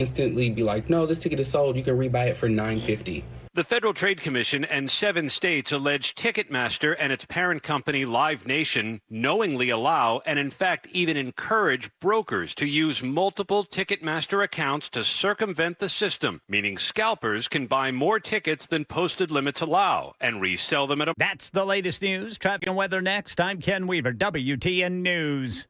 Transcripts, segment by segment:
instantly be like, no, this ticket is sold. You can rebuy it for $9.50. The Federal Trade Commission and 7 states allege Ticketmaster and its parent company Live Nation knowingly allow and in fact even encourage brokers to use multiple Ticketmaster accounts to circumvent the system, meaning scalpers can buy more tickets than posted limits allow and resell them at a... That's the latest news. Traffic and weather next. I'm Ken Weaver, WTN News.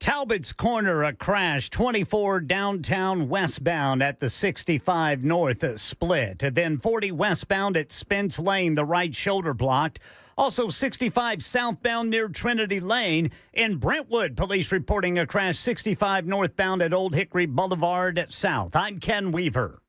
Talbot's Corner, a crash, 24 downtown westbound at the 65 north split. Then 40 westbound at Spence Lane, the right shoulder blocked. Also 65 southbound near Trinity Lane. In Brentwood, police reporting a crash 65 northbound at Old Hickory Boulevard South. I'm Ken Weaver.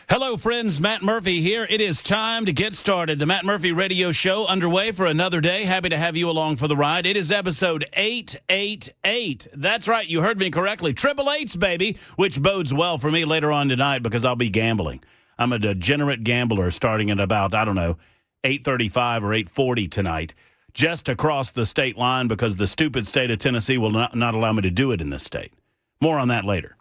Hello, friends. Matt Murphy here. It is time to get started. The Matt Murphy Radio Show underway for another day. Happy to have you along for the ride. It is episode 888. That's right. You heard me correctly. Triple eights, baby, which bodes well for me later on tonight because I'll be gambling. I'm a degenerate gambler starting at about, 8:35 or 8:40 tonight, just across the state line because the stupid state of Tennessee will not allow me to do it in this state. More on that later.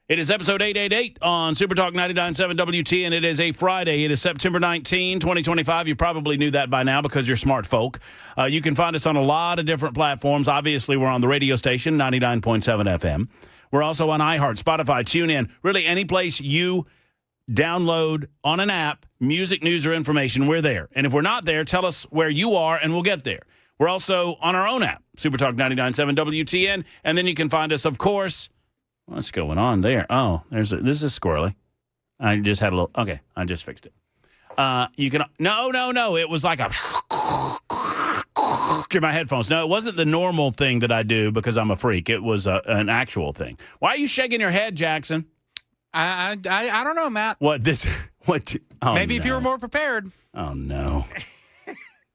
It is episode 888 on Super Talk 99.7 WT, and it is a Friday. It is September 19, 2025. You probably knew that by now because you're smart folk. You can find us on a lot of different platforms. Obviously, we're on the radio station, 99.7 FM. We're also on iHeart, Spotify, TuneIn, really any place you download on an app, music, news, or information, we're there. And if we're not there, tell us where you are, and we'll get there. We're also on our own app, Super Talk 99.7 WTN, and then you can find us, of course. What's going on there? Oh, this is squirrely. I just had a little. Okay, I just fixed it. You can. No. It was like a. Get my headphones. No, it wasn't the normal thing that I do because I'm a freak. It was an actual thing. Why are you shaking your head, Jackson? I don't know, Matt. What this? What? Oh, Maybe if you were more prepared. Oh no.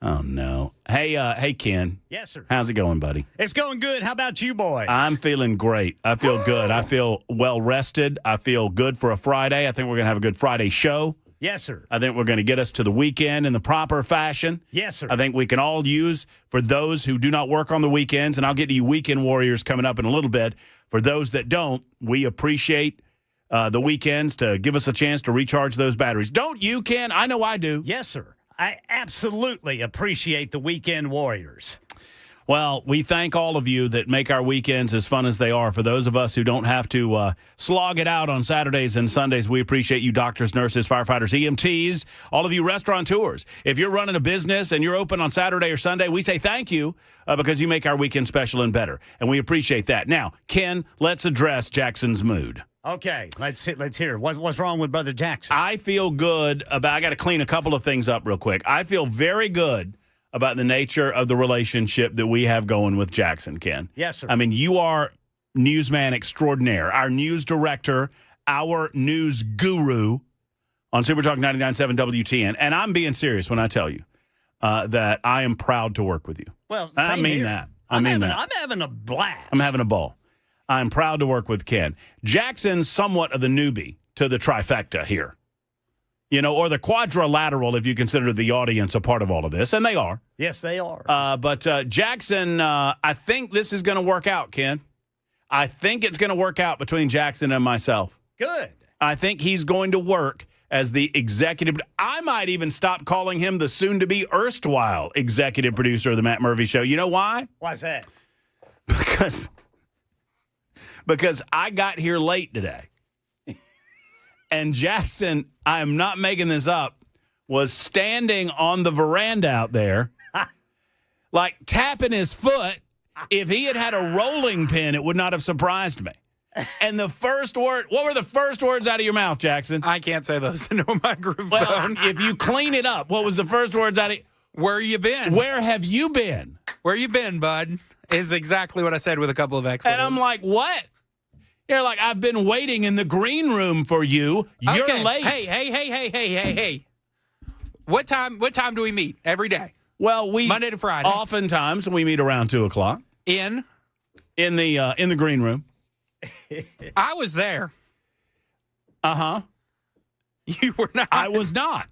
Oh, no. Hey, Ken. Yes, sir. How's it going, buddy? It's going good. How about you, boys? I'm feeling great. I feel good. I feel well rested. I feel good for a Friday. I think we're going to have a good Friday show. Yes, sir. I think we're going to get us to the weekend in the proper fashion. Yes, sir. I think we can all use, for those who do not work on the weekends, and I'll get to you weekend warriors coming up in a little bit. For those that don't, we appreciate the weekends to give us a chance to recharge those batteries. Don't you, Ken? I know I do. Yes, sir. I absolutely appreciate the weekend warriors. Well, we thank all of you that make our weekends as fun as they are. For those of us who don't have to slog it out on Saturdays and Sundays, we appreciate you doctors, nurses, firefighters, EMTs, all of you restaurateurs. If you're running a business and you're open on Saturday or Sunday, we say thank you because you make our weekend special and better, and we appreciate that. Now, Ken, let's address Jackson's mood. Okay, let's hear it. What's wrong with Brother Jackson? I feel good about – I got to clean a couple of things up real quick. I feel very good about the nature of the relationship that we have going with Jackson, Ken. Yes, sir. I mean, you are newsman extraordinaire, our news director, our news guru on Super Talk 99.7 WTN. And I'm being serious when I tell you that I am proud to work with you. Well, I same mean here. that. I'm having a blast. I'm having a ball. I'm proud to work with Ken. Jackson's somewhat of the newbie to the trifecta here. You know, or the quadrilateral, if you consider the audience a part of all of this. And they are. Yes, they are. But Jackson, I think this is going to work out, Ken. I think it's going to work out between Jackson and myself. Good. I think he's going to work as the executive. I might even stop calling him the soon-to-be erstwhile executive producer of the Matt Murphy Show. You know why? Why's that? Because I got here late today. And Jackson, I am not making this up, was standing on the veranda out there, like tapping his foot. If he had had a rolling pin, it would not have surprised me. And the first word, what were the first words out of your mouth, Jackson? I can't say those into a microphone. Well, if you clean it up, what was the first words out of Where you been? Where have you been? Where you been, bud? Is exactly what I said with a couple of expletives. And I'm like, what? You're like, I've been waiting in the green room for you. You're okay. late. Hey. What time do we meet? Every day? Well, Monday to Friday. Oftentimes we meet around 2:00 In the green room. I was there. Uh-huh. You were not. I was not.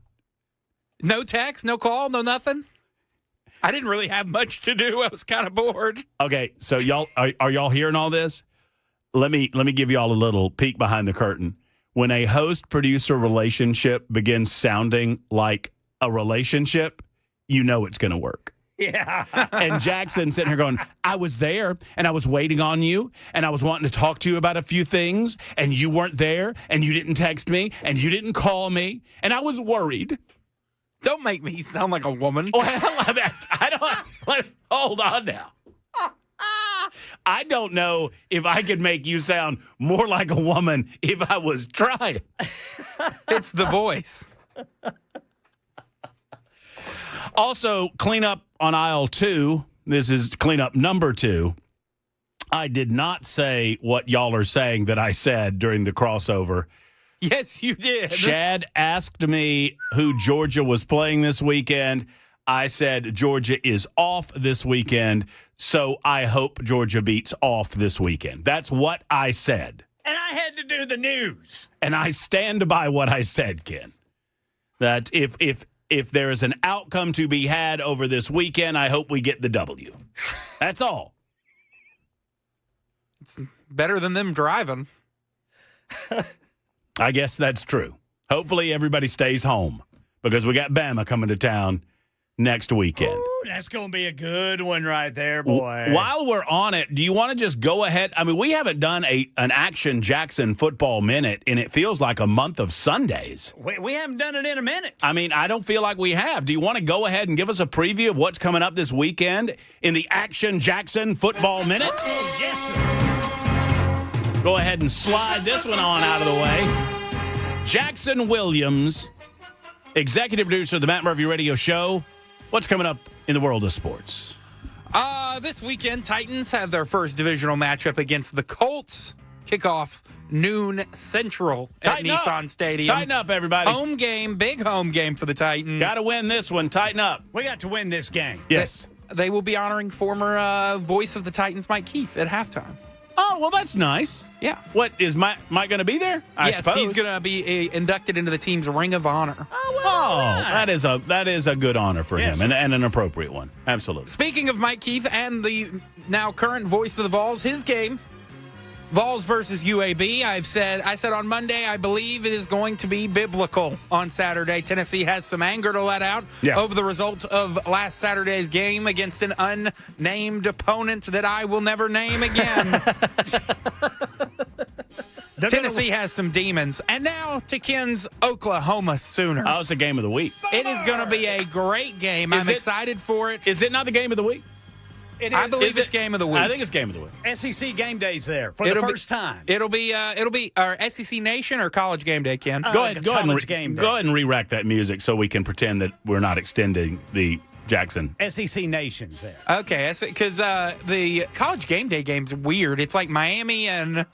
No text, no call, no nothing? I didn't really have much to do. I was kind of bored. Okay, so y'all are y'all hearing all this? Let me give y'all a little peek behind the curtain. When a host-producer relationship begins sounding like a relationship, you know it's going to work. Yeah. And Jackson sitting here going, I was there, and I was waiting on you, and I was wanting to talk to you about a few things, and you weren't there, and you didn't text me, and you didn't call me, and I was worried. Don't make me sound like a woman. Well, hold on now. I don't know if I could make you sound more like a woman if I was trying. It's the voice. Also, cleanup on aisle 2. This is cleanup number 2. I did not say what y'all are saying that I said during the crossover. Yes, you did. Chad asked me who Georgia was playing this weekend. I said Georgia is off this weekend, so I hope Georgia beats off this weekend. That's what I said. And I had to do the news. And I stand by what I said, Ken. That if there is an outcome to be had over this weekend, I hope we get the W. That's all. It's better than them driving. I guess that's true. Hopefully everybody stays home because we got Bama coming to town next weekend. Ooh, that's going to be a good one right there, boy. While we're on it, do you want to just go ahead? I mean, we haven't done an Action Jackson football minute, and it feels like a month of Sundays. We haven't done it in a minute. I mean, I don't feel like we have. Do you want to go ahead and give us a preview of what's coming up this weekend in the Action Jackson football minute? Oh, yes, sir. Go ahead and slide this one on out of the way. Jackson Williams, executive producer of the Matt Murphy Radio Show. What's coming up in the world of sports? This weekend, Titans have their first divisional matchup against the Colts. Kickoff noon Central at Tighten up. Nissan Stadium. Tighten up, everybody. Home game, big home game for the Titans. Got to win this one. Tighten up. We got to win this game. Yes. They will be honoring former voice of the Titans, Mike Keith, at halftime. Oh, well, that's nice. Yeah. What, is Mike going to be there? I Yes, suppose. he's going to be inducted into the team's Ring of Honor. Oh, that is a good honor for Yes, him and an appropriate one. Absolutely. Speaking of Mike Keith and the now current voice of the Vols, his game, Vols versus UAB. I said on Monday, I believe it is going to be biblical on Saturday. Tennessee has some anger to let out over the result of last Saturday's game against an unnamed opponent that I will never name again. Tennessee has some demons. And now to Ken's Oklahoma Sooners. Oh, it's the game of the week. It is going to be a great game. I'm excited for it. Is it not the game of the week? I believe it's game of the week. I think it's game of the week. SEC game day's there for the first time. It'll be our SEC Nation or College Game Day, Ken. Go ahead and re-rack that music so we can pretend that we're not extending the Jackson. SEC Nation's there. Okay, because the College Game Day game's weird. It's like Miami and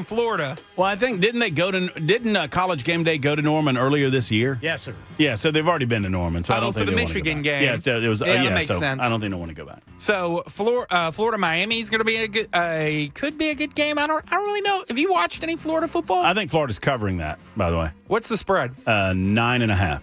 Florida. Well, I think didn't College Game Day go to Norman earlier this year? Yes, sir. Yeah, so they've already been to Norman. So I don't for think the they want to go Michigan back. game. Yeah, so it was. That makes sense. I don't think they want to go back. So Florida Miami is going to be could be a good game. I don't really know. Have you watched any Florida football? I think Florida's covering that. By the way, What's the spread? 9.5.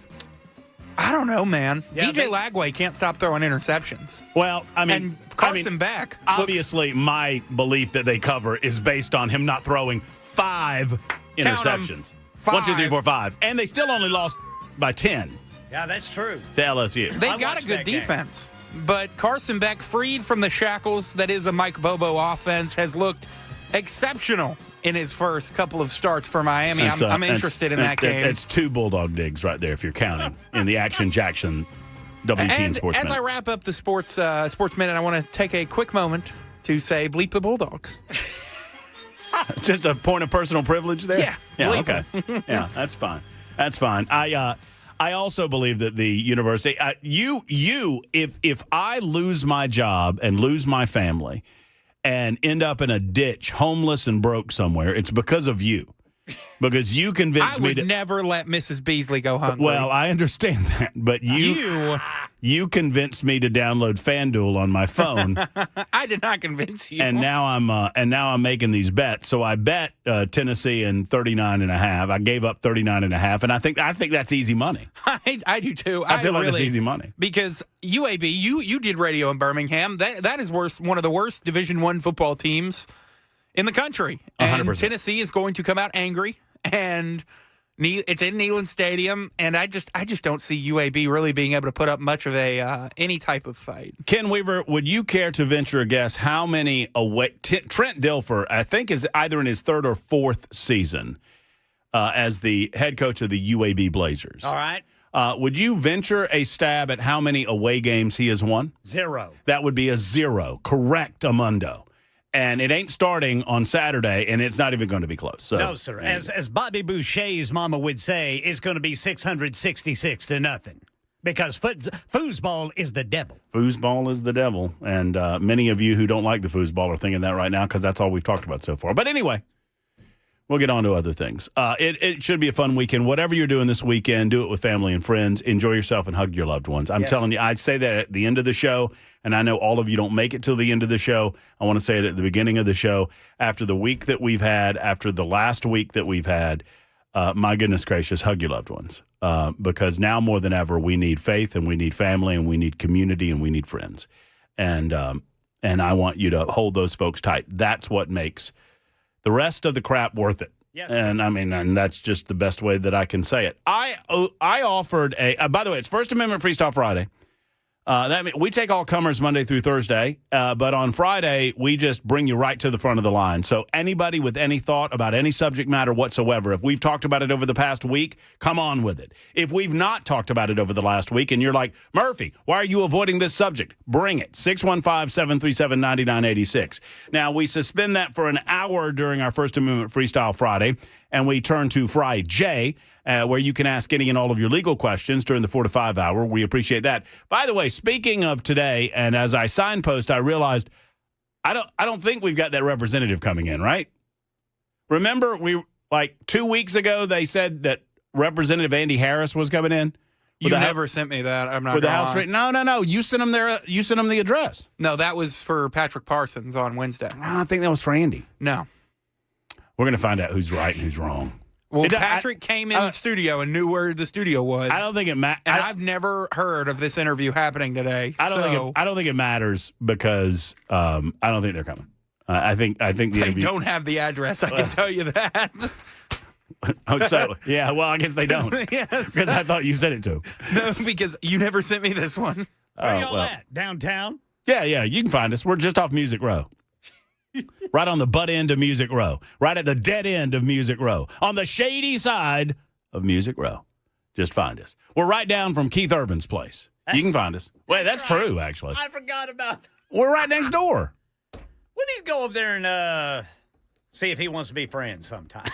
I don't know, man. Yeah, DJ Lagway can't stop throwing interceptions. Well, And Carson Beck. Obviously, my belief that they cover is based on him not throwing 5 interceptions. 5. 1, 2, 3, 4, 5. And they still only lost by 10 Yeah, that's true. to LSU. They've got a good that game. defense. But Carson Beck, freed from the shackles that is a Mike Bobo offense, has looked exceptional in his first couple of starts for Miami. I'm interested in that game. It's 2 Bulldog digs right there if you're counting in the Action Jackson WTN And Sports as Minute. I wrap up the sports minute, I want to take a quick moment to say bleep the Bulldogs. Just a point of personal privilege there? Yeah, Yeah, bleep okay. Yeah, that's fine. That's fine. I also believe that the university, if I lose my job and lose my family and end up in a ditch, homeless and broke somewhere, it's because of you. Because you convinced me I would never let Mrs. Beasley go hungry. Well, I understand that, but you convinced me to download FanDuel on my phone. I did not convince you. And now I'm making these bets. So I bet Tennessee in 39.5. I gave up 39.5, and I think that's easy money. I do too. I feel like it's easy money because UAB, you did radio in Birmingham. That is one of the worst Division I football teams in the country. And 100%. Tennessee is going to come out angry, and it's in Neyland Stadium, and I just don't see UAB really being able to put up much of any type of fight. Ken Weaver, would you care to venture a guess how many away Trent Dilfer, I think, is either in his 3rd or 4th season as the head coach of the UAB Blazers? All right. Would you venture a stab at how many away games he has won? 0. That would be a 0. Correct, Amundo. And it ain't starting on Saturday, and it's not even going to be close. So, No, sir. As Bobby Boucher's mama would say, it's going to be 666-0 because foosball is the devil. Foosball is the devil. And many of you who don't like the foosball are thinking that right now because that's all we've talked about so far. But anyway, we'll get on to other things. It should be a fun weekend. Whatever you're doing this weekend, do it with family and friends. Enjoy yourself and hug your loved ones. I'm telling you, I'd say that at the end of the show, and I know all of you don't make it till the end of the show. I want to say it at the beginning of the show. After the week that we've had, after the last week that we've had, my goodness gracious, hug your loved ones. Because now more than ever, we need faith and we need family and we need community and we need friends. And I want you to hold those folks tight. That's what makes the rest of the crap worth it. Yes. And that's just the best way that I can say it. I offered by the way, it's First Amendment Freestyle Friday. That means we take all comers Monday through Thursday, but on Friday, we just bring you right to the front of the line. So anybody with any thought about any subject matter whatsoever, if we've talked about it over the past week, come on with it. If we've not talked about it over the last week and you're like, Murphy, why are you avoiding this subject? Bring it. 615-737-9986. Now, we suspend that for an hour during our First Amendment Freestyle Friday, and we turn to FriJay, where you can ask any and all of your legal questions during the 4 to 5 hour. We appreciate that. By the way, speaking of today, and as I signpost, I realized I don't think we've got that representative coming in, right? Remember, 2 weeks ago, they said that Representative Andy Harris was coming in? You never sent me that. I'm not with the gonna House. lie. No. You sent him there. You sent him the address. No, that was for Patrick Parsons on Wednesday. I think that was for Andy. No. We're going to find out who's right and who's wrong. Well, Patrick came in the studio and knew where the studio was. I don't think it matters. And I've never heard of this interview happening today. I don't think it matters because I don't think they're coming. I think the they interview. don't have the address. I can tell you that. Oh, so yeah. Well, I guess they don't. Yes. Because I thought you sent it to. No, because you never sent me this one. Where y'all at? Downtown? Yeah. You can find us. We're just off Music Row. Right on the butt end of Music Row. Right at the dead end of Music Row. On the shady side of Music Row. Just find us. We're right down from Keith Urban's place. You can find us. Wait, that's true, actually. I forgot about that. We're right next door. We need to go over there and see if he wants to be friends sometime.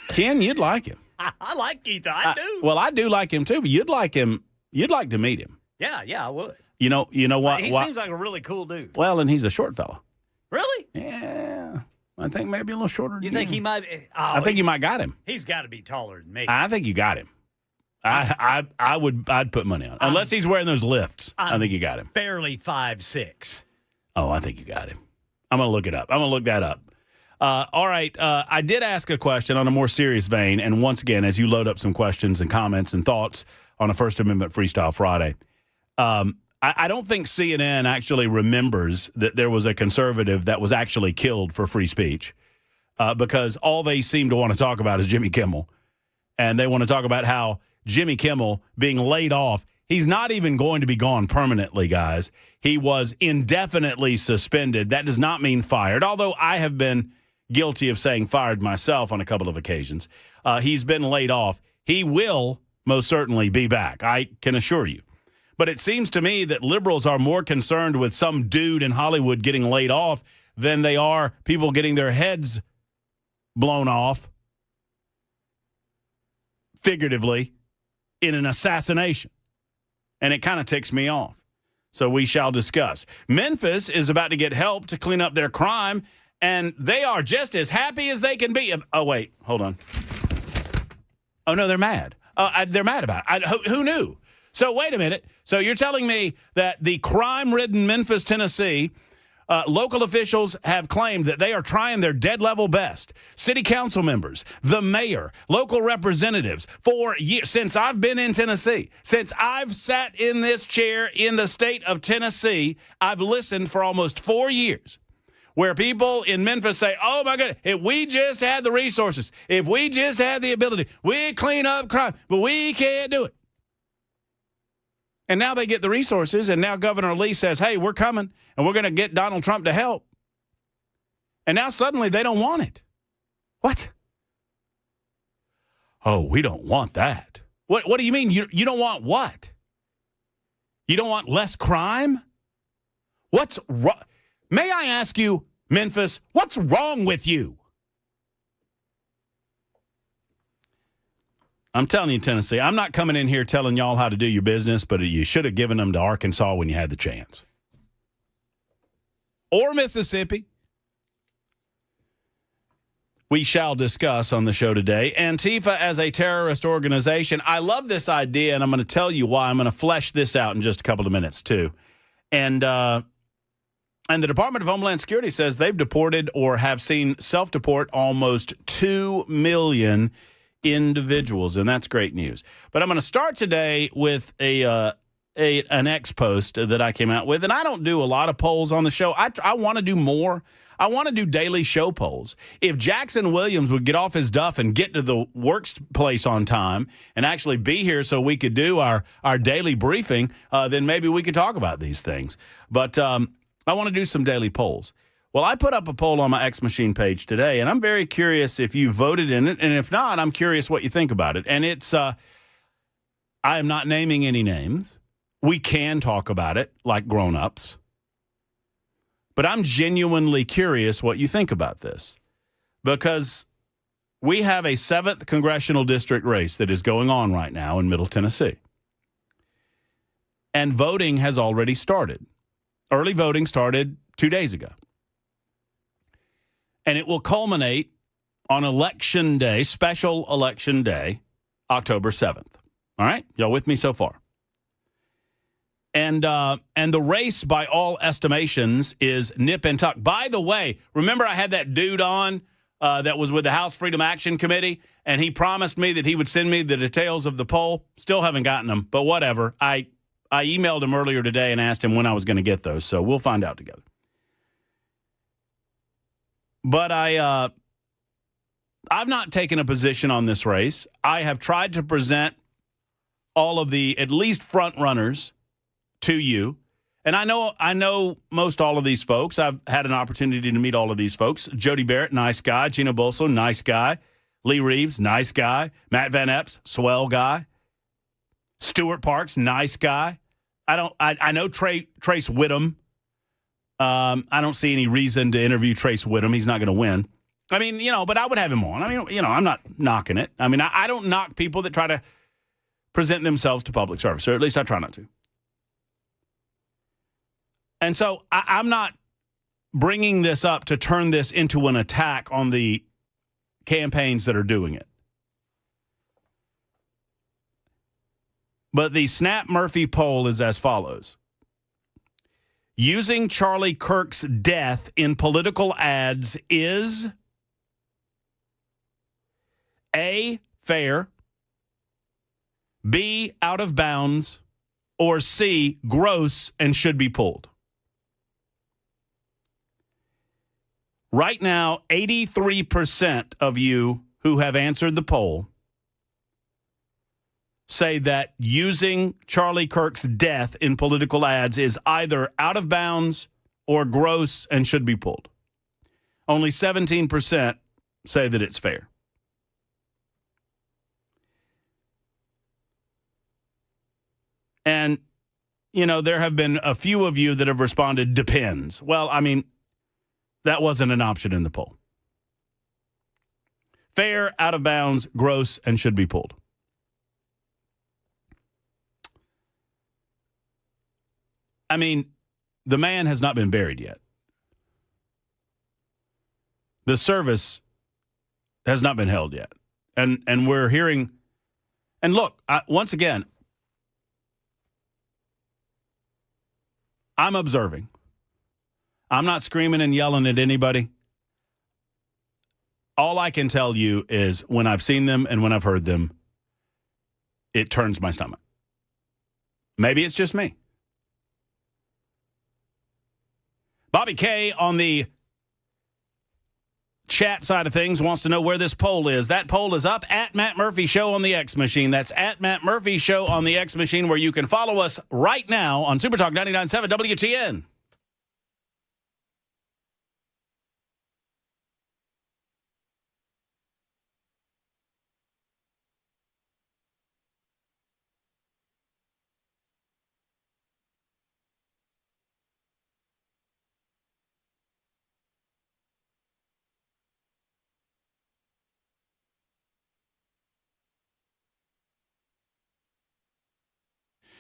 Ken, you'd like him. I like Keith. I do. Well, I do like him, too, but you'd like him. You'd like to meet him. Yeah, I would. You know what? He seems like a really cool dude. Well, and he's a short fella. Really? Yeah. I think maybe a little shorter than you. think he might? I think you might got him. He's got to be taller than me. I think you got him. I'd put money on it. Unless he's wearing those lifts. I think you got him. Barely 5'6". Oh, I think you got him. I'm going to look it up. I'm going to look that up. All right. I did ask a question on a more serious vein. And once again, as you load up some questions and comments and thoughts on a First Amendment Freestyle Friday, I don't think CNN actually remembers that there was a conservative that was actually killed for free speech because all they seem to want to talk about is Jimmy Kimmel. And they want to talk about how Jimmy Kimmel being laid off, he's not even going to be gone permanently, guys. He was indefinitely suspended. That does not mean fired, although I have been guilty of saying fired myself on a couple of occasions. He's been laid off. He will most certainly be back, I can assure you. But it seems to me that liberals are more concerned with some dude in Hollywood getting laid off than they are people getting their heads blown off, figuratively, in an assassination. And it kind of ticks me off. So we shall discuss. Memphis is about to get help to clean up their crime, and they are just as happy as they can be. Oh, wait, hold on. Oh, no, they're mad. They're mad about it. Who knew? So wait a minute. So you're telling me that the crime-ridden Memphis, Tennessee, local officials have claimed that they are trying their dead level best. City council members, the mayor, local representatives for years, since I've been in Tennessee, since I've sat in this chair in the state of Tennessee, I've listened for almost 4 years where people in Memphis say, oh, my goodness, if we just had the resources, if we just had the ability, we'd clean up crime, but we can't do it. And now they get the resources, and now Governor Lee says, hey, we're coming, and we're going to get Donald Trump to help. And now suddenly they don't want it. What? Oh, we don't want that. What do you mean? You don't want what? You don't want less crime? What's wrong? May I ask you, Memphis, what's wrong with you? I'm telling you, Tennessee, I'm not coming in here telling y'all how to do your business, but you should have given them to Arkansas when you had the chance. Or Mississippi. We shall discuss on the show today. Antifa as a terrorist organization. I love this idea, and I'm going to tell you why. I'm going to flesh this out in just a couple of minutes, too. And the Department of Homeland Security says they've deported or have seen self-deport almost 2 million individuals, and that's great news. But I'm going to start today with an X post that I came out with, and I don't do a lot of polls on the show. I want to do more. I want to do daily show polls. If Jackson Williams would get off his duff and get to the workplace on time and actually be here so we could do our daily briefing, then maybe we could talk about these things. But I want to do some daily polls. Well, I put up a poll on my X Machine page today, and I'm very curious if you voted in it, and if not, I'm curious what you think about it. And it's, I am not naming any names. We can talk about it like grown-ups. But I'm genuinely curious what you think about this, because we have a 7th congressional district race that is going on right now in Middle Tennessee. And voting has already started. Early voting started 2 days ago. And it will culminate on Election Day, special Election Day, October 7th. All right? Y'all with me so far? And the race, by all estimations, is nip and tuck. By the way, remember I had that dude on that was with the House Freedom Action Committee, and he promised me that he would send me the details of the poll. Still haven't gotten them, but whatever. I emailed him earlier today and asked him when I was going to get those, so we'll find out together. But I've not taken a position on this race. I have tried to present all of the at least front runners to you. And I know most all of these folks. I've had an opportunity to meet all of these folks. Jody Barrett, nice guy. Gina Bolso, nice guy. Lee Reeves, nice guy. Matt Van Epps, swell guy. Stuart Parks, nice guy. I know Trace Whittam. I don't see any reason to interview Trace Whittam. He's not going to win. I mean, but I would have him on. I mean, I'm not knocking it. I mean, I don't knock people that try to present themselves to public service, or at least I try not to. And so I'm not bringing this up to turn this into an attack on the campaigns that are doing it. But the Snap Murphy poll is as follows. Using Charlie Kirk's death in political ads is A, fair, B, out of bounds, or C, gross and should be pulled. Right now, 83% of you who have answered the poll say that using Charlie Kirk's death in political ads is either out of bounds or gross and should be pulled. Only 17% say that it's fair. And, there have been a few of you that have responded, depends. Well, I mean, that wasn't an option in the poll. Fair, out of bounds, gross, and should be pulled. I mean, the man has not been buried yet. The service has not been held yet. And we're hearing, and look, once again, I'm observing. I'm not screaming and yelling at anybody. All I can tell you is when I've seen them and when I've heard them, it turns my stomach. Maybe it's just me. Bobby K on the chat side of things wants to know where this poll is. That poll is up at Matt Murphy Show on the X Machine. That's at Matt Murphy Show on the X Machine, where you can follow us right now on Super Talk 99.7 WTN.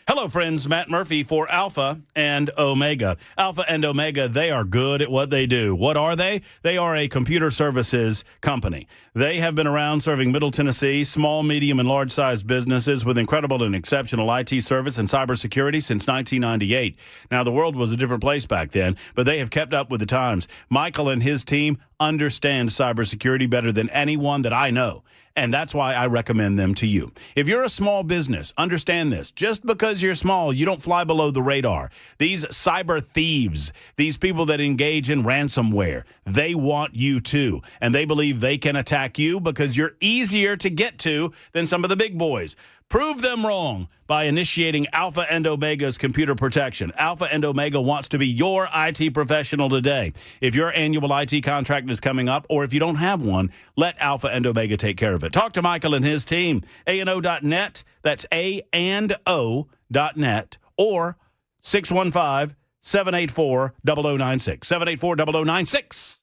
Hello, friends. Matt Murphy for Alpha and Omega. Alpha and Omega, they are good at what they do. What are they? They are a computer services company. They have been around serving Middle Tennessee, small, medium, and large-sized businesses with incredible and exceptional IT service and cybersecurity since 1998. Now, the world was a different place back then, but they have kept up with the times. Michael and his team understand cybersecurity better than anyone that I know. And that's why I recommend them to you. If you're a small business, understand this. Just because you're small, you don't fly below the radar. These cyber thieves, these people that engage in ransomware, they want you too. And they believe they can attack you because you're easier to get to than some of the big boys. Prove them wrong by initiating Alpha and Omega's computer protection. Alpha and Omega wants to be your IT professional today. If your annual IT contract is coming up, or if you don't have one, let Alpha and Omega take care of it. Talk to Michael and his team. ANO.net, that's A&O.net, or 615-784-0096. 784-0096.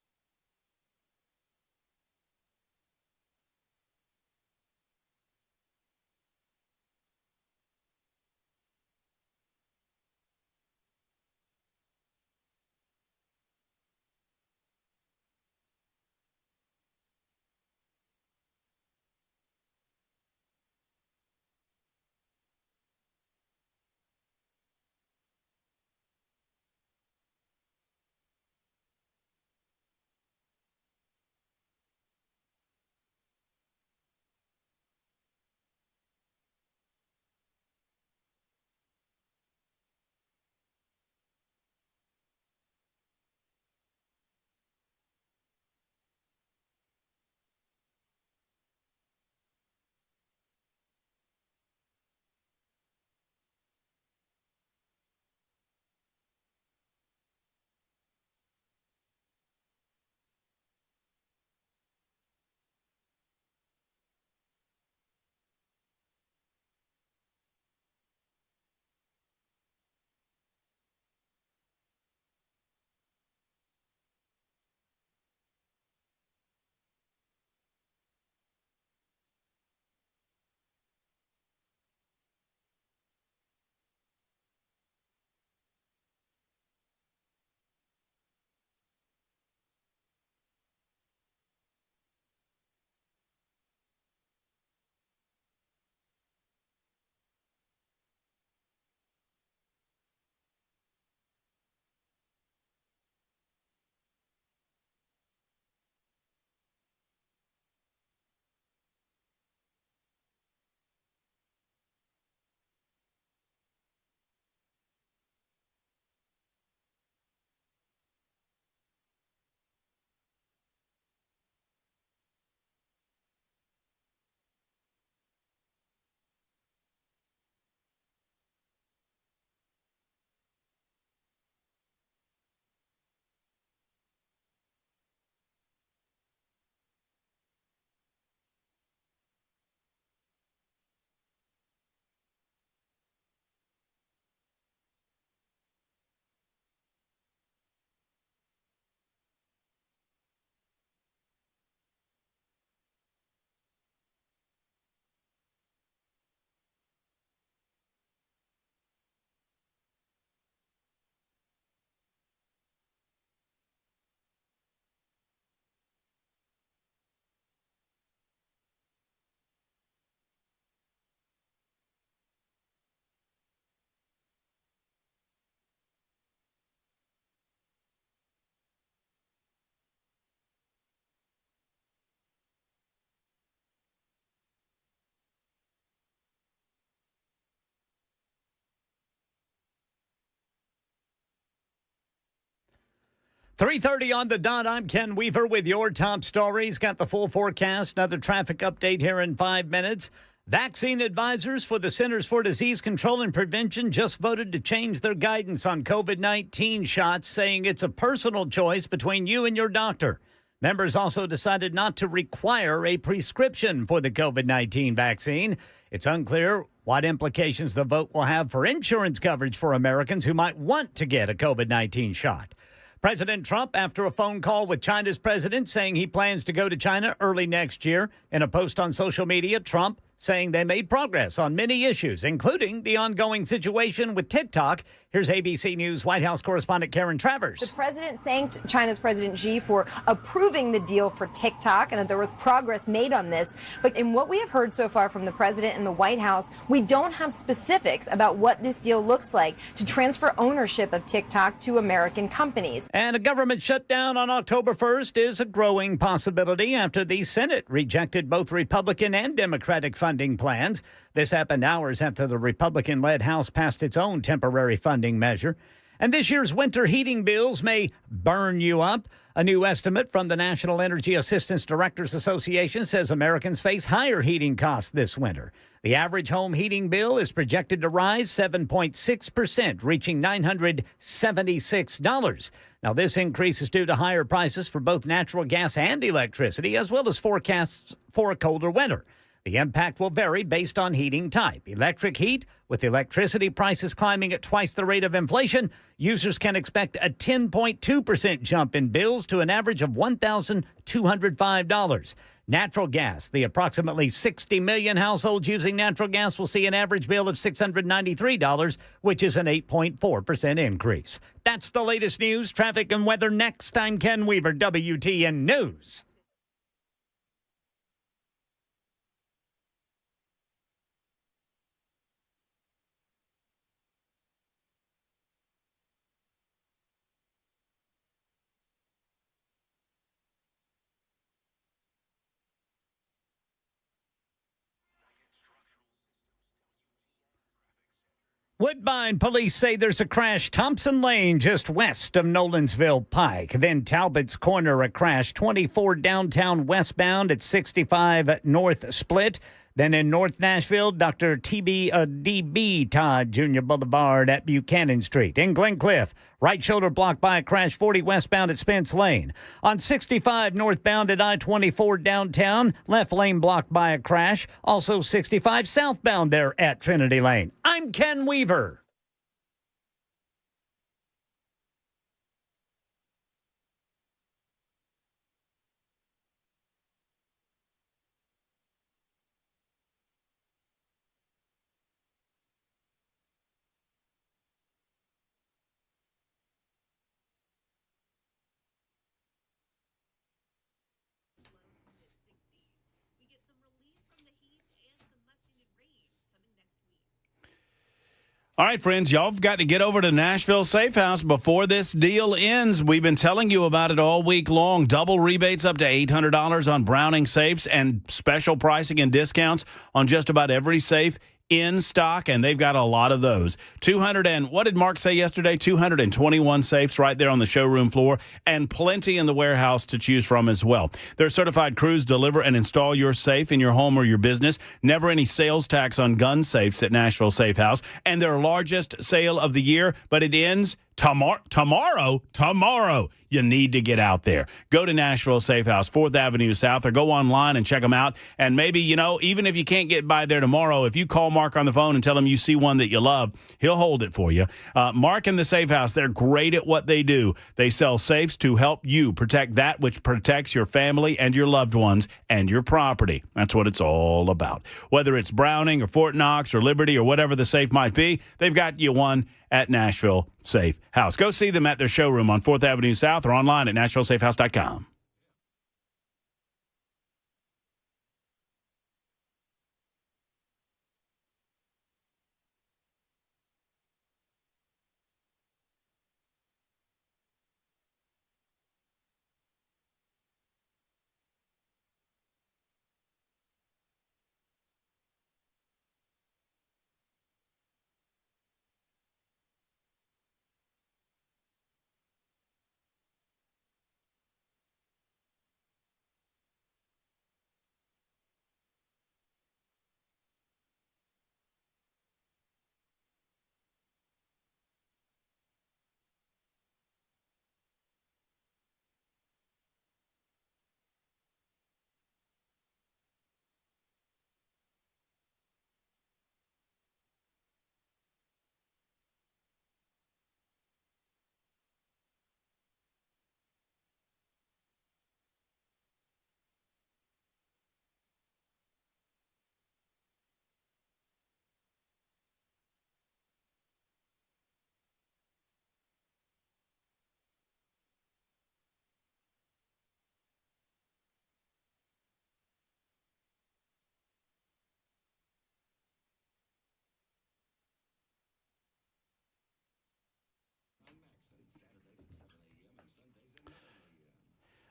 3:30 on the dot. I'm Ken Weaver with your top stories. Got the full forecast. Another traffic update here in 5 minutes. Vaccine advisors for the Centers for Disease Control and Prevention just voted to change their guidance on COVID-19 shots, saying it's a personal choice between you and your doctor. Members also decided not to require a prescription for the COVID-19 vaccine. It's unclear what implications the vote will have for insurance coverage for Americans who might want to get a COVID-19 shot. President Trump, after a phone call with China's president, saying he plans to go to China early next year. In a post on social media, Trump saying they made progress on many issues, including the ongoing situation with TikTok. Here's ABC News White House correspondent Karen Travers. The president thanked China's President Xi for approving the deal for TikTok and that there was progress made on this. But in what we have heard so far from the president and the White House, we don't have specifics about what this deal looks like to transfer ownership of TikTok to American companies. And a government shutdown on October 1st is a growing possibility after the Senate rejected both Republican and Democratic funding plans. This happened hours after the Republican-led House passed its own temporary funding measure. And this year's winter heating bills may burn you up. A new estimate from the National Energy Assistance Directors Association says Americans face higher heating costs this winter. The average home heating bill is projected to rise 7.6%, reaching $976. Now, this increase is due to higher prices for both natural gas and electricity, as well as forecasts for a colder winter. The impact will vary based on heating type. Electric heat, with electricity prices climbing at twice the rate of inflation, users can expect a 10.2% jump in bills to an average of $1,205. Natural gas, the approximately 60 million households using natural gas will see an average bill of $693, which is an 8.4% increase. That's the latest news, traffic, and weather next. I'm Ken Weaver, WTN News. Woodbine police say there's a crash Thompson Lane just west of Nolensville Pike. Then Talbot's Corner, a crash 24 downtown westbound at 65 North Split. Then in North Nashville, Dr. D.B. Todd Jr. Boulevard at Buchanan Street. In Glencliff, right shoulder blocked by a crash 40 westbound at Spence Lane. On 65 northbound at I-24 downtown, left lane blocked by a crash. Also 65 southbound there at Trinity Lane. I'm Ken Weaver. All right, friends, y'all have got to get over to Nashville Safe House before this deal ends. We've been telling you about it all week long. Double rebates up to $800 on Browning safes and special pricing and discounts on just about every safe in stock, and they've got a lot of those. 200 and what did Mark say yesterday? 221 safes right there on the showroom floor, and plenty in the warehouse to choose from as well. Their certified crews deliver and install your safe in your home or your business. Never any sales tax on gun safes at Nashville Safe House, and their largest sale of the year, but it ends tomorrow. You need to get out there. Go to Nashville Safe House, 4th Avenue South, or go online and check them out. And maybe, even if you can't get by there tomorrow, if you call Mark on the phone and tell him you see one that you love, he'll hold it for you. Mark and the Safe House, they're great at what they do. They sell safes to help you protect that which protects your family and your loved ones and your property. That's what it's all about. Whether it's Browning or Fort Knox or Liberty or whatever the safe might be, they've got you one at Nashville Safe House. Go see them at their showroom on 4th Avenue South or online at NashvilleSafeHouse.com.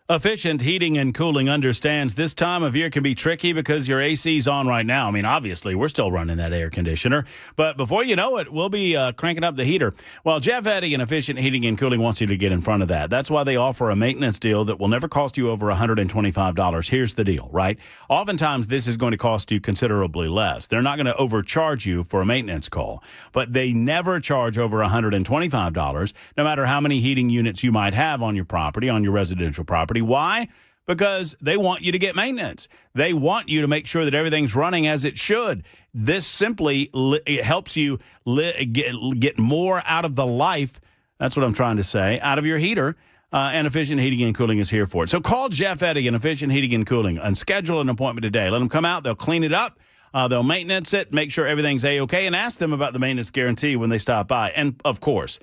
Efficient Heating and Cooling understands this time of year can be tricky because your AC's on right now. I mean, obviously, we're still running that air conditioner, but before you know it, we'll be cranking up the heater. Well, Jeff Eddy and Efficient Heating and Cooling wants you to get in front of that. That's why they offer a maintenance deal that will never cost you over $125. Here's the deal, right? Oftentimes, this is going to cost you considerably less. They're not going to overcharge you for a maintenance call, but they never charge over $125, no matter how many heating units you might have on your property, on your residential property. Why? Because they want you to get maintenance. They want you to make sure that everything's running as it should. This simply it helps you get more out of the life, that's what I'm trying to say, out of your heater, and Efficient Heating and Cooling is here for it. So call Jeff Eddy and Efficient Heating and Cooling and schedule an appointment today. Let them come out. They'll clean it up. They'll maintenance it, make sure everything's A-OK, and ask them about the maintenance guarantee when they stop by. And, of course,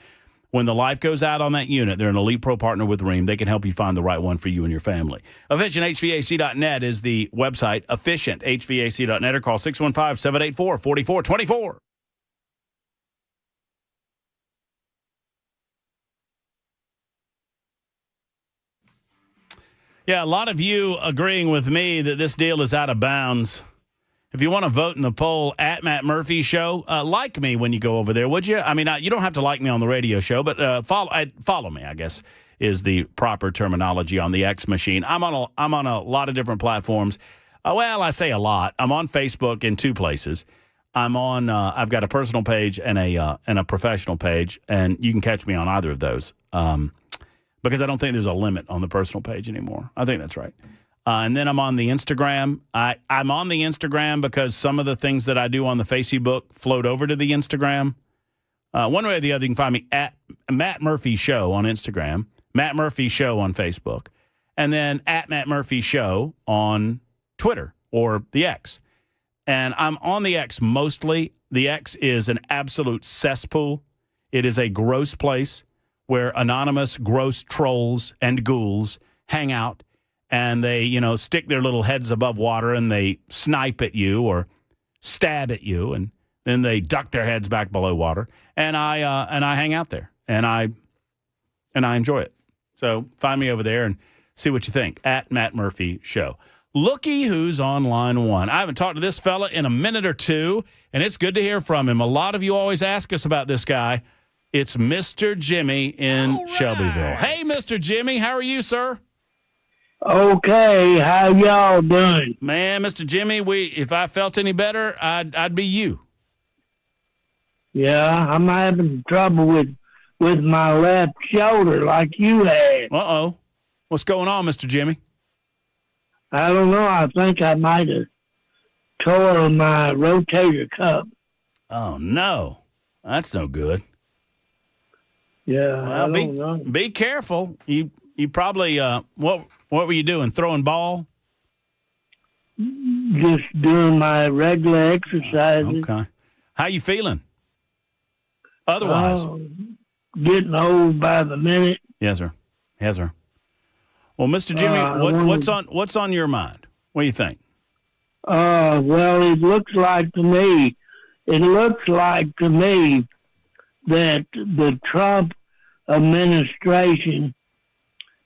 when the life goes out on that unit, they're an Elite Pro partner with Rheem. They can help you find the right one for you and your family. EfficientHVAC.net is the website, EfficientHVAC.net, or call 615-784-4424. Yeah, a lot of you agreeing with me that this deal is out of bounds. If you want to vote in the poll at Matt Murphy Show, like me when you go over there, would you? I mean, you don't have to like me on the radio show, but follow me, I guess, is the proper terminology on the X machine. I'm on a lot of different platforms. Well, I say a lot. I'm on Facebook in two places. I'm on. I've got a personal page and a professional page, and you can catch me on either of those. Because I don't think there's a limit on the personal page anymore. I think that's right. And then I'm on the Instagram. I'm on the Instagram because some of the things that I do on the Facebook float over to the Instagram. One way or the other, you can find me at Matt Murphy Show on Instagram, Matt Murphy Show on Facebook, and then at Matt Murphy Show on Twitter or the X. And I'm on the X mostly. The X is an absolute cesspool. It is a gross place where anonymous gross trolls and ghouls hang out. And they, stick their little heads above water and they snipe at you or stab at you, and then they duck their heads back below water. And I hang out there and I enjoy it. So find me over there and see what you think at Matt Murphy Show. Looky who's on line one. I haven't talked to this fella in a minute or two, and it's good to hear from him. A lot of you always ask us about this guy. It's Mr. Jimmy in Shelbyville. Hey, Mr. Jimmy, how are you, sir? Okay, how y'all doing? Man, Mr. Jimmy, if I felt any better, I'd be you. Yeah, I'm having trouble with my left shoulder like you had. Uh-oh. What's going on, Mr. Jimmy? I don't know. I think I might have tore my rotator cuff. Oh, no. That's no good. Yeah, well, I don't know. Be careful. You probably, what were you doing, throwing ball? Just doing my regular exercises. Okay. How you feeling? Otherwise? Getting old by the minute. Yes, sir. Yes, sir. Well, Mr. Jimmy, what's on your mind? What do you think? Well, it looks like to me that the Trump administration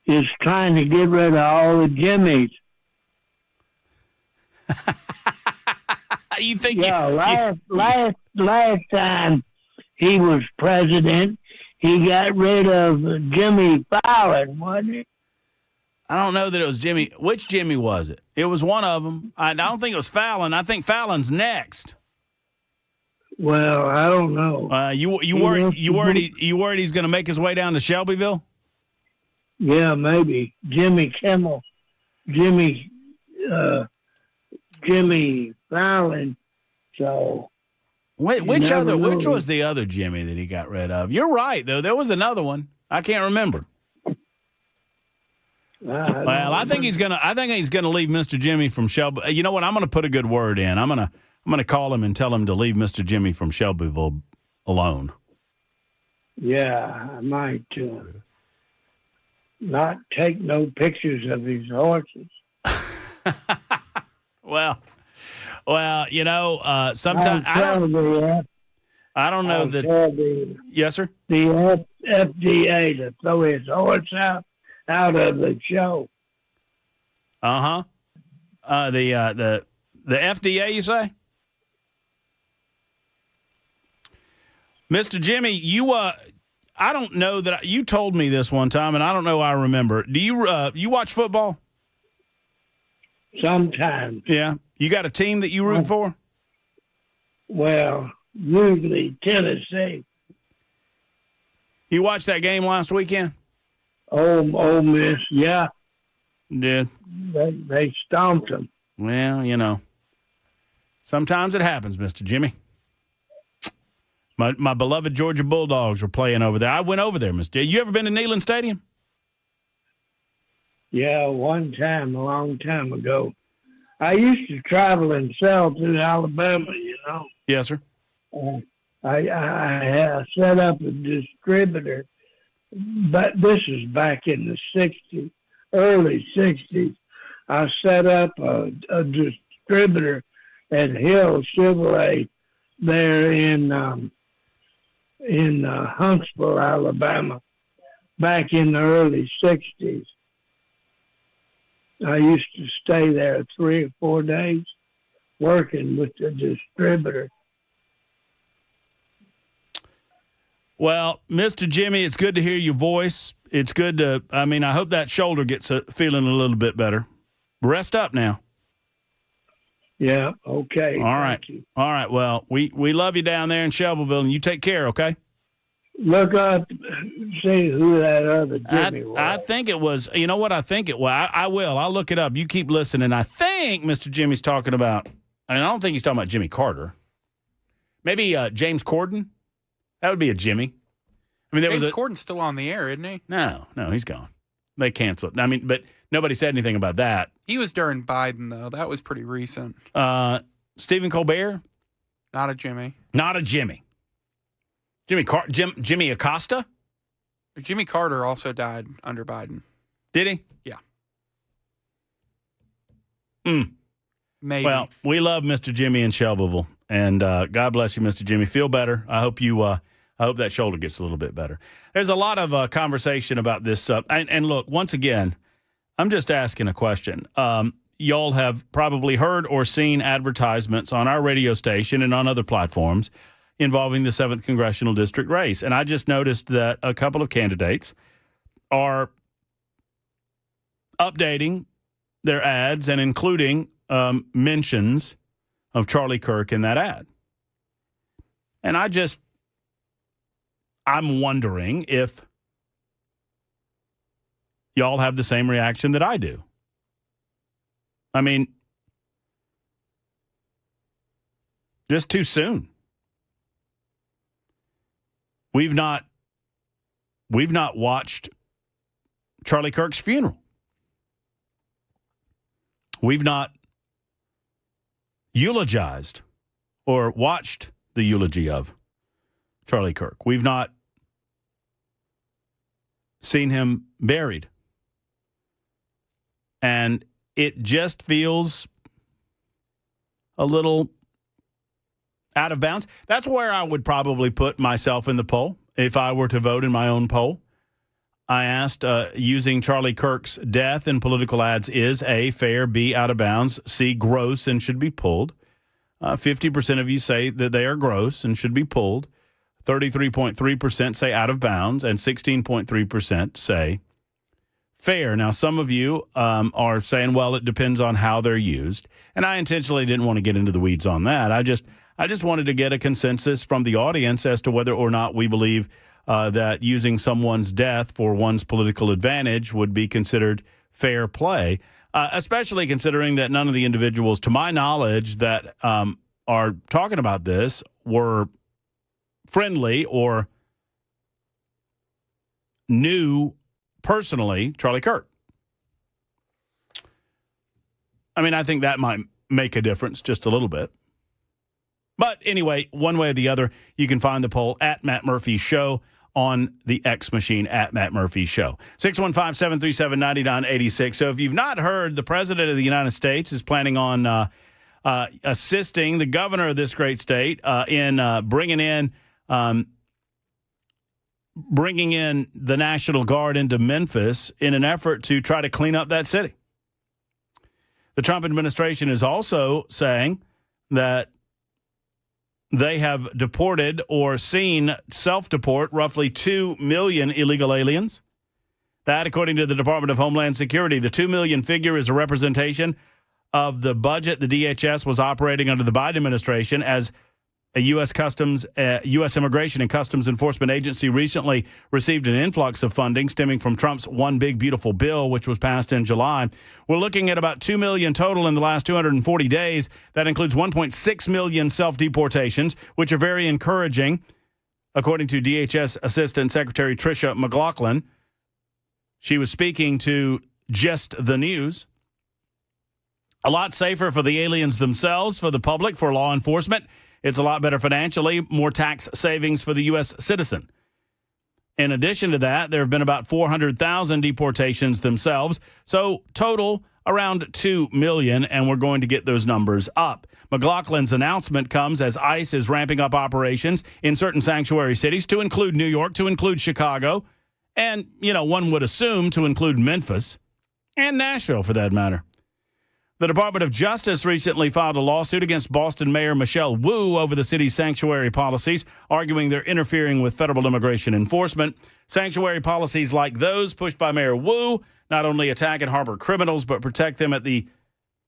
is trying to get rid of all the Jimmys. You think? Yeah, last time he was president, he got rid of Jimmy Fallon, wasn't it? I don't know that it was Jimmy. Which Jimmy was it? It was one of them. I don't think it was Fallon. I think Fallon's next. Well, I don't know. You worried he's going to make his way down to Shelbyville? Yeah, maybe Jimmy Kimmel, Jimmy Fallon. So, which was the other Jimmy that he got rid of? You're right, though. There was another one. I can't remember. I think he's gonna leave Mr. Jimmy from Shelby. You know what? I'm gonna put a good word in. I'm gonna call him and tell him to leave Mr. Jimmy from Shelbyville alone. Yeah, I might not take no pictures of his horses. well, sometimes I don't know that. Yes, sir. The FDA to throw his horse out of the show. Uh-huh. The FDA, you say? Mr. Jimmy, you I don't know that you told me this one time, and I don't know I remember. Do you watch football? Sometimes. Yeah. You got a team that you root for? Well, usually Tennessee. You watched that game last weekend? Ole Miss, yeah. Did. They stomped them. Well, sometimes it happens, Mr. Jimmy. My beloved Georgia Bulldogs were playing over there. I went over there, Mr. You ever been to Neyland Stadium? Yeah, one time, a long time ago. I used to travel and sell through Alabama, Yes, sir. I set up a distributor, but this is back in the 60s, early 60s. I set up a distributor at Hill Chevrolet there in Huntsville, Alabama, back in the early 60s. I used to stay there 3 or 4 days working with the distributor. Well, Mr. Jimmy, it's good to hear your voice. It's good to, I hope that shoulder gets feeling a little bit better. Rest up now. Yeah, okay. All right. Thank you. All right. Well, we love you down there in Shelbyville, and you take care, okay? Look up, see who that other Jimmy was. I think it was, you know what I think it was? I will. I'll look it up. You keep listening. I think Mr. Jimmy's talking about, I don't think he's talking about Jimmy Carter. Maybe James Corden? That would be a Jimmy. James Corden's still on the air, isn't he? No, he's gone. They canceled. But nobody said anything about that. He was during Biden, though. That was pretty recent. Stephen Colbert? Not a Jimmy. Not a Jimmy. Jimmy Acosta? Jimmy Carter also died under Biden. Did he? Yeah. Maybe. Well, we love Mr. Jimmy in Shelbyville, and God bless you, Mr. Jimmy. Feel better. I hope I hope that shoulder gets a little bit better. There's a lot of conversation about this. And look, once again, I'm just asking a question. Y'all have probably heard or seen advertisements on our radio station and on other platforms involving the 7th Congressional District race. And I just noticed that a couple of candidates are updating their ads and including mentions of Charlie Kirk in that ad. And I'm wondering if y'all have the same reaction that I do. Just too soon. We've not watched Charlie Kirk's funeral. We've not eulogized or watched the eulogy of Charlie Kirk. We've not seen him buried. And it just feels a little out of bounds. That's where I would probably put myself in the poll if I were to vote in my own poll. I asked, using Charlie Kirk's death in political ads is A, fair, B, out of bounds, C, gross and should be pulled. 50% of you say that they are gross and should be pulled. 33.3% say out of bounds, and 16.3% say fair. Now, some of you are saying, well, it depends on how they're used. And I intentionally didn't want to get into the weeds on that. I just wanted to get a consensus from the audience as to whether or not we believe that using someone's death for one's political advantage would be considered fair play, especially considering that none of the individuals, to my knowledge, that are talking about this were friendly or knew personally Charlie Kirk. I think that might make a difference just a little bit. But anyway, one way or the other, you can find the poll at Matt Murphy Show on the X machine at Matt Murphy Show. 615-737-9986. So if you've not heard, the President of the United States is planning on assisting the governor of this great state in bringing in the National Guard into Memphis in an effort to try to clean up that city. The Trump administration is also saying that they have deported or seen self-deport roughly 2 million illegal aliens. That, according to the Department of Homeland Security, the 2 million figure is a representation of the budget the DHS was operating under the Biden administration, as a U.S. Immigration and Customs Enforcement Agency recently received an influx of funding stemming from Trump's One Big Beautiful Bill, which was passed in July. We're looking at about 2 million total in the last 240 days. That includes 1.6 million self-deportations, which are very encouraging, according to DHS Assistant Secretary Tricia McLaughlin. She was speaking to Just the News. A lot safer for the aliens themselves, for the public, for law enforcement. It's a lot better financially, more tax savings for the U.S. citizen. In addition to that, there have been about 400,000 deportations themselves. So total around 2 million, and we're going to get those numbers up. McLaughlin's announcement comes as ICE is ramping up operations in certain sanctuary cities, to include New York, to include Chicago, and, one would assume to include Memphis and Nashville for that matter. The Department of Justice recently filed a lawsuit against Boston Mayor Michelle Wu over the city's sanctuary policies, arguing they're interfering with federal immigration enforcement. Sanctuary policies like those pushed by Mayor Wu not only attack and harbor criminals, but protect them at the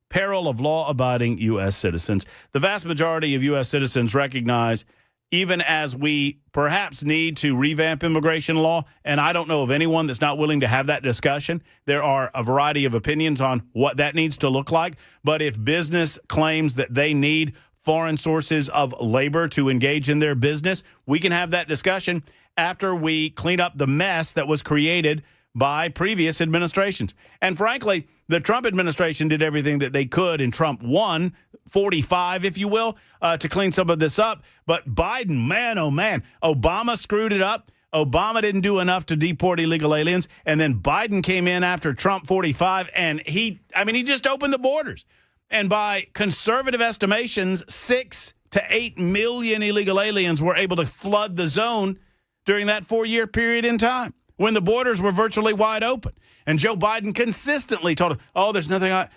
peril of law-abiding U.S. citizens. The vast majority of U.S. citizens recognize, even as we perhaps need to revamp immigration law, and I don't know of anyone that's not willing to have that discussion. There are a variety of opinions on what that needs to look like. But if business claims that they need foreign sources of labor to engage in their business, we can have that discussion after we clean up the mess that was created by previous administrations. And frankly, the Trump administration did everything that they could in Trump 1, 45, if you will, to clean some of this up. But Biden, man, oh man, Obama screwed it up. Obama didn't do enough to deport illegal aliens. And then Biden came in after Trump 45, and he just opened the borders. And by conservative estimations, 6 to 8 million illegal aliens were able to flood the zone during that 4-year period in time, when the borders were virtually wide open. And Joe Biden consistently told us, there's nothing. We're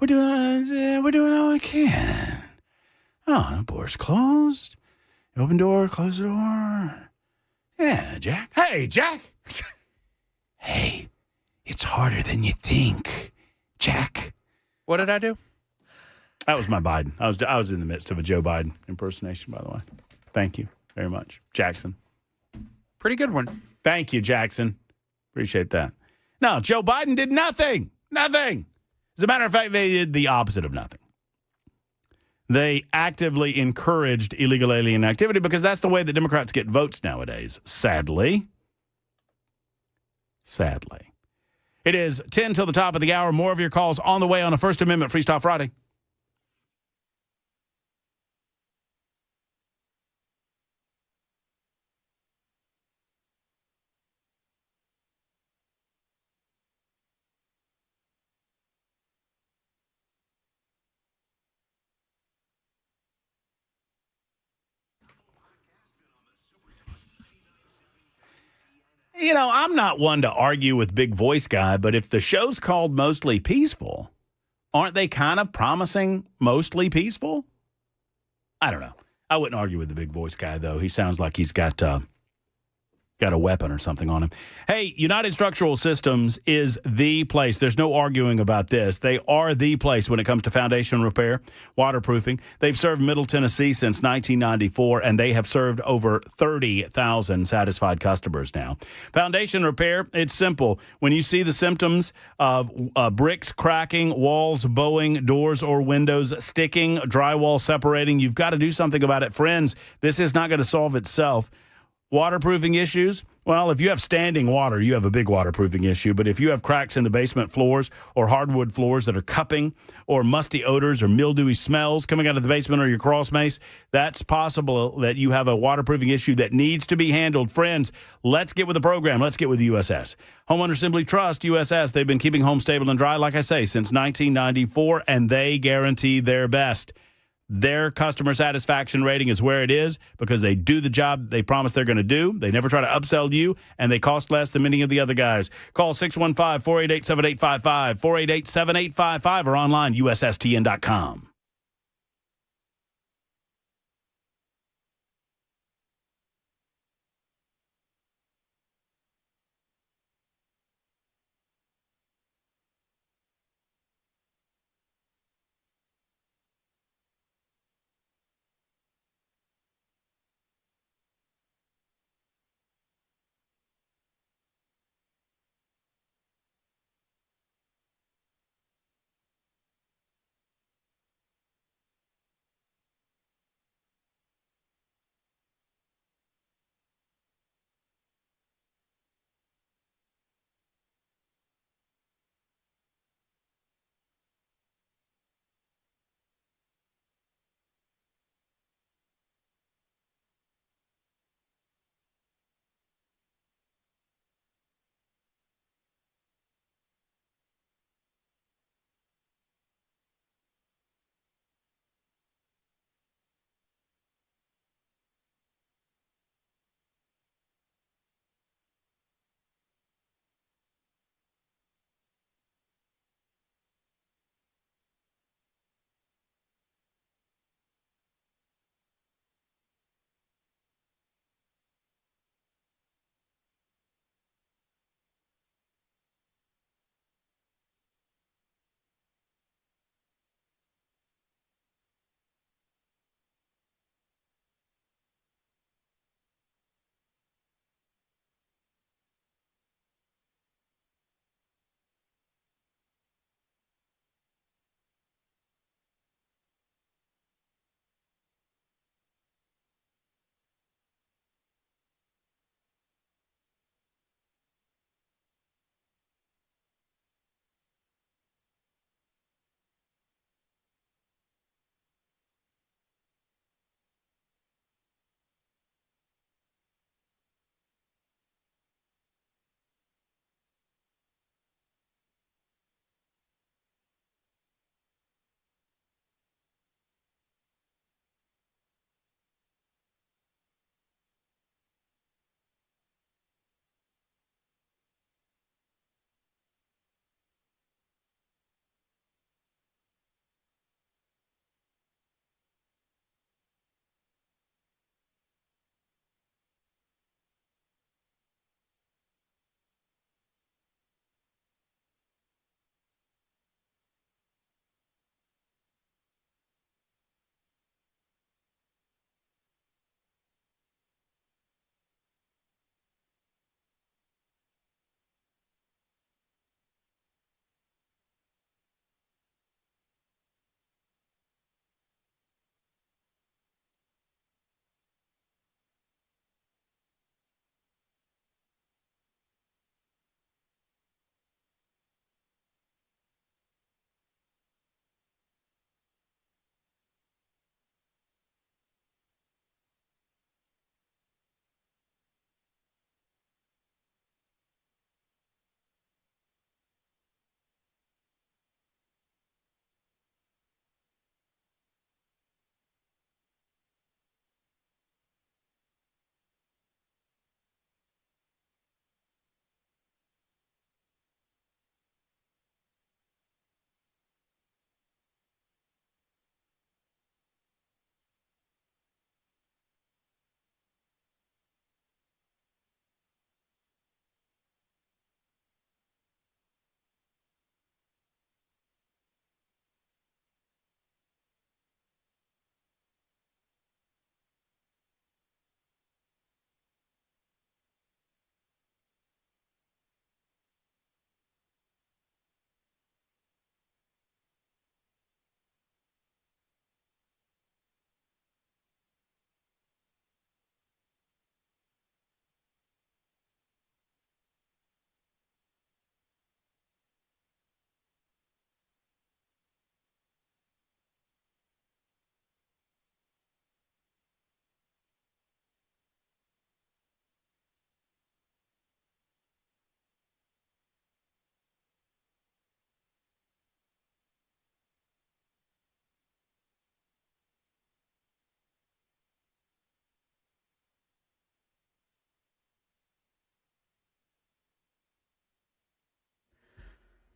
doing all we can. The border's closed. Open door, close the door. Yeah, Jack. Hey, Jack. Hey, it's harder than you think, Jack. What did I do? That was my Biden. I was in the midst of a Joe Biden impersonation, by the way. Thank you very much, Jackson. Pretty good one. Thank you, Jackson. Appreciate that. No, Joe Biden did nothing. Nothing. As a matter of fact, they did the opposite of nothing. They actively encouraged illegal alien activity because that's the way that Democrats get votes nowadays, sadly. Sadly. It is 10 till the top of the hour. More of your calls on the way on a First Amendment Freestyle Friday. I'm not one to argue with Big Voice Guy, but if the show's called Mostly Peaceful, aren't they kind of promising mostly peaceful? I don't know. I wouldn't argue with the Big Voice Guy, though. He sounds like he's got a weapon or something on him. Hey, United Structural Systems is the place. There's no arguing about this. They are the place when it comes to foundation repair, waterproofing. They've served Middle Tennessee since 1994, and they have served over 30,000 satisfied customers now. Foundation repair, it's simple. When you see the symptoms of bricks cracking, walls bowing, doors or windows sticking, drywall separating, you've got to do something about it. Friends, this is not going to solve itself. Waterproofing issues? Well, if you have standing water, you have a big waterproofing issue. But if you have cracks in the basement floors or hardwood floors that are cupping or musty odors or mildewy smells coming out of the basement or your crawl space, that's possible that you have a waterproofing issue that needs to be handled. Friends, let's get with the program. Let's get with USS. Homeowner Simply Trust USS. They've been keeping homes stable and dry, like I say, since 1994, and they guarantee their best. their customer satisfaction rating is where it is because they do the job they promise they're going to do. They never try to upsell you, and they cost less than many of the other guys. Call 615-488-7855, 488-7855, or online, usstn.com.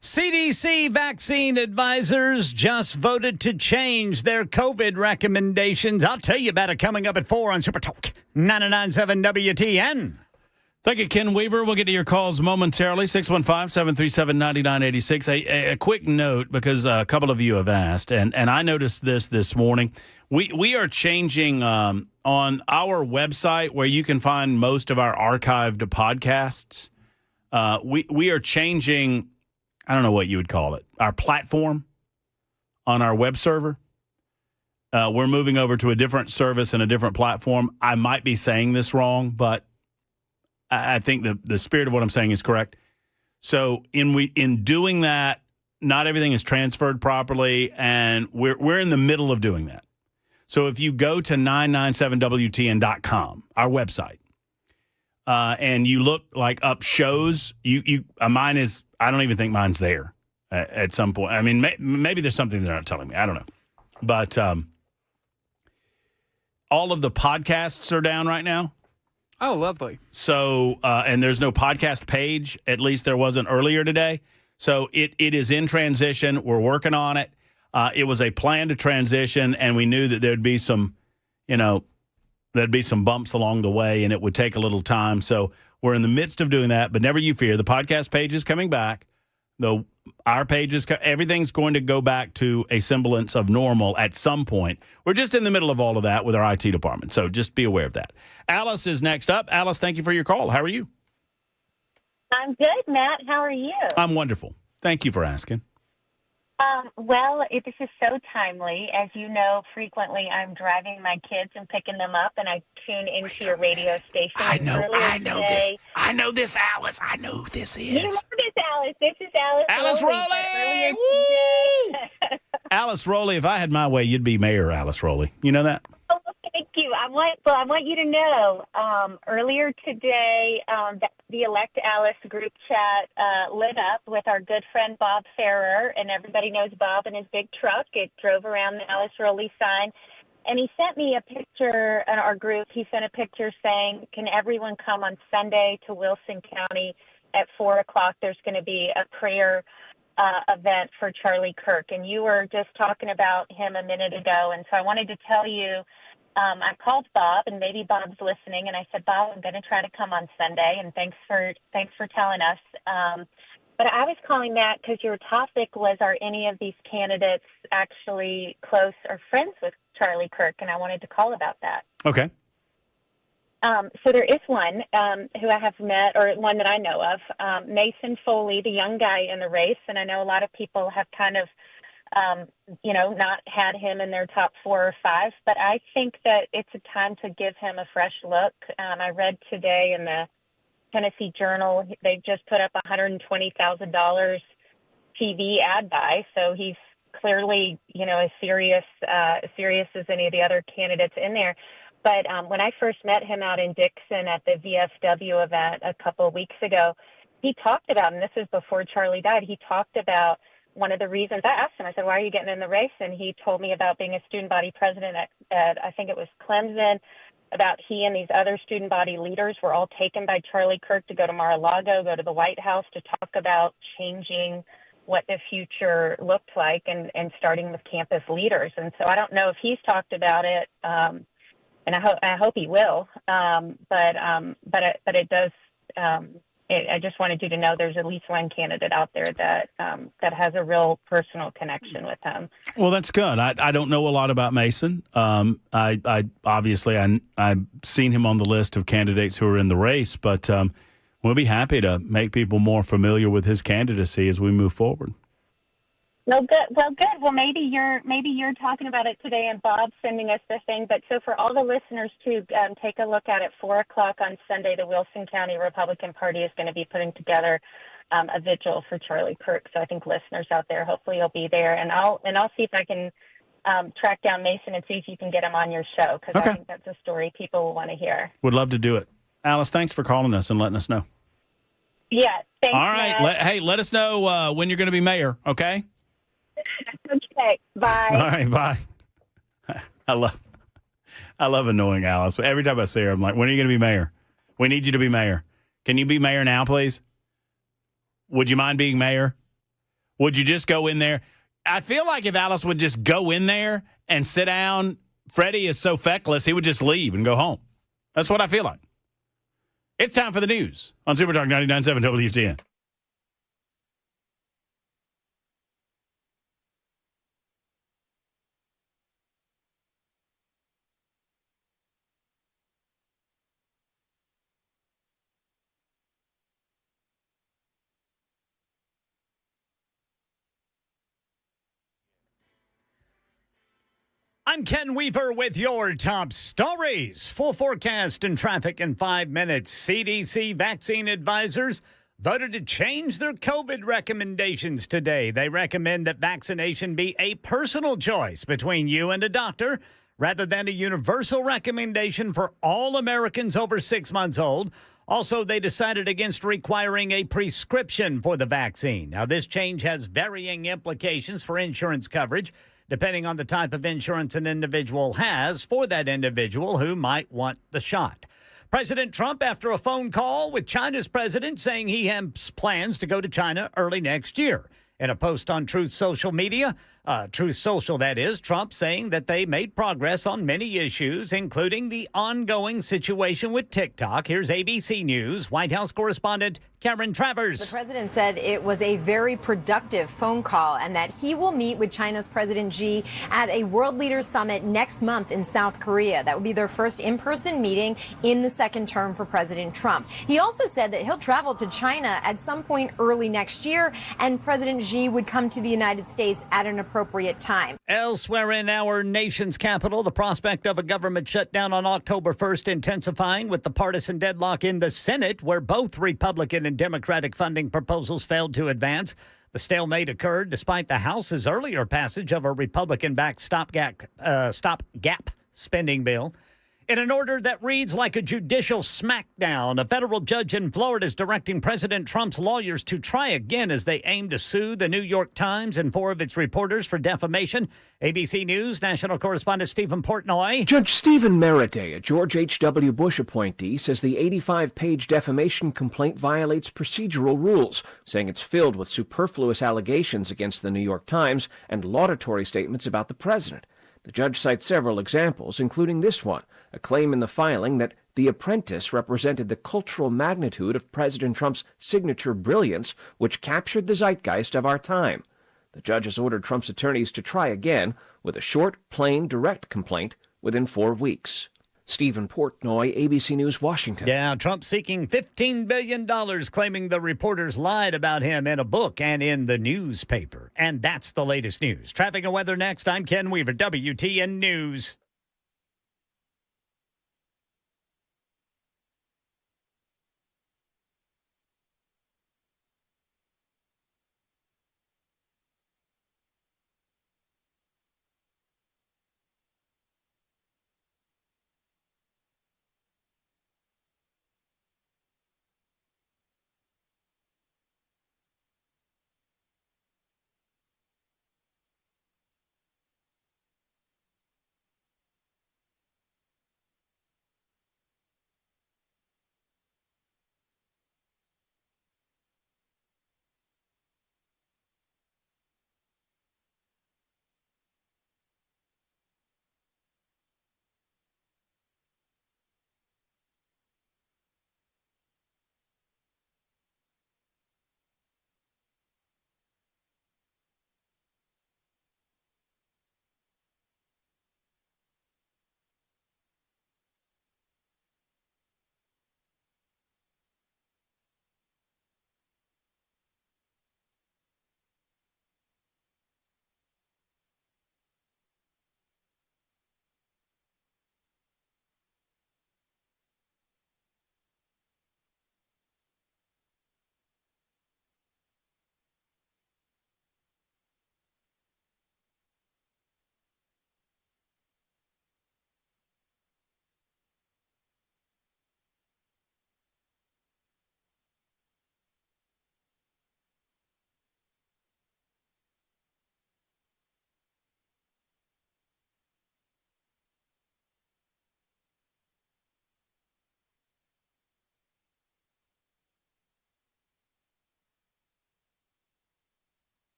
CDC vaccine advisors just voted to change their COVID recommendations. I'll tell you about it coming up at 4 on Super Talk 99.7 WTN. Thank you, Ken Weaver. We'll get to your calls momentarily. 615-737-9986. A quick note, because a couple of you have asked, and I noticed this morning. We are changing on our website where you can find most of our archived podcasts. We are changing, I don't know what you would call it, our platform on our web server. We're moving over to a different service and a different platform. I might be saying this wrong, but I think the spirit of what I'm saying is correct. So in doing that, not everything is transferred properly, and we're in the middle of doing that. So if you go to 997WTN.com, our website, and you look like up shows, mine is, I don't even think mine's there at some point. I mean, maybe there's something they're not telling me. I don't know. But all of the podcasts are down right now. Oh, lovely. So, and there's no podcast page. At least there wasn't earlier today. So it is in transition. We're working on it. It was a plan to transition, and we knew that there'd be some, there'd be some bumps along the way, and it would take a little time. So we're in the midst of doing that, but never you fear. The podcast page is coming back. Our pages, everything's going to go back to a semblance of normal at some point. We're just in the middle of all of that with our IT department, so just be aware of that. Alice is next up. Alice, thank you for your call. How are you? I'm good, Matt. How are you? I'm wonderful. Thank you for asking. Well, this is so timely. As you know, frequently I'm driving my kids and picking them up, and I tune into your radio station. I know this. I know this, Alice. I know who this You know is. this, Alice. This is Alice. Alice Rowley! Woo! Alice Rowley, if I had my way, you'd be mayor, Alice Rowley. You know that? Oh, thank you. I want you to know, earlier today, the Elect Alice group chat lit up with our good friend Bob Ferrer, and everybody knows Bob and his big truck. It drove around the Alice Rowley sign, and he sent me a picture in our group. He sent a picture saying, can everyone come on Sunday to Wilson County at 4 o'clock? There's going to be a prayer event for Charlie Kirk, and you were just talking about him a minute ago, and so I wanted to tell you, I called Bob, and maybe Bob's listening, and I said, Bob, I'm going to try to come on Sunday, and thanks for telling us. But I was calling that because your topic was, are any of these candidates actually close or friends with Charlie Kirk? And I wanted to call about that. Okay. So there is one who I have met, or one that I know of, Mason Foley, the young guy in the race, and I know a lot of people have kind of not had him in their top 4 or 5, but I think that it's a time to give him a fresh look. I read today in the Tennessee Journal, they just put up $120,000 TV ad buy, so he's clearly, as serious as any of the other candidates in there. But when I first met him out in Dixon at the VFW event a couple of weeks ago, he talked about, and this is before Charlie died, he talked about one of the reasons. I asked him, I said, why are you getting in the race? And he told me about being a student body president at I think it was Clemson, about he and these other student body leaders were all taken by Charlie Kirk to go to Mar-a-Lago, go to the White House to talk about changing what the future looked like and starting with campus leaders. And so I don't know if he's talked about it, and I hope he will. But it does. I just wanted you to know there's at least one candidate out there that has a real personal connection with him. Well, that's good. I don't know a lot about Mason. I obviously I've seen him on the list of candidates who are in the race, but we'll be happy to make people more familiar with his candidacy as we move forward. Well, good. Well, maybe you're talking about it today, and Bob's sending us the thing. But so for all the listeners to take a look at it, 4 o'clock on Sunday, the Wilson County Republican Party is going to be putting together a vigil for Charlie Kirk. So I think listeners out there, hopefully you'll be there, and I'll see if I can track down Mason and see if you can get him on your show, because I think that's a story people will want to hear. Would love to do it. Alice, thanks for calling us and letting us know. Yeah. Thanks. All right. Let us know when you're going to be mayor. Okay. Okay, bye. All right, bye. I love annoying Alice. Every time I see her, I'm like, when are you going to be mayor? We need you to be mayor. Can you be mayor now, please? Would you mind being mayor? Would you just go in there? I feel like if Alice would just go in there and sit down, Freddie is so feckless, he would just leave and go home. That's what I feel like. It's time for the news on Super Talk 99.7 WTN. I'm Ken Weaver with your top stories. Full forecast and traffic in 5 minutes. CDC vaccine advisors voted to change their COVID recommendations today. They recommend that vaccination be a personal choice between you and a doctor rather than a universal recommendation for all Americans over 6 months old. Also, they decided against requiring a prescription for the vaccine. Now, this change has varying implications for insurance coverage, depending on the type of insurance an individual has for that individual who might want the shot. President Trump, after a phone call with China's president, saying he has plans to go to China early next year. In a post on Truth Social media, Truth Social, that is, Trump saying that they made progress on many issues, including the ongoing situation with TikTok. Here's ABC News White House correspondent Karen Travers. The president said it was a very productive phone call and that he will meet with China's President Xi at a World Leaders Summit next month in South Korea. That would be their first in-person meeting in the second term for President Trump. He also said that he'll travel to China at some point early next year, and President Xi would come to the United States at an appropriate time. Elsewhere in our nation's capital, the prospect of a government shutdown on October 1st intensifying with the partisan deadlock in the Senate, where both Republican and Democratic funding proposals failed to advance. The stalemate occurred despite the House's earlier passage of a Republican-backed stopgap spending bill. In an order that reads like a judicial smackdown, a federal judge in Florida is directing President Trump's lawyers to try again as they aim to sue the New York Times and 4 of its reporters for defamation. ABC News national correspondent Stephen Portnoy. Judge Stephen Meriday, a George H.W. Bush appointee, says the 85-page defamation complaint violates procedural rules, saying it's filled with superfluous allegations against the New York Times and laudatory statements about the president. The judge cites several examples, including this one, a claim in the filing that The Apprentice represented the cultural magnitude of President Trump's signature brilliance, which captured the zeitgeist of our time. The judge has ordered Trump's attorneys to try again with a short, plain, direct complaint within 4 weeks. Stephen Portnoy, ABC News, Washington. Yeah, Trump seeking $15 billion, claiming the reporters lied about him in a book and in the newspaper. And that's the latest news. Traffic and weather next. I'm Ken Weaver, WTN News.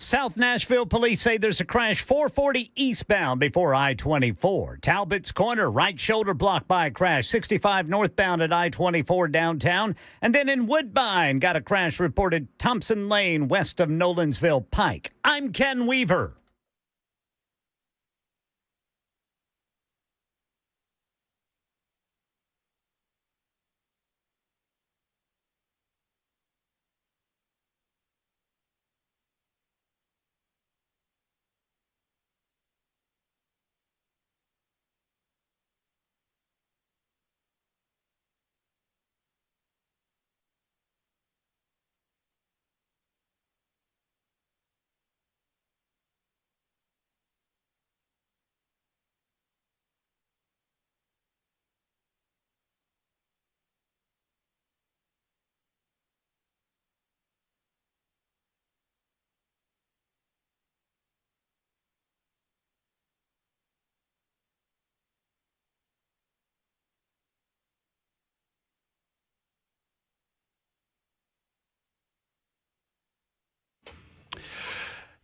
South Nashville police say there's a crash 440 eastbound before I-24. Talbot's Corner, right shoulder blocked by a crash. 65 northbound at I-24 downtown. And then in Woodbine, got a crash reported Thompson Lane west of Nolensville Pike. I'm Ken Weaver.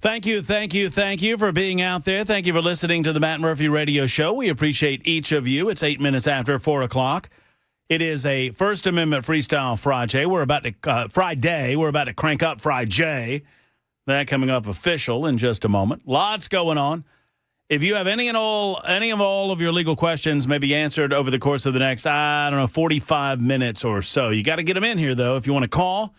Thank you for being out there. Thank you for listening to the Matt Murphy Radio Show. We appreciate each of you. It's 8 minutes after 4 o'clock. It is a First Amendment freestyle FriJay. We're about to Friday. We're about to crank up FriJay. That coming up official in just a moment. Lots going on. If you have any of all of your legal questions may be answered over the course of the next, 45 minutes or so. You got to get them in here, though, if you want to call.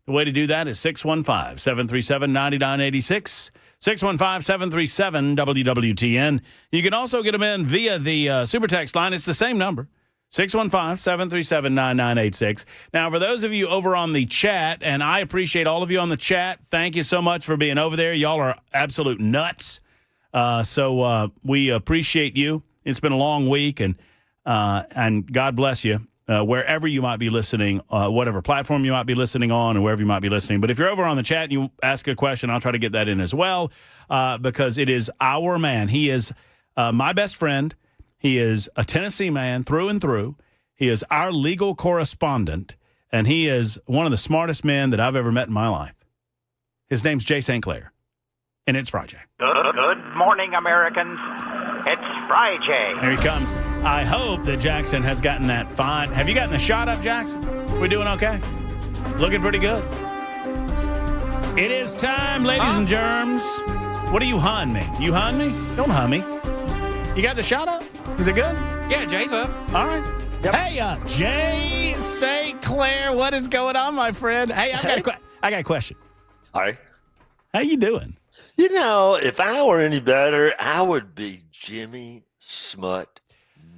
The way to do that is 615-737-9986, 615-737-WWTN. You can also get them in via the super text line. It's the same number, 615-737-9986. Now, for those of you over on the chat, and I appreciate all of you on the chat, thank you so much for being over there. Y'all are absolute nuts. So we appreciate you. It's been a long week, and God bless you. Wherever you might be listening, whatever platform you might be listening on, or wherever you might be listening. But if you're over on the chat and you ask a question, I'll try to get that in as well, because it is our man. He is my best friend. He is a Tennessee man through and through. He is our legal correspondent, and he is one of the smartest men that I've ever met in my life. His name's Jay St. Clair, and it's FriJay. Good morning, Americans. It's FriJay. Here he comes. I hope that Jackson has gotten that fine. Have you gotten the shot up, Jackson? We doing okay? Looking pretty good. It is time, ladies and germs. What do you hun me? You hun me? Don't hun me. You got the shot up? Is it good? Yeah, Jay's up. All right. Yep. Hey, Jay St. Clair, what is going on, my friend? Hey, I got a question. Hi. How you doing? You know, if I were any better, I would be Jimmy Smut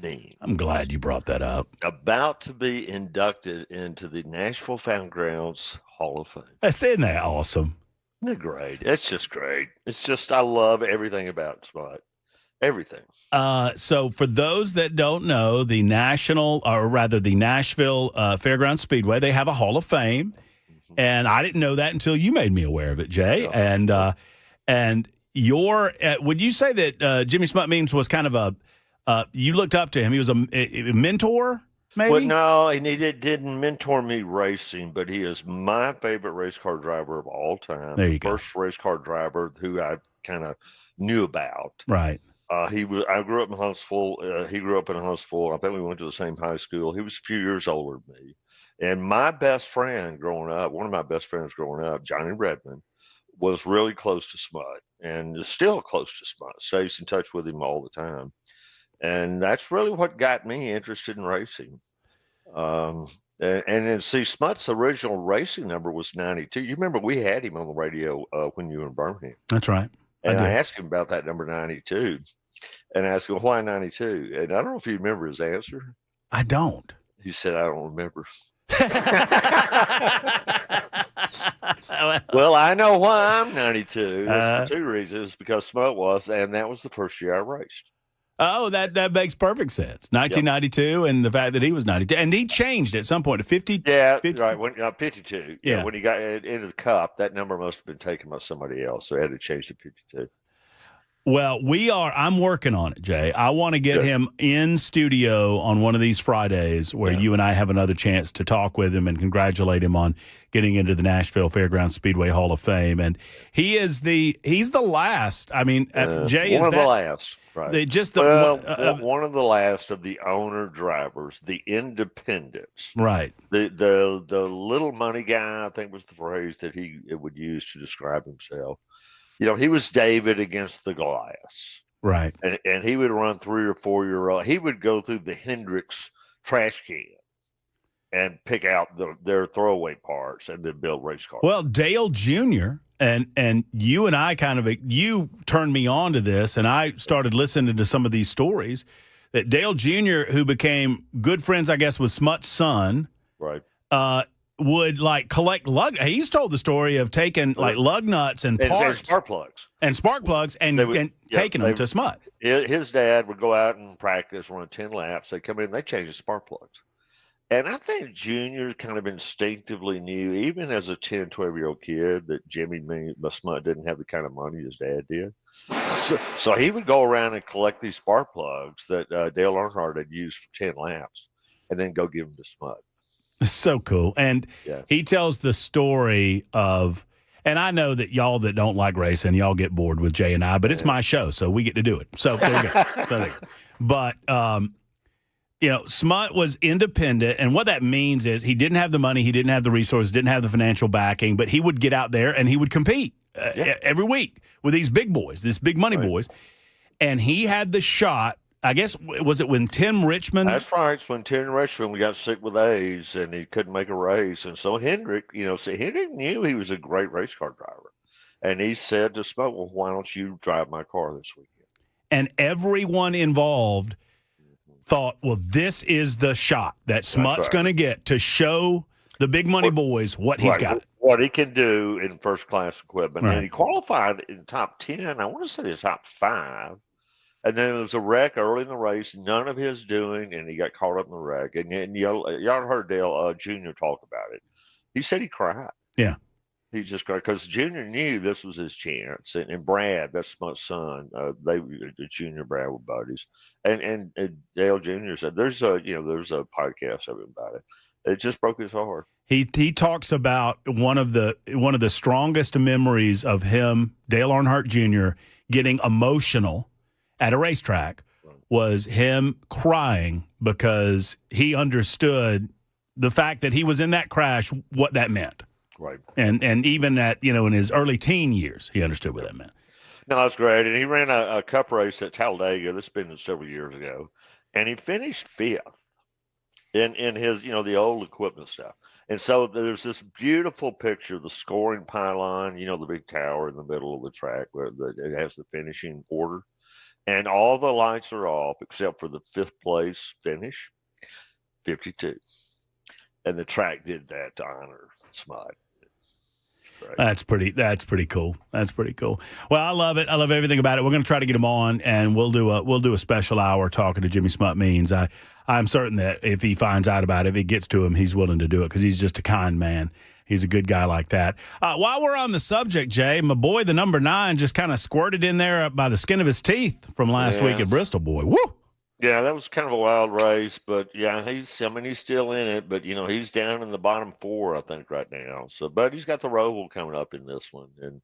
Mean. I'm glad you brought that up. About to be inducted into the Nashville Fairgrounds Hall of Fame. Isn't that awesome? Isn't it great? It's just great. It's just, I love everything about Smut. Everything. So for those that don't know, the Nashville Fairgrounds Speedway, they have a Hall of Fame. Mm-hmm. And I didn't know that until you made me aware of it, Jay. Yeah. And your would you say that Jimmy Smut Means was kind of you looked up to him? He was a mentor, maybe? Well, no, and he didn't mentor me racing, but he is my favorite race car driver of all time. There you go. First race car driver who I kind of knew about. Right. I grew up in Huntsville. He grew up in Huntsville. I think we went to the same high school. He was a few years older than me. And my best friend growing up, one of my best friends growing up, Johnny Redmond, was really close to Smut and is still close to Smut, stays in touch with him all the time. And that's really what got me interested in racing. And then see, Smut's original racing number was 92. You remember we had him on the radio when you were in Birmingham. That's right. And I asked him about that number 92. And I asked him, why 92? And I don't know if you remember his answer. I don't. He said, I don't remember. Well, I know why I'm 92. That's for two reasons. Because Smut was, and that was the first year I raced. Oh, that makes perfect sense. 1992, and the fact that he was 92, and he changed at some point to 50. Yeah, 50. right. When 52. Yeah. When he got into the Cup, that number must have been taken by somebody else, so I had to change to 52. Well, I'm working on it, Jay. I want to get him in studio on one of these Fridays where you and I have another chance to talk with him and congratulate him on getting into the Nashville Fairgrounds Speedway Hall of Fame. And he's the last. I mean, Jay, one of the last. Right. One of the last of the owner drivers, the independents. Right. The little money guy, I think was the phrase that he would use to describe himself. You know, he was David against the glass. Right. And he would run 3 or 4 year old. He would go through the Hendrix trash can and pick out their throwaway parts and then build race cars. Well, Dale Jr. and you and I you turned me on to this, and I started listening to some of these stories that Dale Jr., who became good friends, I guess, with Smut's son, right, would collect lug. He's told the story of taking lug nuts and parts and spark plugs and taking them to Smut. His dad would go out and practice, run 10 laps. They come in, they change the spark plugs. And I think Junior kind of instinctively knew, even as a 10, 12-year-old kid, that Jimmy Smut didn't have the kind of money his dad did. So he would go around and collect these spark plugs that Dale Earnhardt had used for 10 laps and then go give them to Smut. So cool. And he tells the story of, and I know that y'all that don't like racing, y'all get bored with Jay and I, but it's my show, so we get to do it. So there you go. But, Smut was independent, and what that means is he didn't have the money, he didn't have the resources, didn't have the financial backing, but he would get out there and he would compete every week with these big boys, these big money boys. And he had the shot. I guess, was it when Tim Richmond? That's right. It's when Tim Richmond got sick with AIDS and he couldn't make a race. And so Hendrick, Hendrick knew he was a great race car driver. And he said to Smut, well, why don't you drive my car this weekend? And everyone involved thought, well, this is the shot that Smut's going to get to show the big money boys what he's got. What he can do in first-class equipment. Right. And he qualified in top 10. I want to say the top 5. And then there was a wreck early in the race, none of his doing, and he got caught up in the wreck. And y'all heard Dale Jr. talk about it. He said he cried. Yeah. He just cried because Jr. knew this was his chance. And Brad, that's my son, the Junior Brad were buddies. And Dale Jr. said, there's a podcast of him about it. It just broke his heart. He talks about one of the strongest memories of him, Dale Earnhardt Jr., getting emotional at a racetrack was him crying because he understood the fact that he was in that crash, what that meant. Right. And even in his early teen years, he understood what that meant. No, that's great. And he ran a cup race at Talladega. This has been several years ago. And he finished 5th in his, the old equipment stuff. And so there's this beautiful picture of the scoring pylon, the big tower in the middle of the track where it has the finishing order. And all the lights are off except for the 5th place finish, 52. And the track did that to honor Smut. Right. That's pretty cool. That's pretty cool. Well, I love it. I love everything about it. We're going to try to get him on, and we'll do a special hour talking to Jimmy Smut Means. I'm certain that if he finds out about it, if it gets to him, he's willing to do it because he's just a kind man. He's a good guy like that. While we're on the subject, Jay, my boy, the number 9, just kind of squirted in there by the skin of his teeth from last week at Bristol, boy. Woo! Yeah, that was kind of a wild race, but yeah, he's still in it, but he's down in the bottom 4, I think, right now. So, but he's got the Roval coming up in this one, and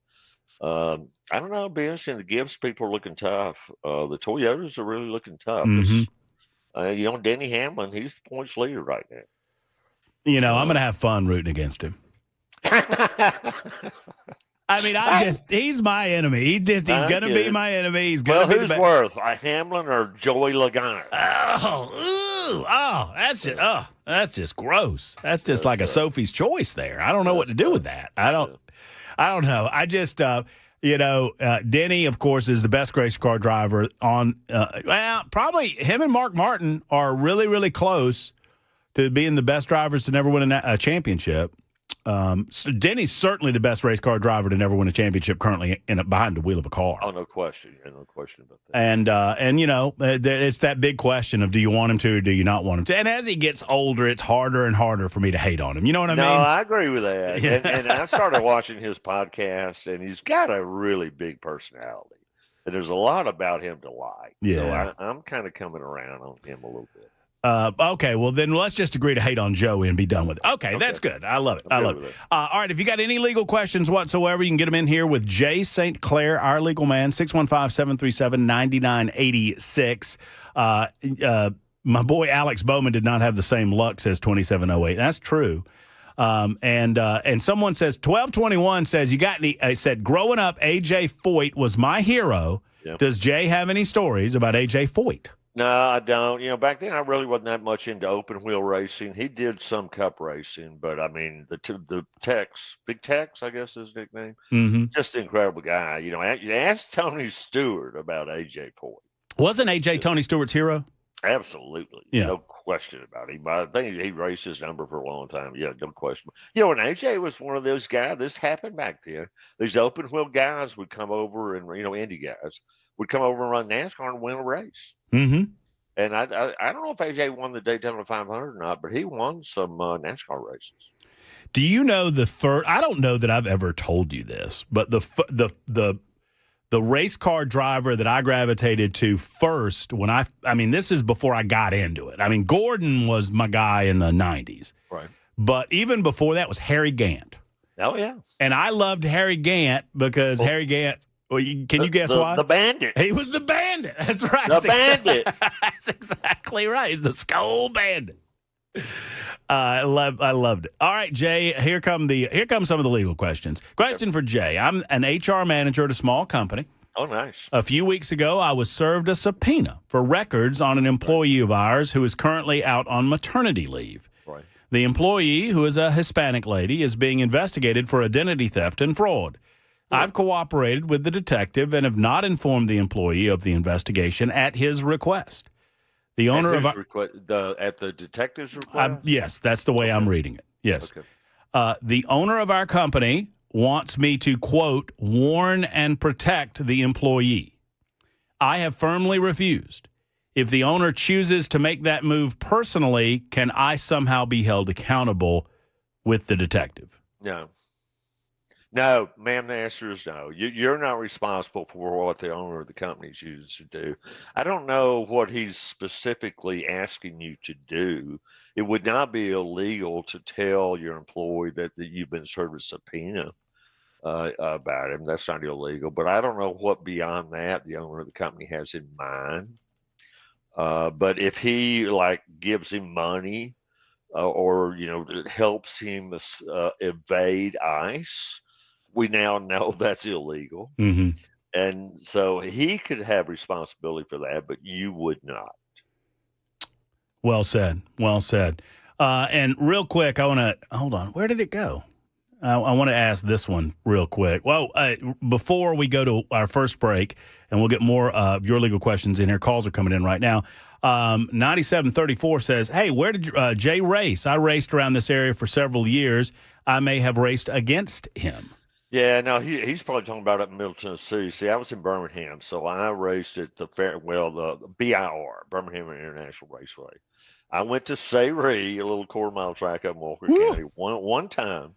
I don't know, it'll be interesting. The Gibbs people are looking tough. The Toyotas are really looking tough. Mm-hmm. Denny Hamlin, he's the points leader right now. I'm going to have fun rooting against him. I mean, he's my enemy. He's going to be my enemy. He's going to be who's worse, Hamlin or Joey Logano? That's just gross. That's just like a Sophie's Choice there. I don't know what to do with that. I don't know. I just, Denny, of course, is the best race car driver on, probably him and Mark Martin are really, really close to being the best drivers to never win a championship. So Denny's certainly the best race car driver to never win a championship currently behind the wheel of a car. Oh, no question. No question about that. And it's that big question of do you want him to or do you not want him to? And as he gets older, it's harder and harder for me to hate on him. You know what I mean? No, I agree with that. Yeah. And I started watching his podcast, and he's got a really big personality. And there's a lot about him to like. Yeah. So I'm kind of coming around on him a little bit. Okay, well, then let's just agree to hate on Joey and be done with it. Okay, that's good. I love it. I love it. All right, if you got any legal questions whatsoever, you can get them in here with Jay St. Clair, our legal man, 615-737-9986. My boy Alex Bowman did not have the same luck, says 2708. That's true. And someone says, 1221 says, you got any, I said, growing up, A.J. Foyt was my hero. Yep. Does Jay have any stories about A.J. Foyt? No, I don't. Back then I really wasn't that much into open wheel racing. He did some cup racing, but I mean the Tex, Big Tex, I guess is his nickname. Mm-hmm. Just an incredible guy. Ask Tony Stewart about AJ Foyt. Wasn't AJ Tony Stewart's hero? Absolutely, no question about him. I think he raced his number for a long time. Yeah, no question. And AJ was one of those guys. This happened back then. These open wheel guys would come over, and Indy guys would come over and run NASCAR and win a race. Mm-hmm. And I don't know if AJ won the Daytona 500 or not, but he won some NASCAR races. Do you know the first? I don't know that I've ever told you this, but the race car driver that I gravitated to first when I mean this is before I got into it. I mean Gordon was my guy in the 90s, right? But even before that was Harry Gant. Oh yeah, and I loved Harry Gant because Harry Gant. Well, can you guess why? The Bandit. He was the Bandit. That's right. The Bandit. That's exactly right. He's the Skull Bandit. I loved it. All right, Jay. Here come some of the legal questions. Question for Jay. I'm an HR manager at a small company. Oh, nice. A few weeks ago, I was served a subpoena for records on an employee of ours who is currently out on maternity leave. Right. The employee, who is a Hispanic lady, is being investigated for identity theft and fraud. I've cooperated with the detective and have not informed the employee of the investigation at his request. The owner of at the detective's request? Yes, that's the way I'm reading it. Yes. Okay. The owner of our company wants me to, quote, warn and protect the employee. I have firmly refused. If the owner chooses to make that move personally, can I somehow be held accountable with the detective? No. No, ma'am, the answer is no. You're not responsible for what the owner of the company chooses to do. I don't know what he's specifically asking you to do. It would not be illegal to tell your employee that you've been served a subpoena about him. That's not illegal. But I don't know what beyond that the owner of the company has in mind. But if he gives him money or helps him evade ICE, we now know that's illegal. Mm-hmm. And so he could have responsibility for that, but you would not. Well said. Well said. And real quick, I want to hold on. Where did it go? I want to ask this one real quick. Well, before we go to our first break, and we'll get more of your legal questions in here. Calls are coming in right now. 9734 says, hey, where did Jay race? I raced around this area for several years. I may have raced against him. Yeah, no, he's probably talking about up in Middle Tennessee. See, I was in Birmingham, so I raced at the BIR, Birmingham International Raceway. I went to Sayre, a little quarter-mile track up in Walker County, one time,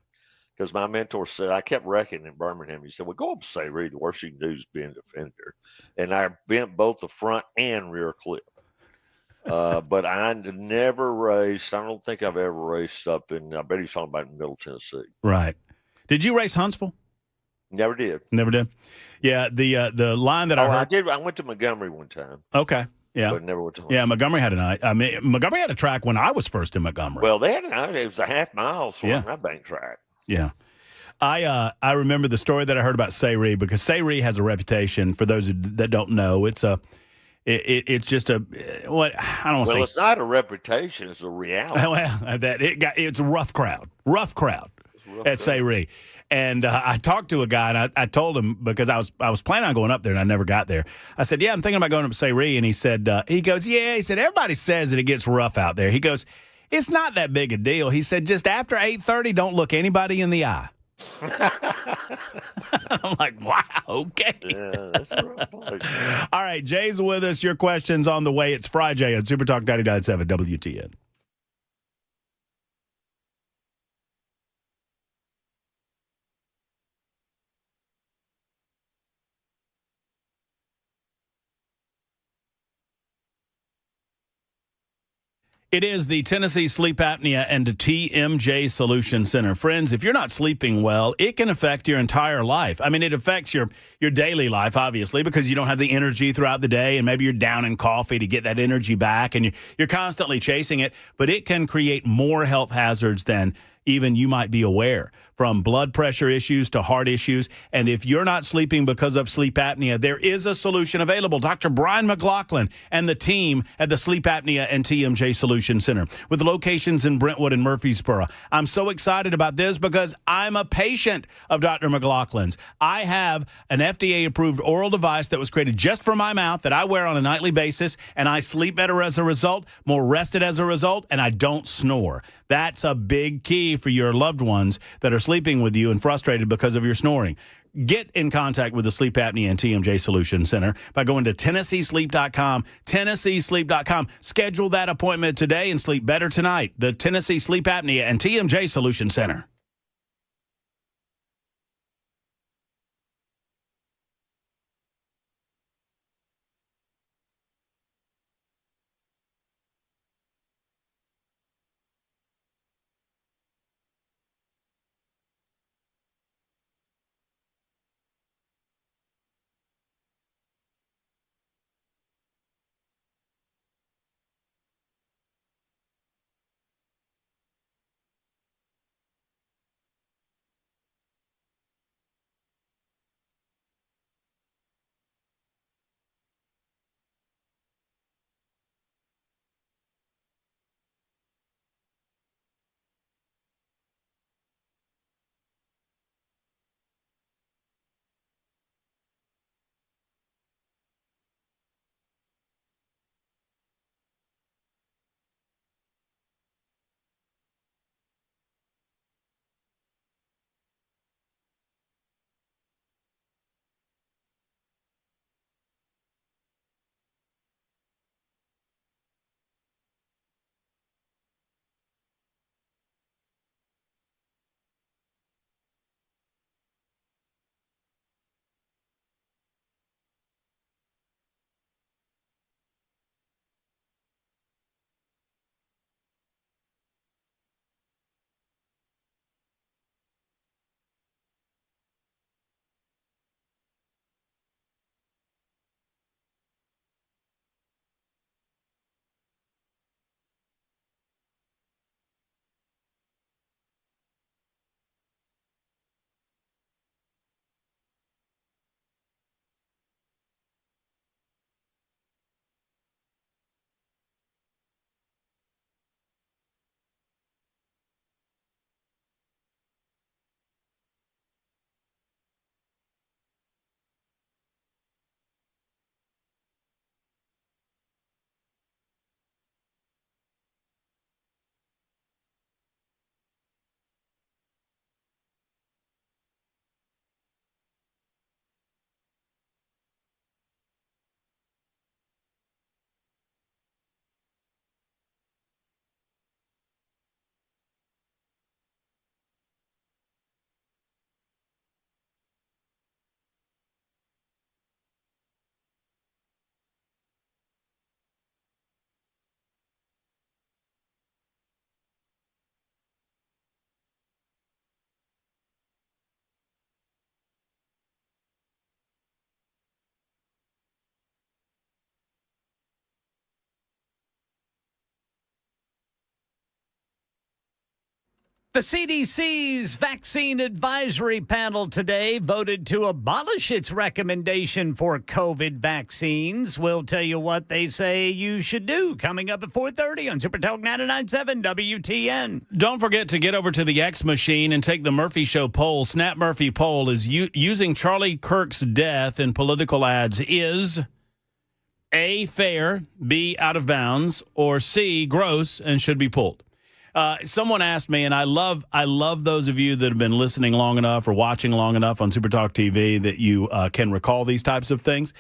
because my mentor said, I kept wrecking in Birmingham. He said, well, go up to Sayre. The worst you can do is bend a fender. And I bent both the front and rear clip. But I never raced. I don't think I've ever raced up in, I bet he's talking about in Middle Tennessee. Right. Did you race Huntsville? Never did. Never did. Yeah, the line that I heard. I did. I went to Montgomery one time. Okay. Yeah. But never went to Huntsville. Yeah, Montgomery had a night. I mean, Montgomery had a track when I was first in Montgomery. Well, they had it was a half mile on that bank track. Yeah. I remember the story that I heard about Sayre because Sayre has a reputation. For those that don't know, it's just a what I don't want to say. Well, it's not a reputation; it's a reality. Well, it's a rough crowd at Sayre. And I talked to a guy, and I told him because I was planning on going up there, and I never got there. I said, "Yeah, I'm thinking about going up to Sayre," and he said, "Yeah." He said, "Everybody says that it gets rough out there." He goes, "It's not that big a deal." He said, "Just after 8:30, don't look anybody in the eye." I'm like, wow, okay. Yeah, that's a rough place. All right, Jay's with us. Your questions on the way. It's FriJay on Super Talk 99.7 WTN. It is the Tennessee Sleep Apnea and TMJ Solution Center. Friends, if you're not sleeping well, it can affect your entire life. I mean, it affects your daily life, obviously, because you don't have the energy throughout the day, and maybe you're down in coffee to get that energy back, and you're constantly chasing it. But it can create more health hazards than even you might be aware, from blood pressure issues to heart issues. And if you're not sleeping because of sleep apnea, there is a solution available. Dr. Brian McLaughlin and the team at the Sleep Apnea and TMJ Solution Center, with locations in Brentwood and Murfreesboro. I'm so excited about this because I'm a patient of Dr. McLaughlin's. I have an FDA-approved oral device that was created just for my mouth that I wear on a nightly basis, and I sleep better as a result, more rested as a result, and I don't snore. That's a big key for your loved ones that are sleeping with you and frustrated because of your snoring. Get in contact with the Sleep Apnea and TMJ Solution Center by going to TennesseeSleep.com, TennesseeSleep.com. Schedule that appointment today and sleep better tonight. The Tennessee Sleep Apnea and TMJ Solution Center. The CDC's vaccine advisory panel today voted to abolish its recommendation for COVID vaccines. We'll tell you what they say you should do coming up at 4:30 on Super Talk 99.7 WTN. Don't forget to get over to the X machine and take the Murphy Show poll. Snap Murphy poll is using Charlie Kirk's death in political ads is A, fair, B, out of bounds, or C, gross and should be pulled. Someone asked me, and I love those of you that have been listening long enough or watching long enough on Super Talk TV that you can recall these types of things.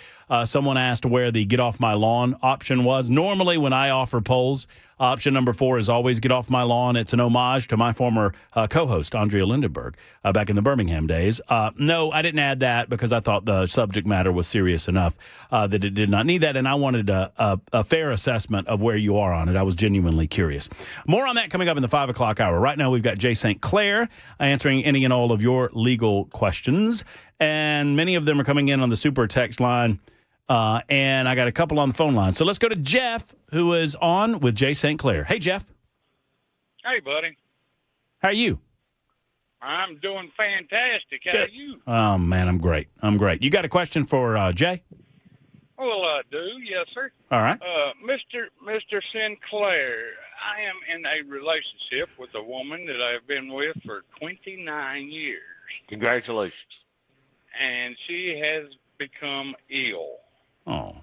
Someone asked where the get off my lawn option was. Normally when I offer polls, Option number 4 is always get off my lawn. It's an homage to my former co-host, Andrea Lindenberg, back in the Birmingham days. No, I didn't add that because I thought the subject matter was serious enough that it did not need that, and I wanted a fair assessment of where you are on it. I was genuinely curious. More on that coming up in the 5 o'clock hour. Right now, we've got Jay St. Clair answering any and all of your legal questions, and many of them are coming in on the super text line. And I got a couple on the phone line. So let's go to Jeff, who is on with Jay St. Clair. Hey, Jeff. Hey, buddy. How are you? I'm doing fantastic. How are you? Oh, man, I'm great. You got a question for Jay? Well, I do. Yes, sir. All right. Mr. Sinclair, I am in a relationship with a woman that I've been with for 29 years. Congratulations. And she has become ill. Oh.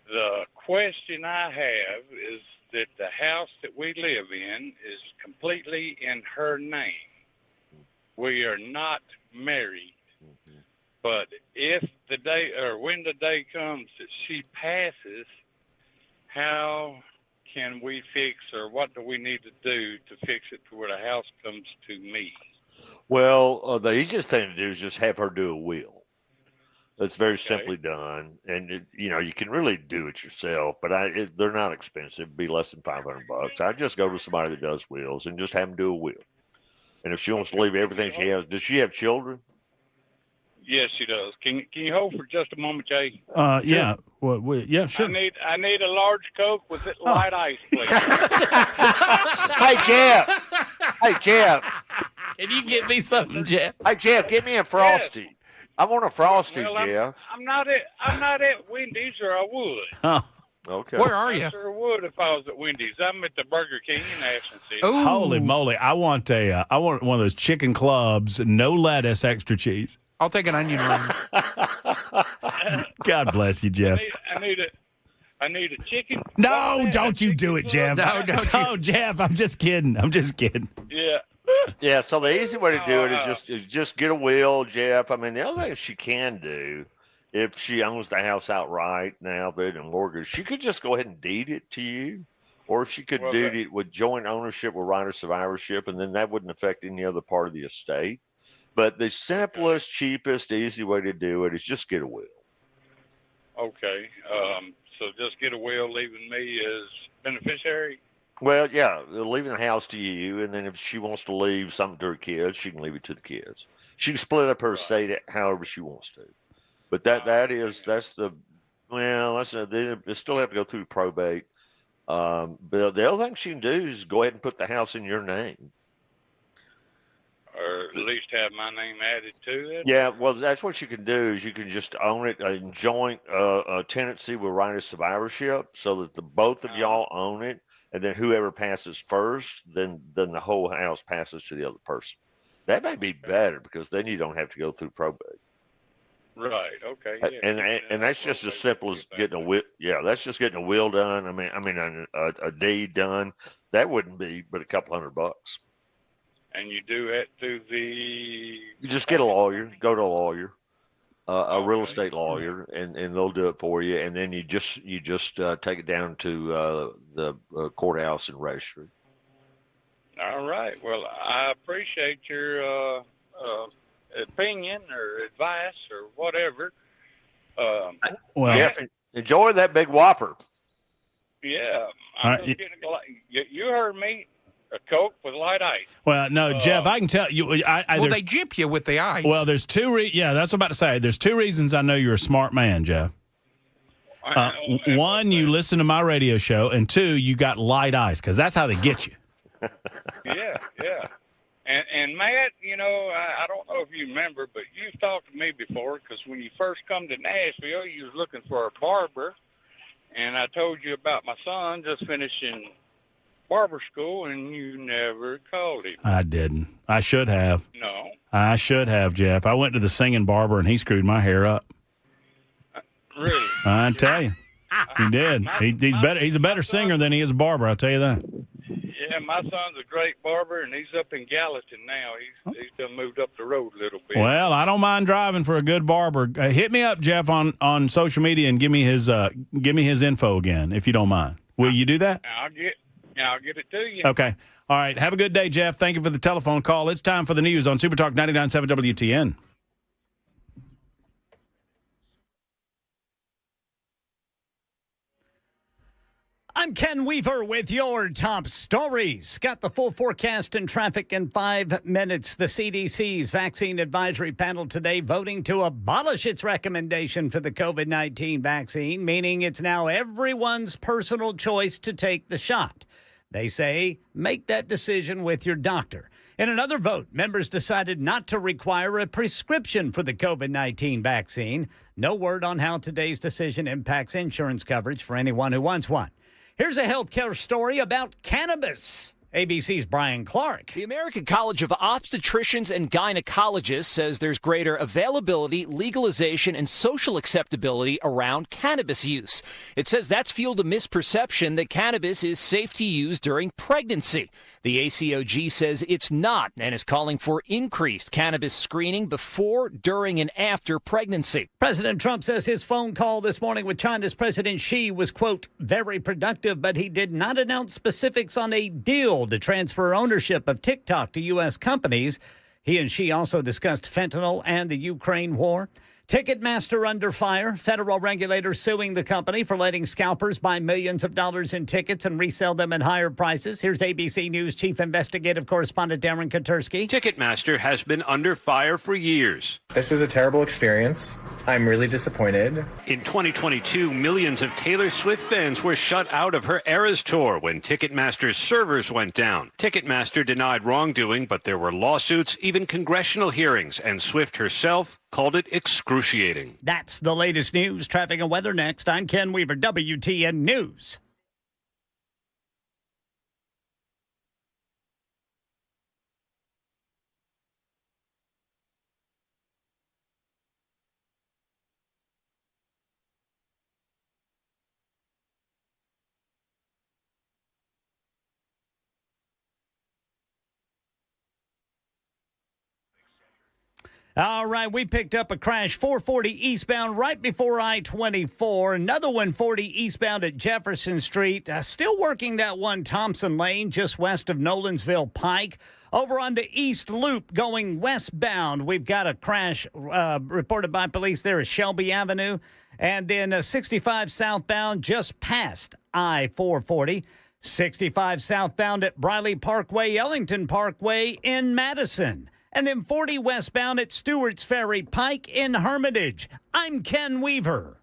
The question I have is that the house that we live in is completely in her name. We are not married. Mm-hmm. But if the day or when the day comes that she passes, how can we fix, or what do we need to do to fix it to where the house comes to me? Well, the easiest thing to do is just have her do a will. It's very simply done, and you can really do it yourself. But they're not expensive; it'd be less than $500. I just go to somebody that does wills and just have them do a will. And if she wants to leave everything she has, does she have children? Yes, she does. Can you hold for just a moment, Jay? Yeah. Well, yeah, sure. I need a large Coke with light ice, please. Hey, Jeff. Can you get me something, Jeff? Hey, Jeff, get me a Frosty. Yes. I want a Frosty, well, Jeff. I'm not at Wendy's, or I would. Oh. Okay. Where are I you? sure would if I was at Wendy's. I'm at the Burger King in Ashland City. Ooh. Holy moly! I want one of those chicken clubs, no lettuce, extra cheese. I'll take an onion ring. God bless you, Jeff. I need a chicken. No, don't you do it, Jeff. No, don't Oh, Jeff, I'm just kidding. Yeah. Yeah, so the easy way to do it is just get a will, Jeff. I mean, the other thing she can do, if she owns the house outright now, but in mortgage, she could just go ahead and deed it to you, or if she could deed it with joint ownership with right of survivorship, and then that wouldn't affect any other part of the estate. But the simplest, cheapest, easy way to do it is just get a will. Okay. So just get a will leaving me as beneficiary? Well, yeah, leaving the house to you, and then if she wants to leave something to her kids, she can leave it to the kids. She can split up her estate however she wants to. But they still have to go through probate. But the other thing she can do is go ahead and put the house in your name. Or at least have my name added to it? Yeah, well, that's what you can do is you can just own it in joint tenancy with right of survivorship, so that the both of y'all own it. And then whoever passes first, then the whole house passes to the other person. That may be better because then you don't have to go through probate. Right. Okay. Yeah. And that's just as simple as getting a will. Yeah, that's just getting a will done. I mean a deed done. That wouldn't be but a couple $100. And you do it through the. You just get a lawyer. Go to a lawyer. A real estate lawyer, and they'll do it for you, and then you just take it down to the courthouse and registry. All right. Well, I appreciate your opinion or advice or whatever. Well, Jeff, enjoy that big Whopper. Yeah, I'm just getting you heard me. A Coke with light ice. Well, no, Jeff, I can tell you. Well, they jip you with the ice. Well, there's two. Yeah, that's what I'm about to say. There's two reasons I know you're a smart man, Jeff. One, you listen to my radio show, and two, you got light ice because that's how they get you. Yeah. And Matt, I don't know if you remember, but you've talked to me before because when you first come to Nashville, you was looking for a barber, and I told you about my son just finishing barber school, and you never called him. I didn't. I should have. No. I should have, Jeff. I went to the singing barber, and he screwed my hair up. Really? I tell you. He did. He's better. He's a better singer than he is a barber, I'll tell you that. Yeah, my son's a great barber, and he's up in Gallatin now. He's done moved up the road a little bit. Well, I don't mind driving for a good barber. Hit me up, Jeff, on social media and give me his info again, if you don't mind. Will you do that? and I'll get it to you. Okay. All right. Have a good day, Jeff. Thank you for the telephone call. It's time for the news on Super Talk 99.7 WTN. I'm Ken Weaver with your top stories. Got the full forecast and traffic in 5 minutes. The CDC's vaccine advisory panel today voting to abolish its recommendation for the COVID-19 vaccine, meaning it's now everyone's personal choice to take the shot. They say make that decision with your doctor. In another vote, members decided not to require a prescription for the COVID-19 vaccine. No word on how today's decision impacts insurance coverage for anyone who wants one. Here's a healthcare story about cannabis. ABC's Brian Clark. The American College of Obstetricians and Gynecologists says there's greater availability, legalization, and social acceptability around cannabis use. It says that's fueled a misperception that cannabis is safe to use during pregnancy. The ACOG says it's not and is calling for increased cannabis screening before, during, and after pregnancy. President Trump says his phone call this morning with China's President Xi was, quote, very productive, but he did not announce specifics on a deal to transfer ownership of TikTok to U.S. companies. He and Xi also discussed fentanyl and the Ukraine war. Ticketmaster under fire. Federal regulators suing the company for letting scalpers buy millions of dollars in tickets and resell them at higher prices. Here's ABC News Chief Investigative Correspondent Darren Katursky. Ticketmaster has been under fire for years. This was a terrible experience. I'm really disappointed. In 2022, millions of Taylor Swift fans were shut out of her Eras tour when Ticketmaster's servers went down. Ticketmaster denied wrongdoing, but there were lawsuits, even congressional hearings, and Swift herself called it excruciating. That's the latest news, traffic, and weather next. I'm Ken Weaver, WTN News. All right, we picked up a crash 440 eastbound right before I-24. Another one 40 eastbound at Jefferson Street. Still working that one Thompson Lane just west of Nolensville Pike. Over on the East Loop going westbound, we've got a crash reported by police there at Shelby Avenue. And then 65 southbound just past I-440. 65 southbound at Briley Parkway, Ellington Parkway in Madison. And then 40 westbound at Stewart's Ferry Pike in Hermitage. I'm Ken Weaver.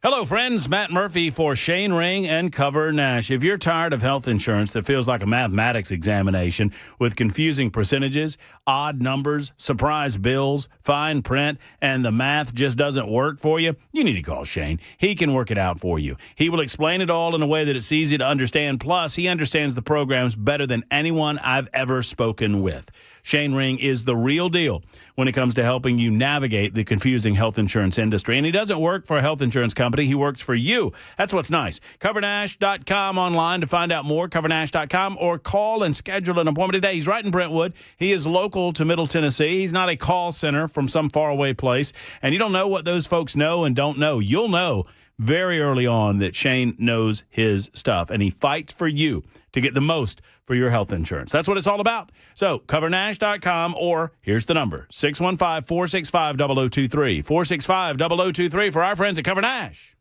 Hello, friends. Matt Murphy for Shane Ring and Cover Nash. If you're tired of health insurance that feels like a mathematics examination with confusing percentages, odd numbers, surprise bills, fine print, and the math just doesn't work for you, you need to call Shane. He can work it out for you. He will explain it all in a way that it's easy to understand. Plus, he understands the programs better than anyone I've ever spoken with. Shane Ring is the real deal when it comes to helping you navigate the confusing health insurance industry. And he doesn't work for a health insurance company. He works for you. That's what's nice. CoverNash.com online to find out more. CoverNash.com or call and schedule an appointment today. He's right in Brentwood. He is local to Middle Tennessee. He's not a call center from some faraway place. And you don't know what those folks know and don't know. You'll know very early on that Shane knows his stuff, and he fights for you to get the most for your health insurance. That's what it's all about. So, CoverNash.com, or here's the number, 615-465-0023. 465-0023 for our friends at Cover Nash.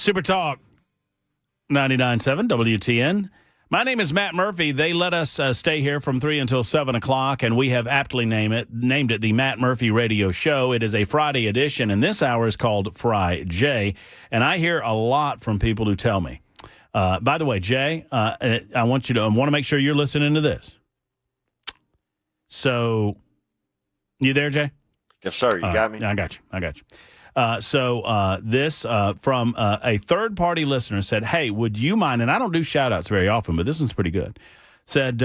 Super Talk 99.7 WTN. My name is Matt Murphy. They let us stay here from 3 until 7 o'clock, and we have aptly named it the Matt Murphy Radio Show. It is a Friday edition, and this hour is called FriJay. And I hear a lot from people who tell me. By the way, Jay, I want to make sure you're listening to this. So, you there, Jay? Yes, sir. You got me? I got you. This from a third-party listener said, hey, would you mind, and I don't do shout-outs very often, but this one's pretty good, said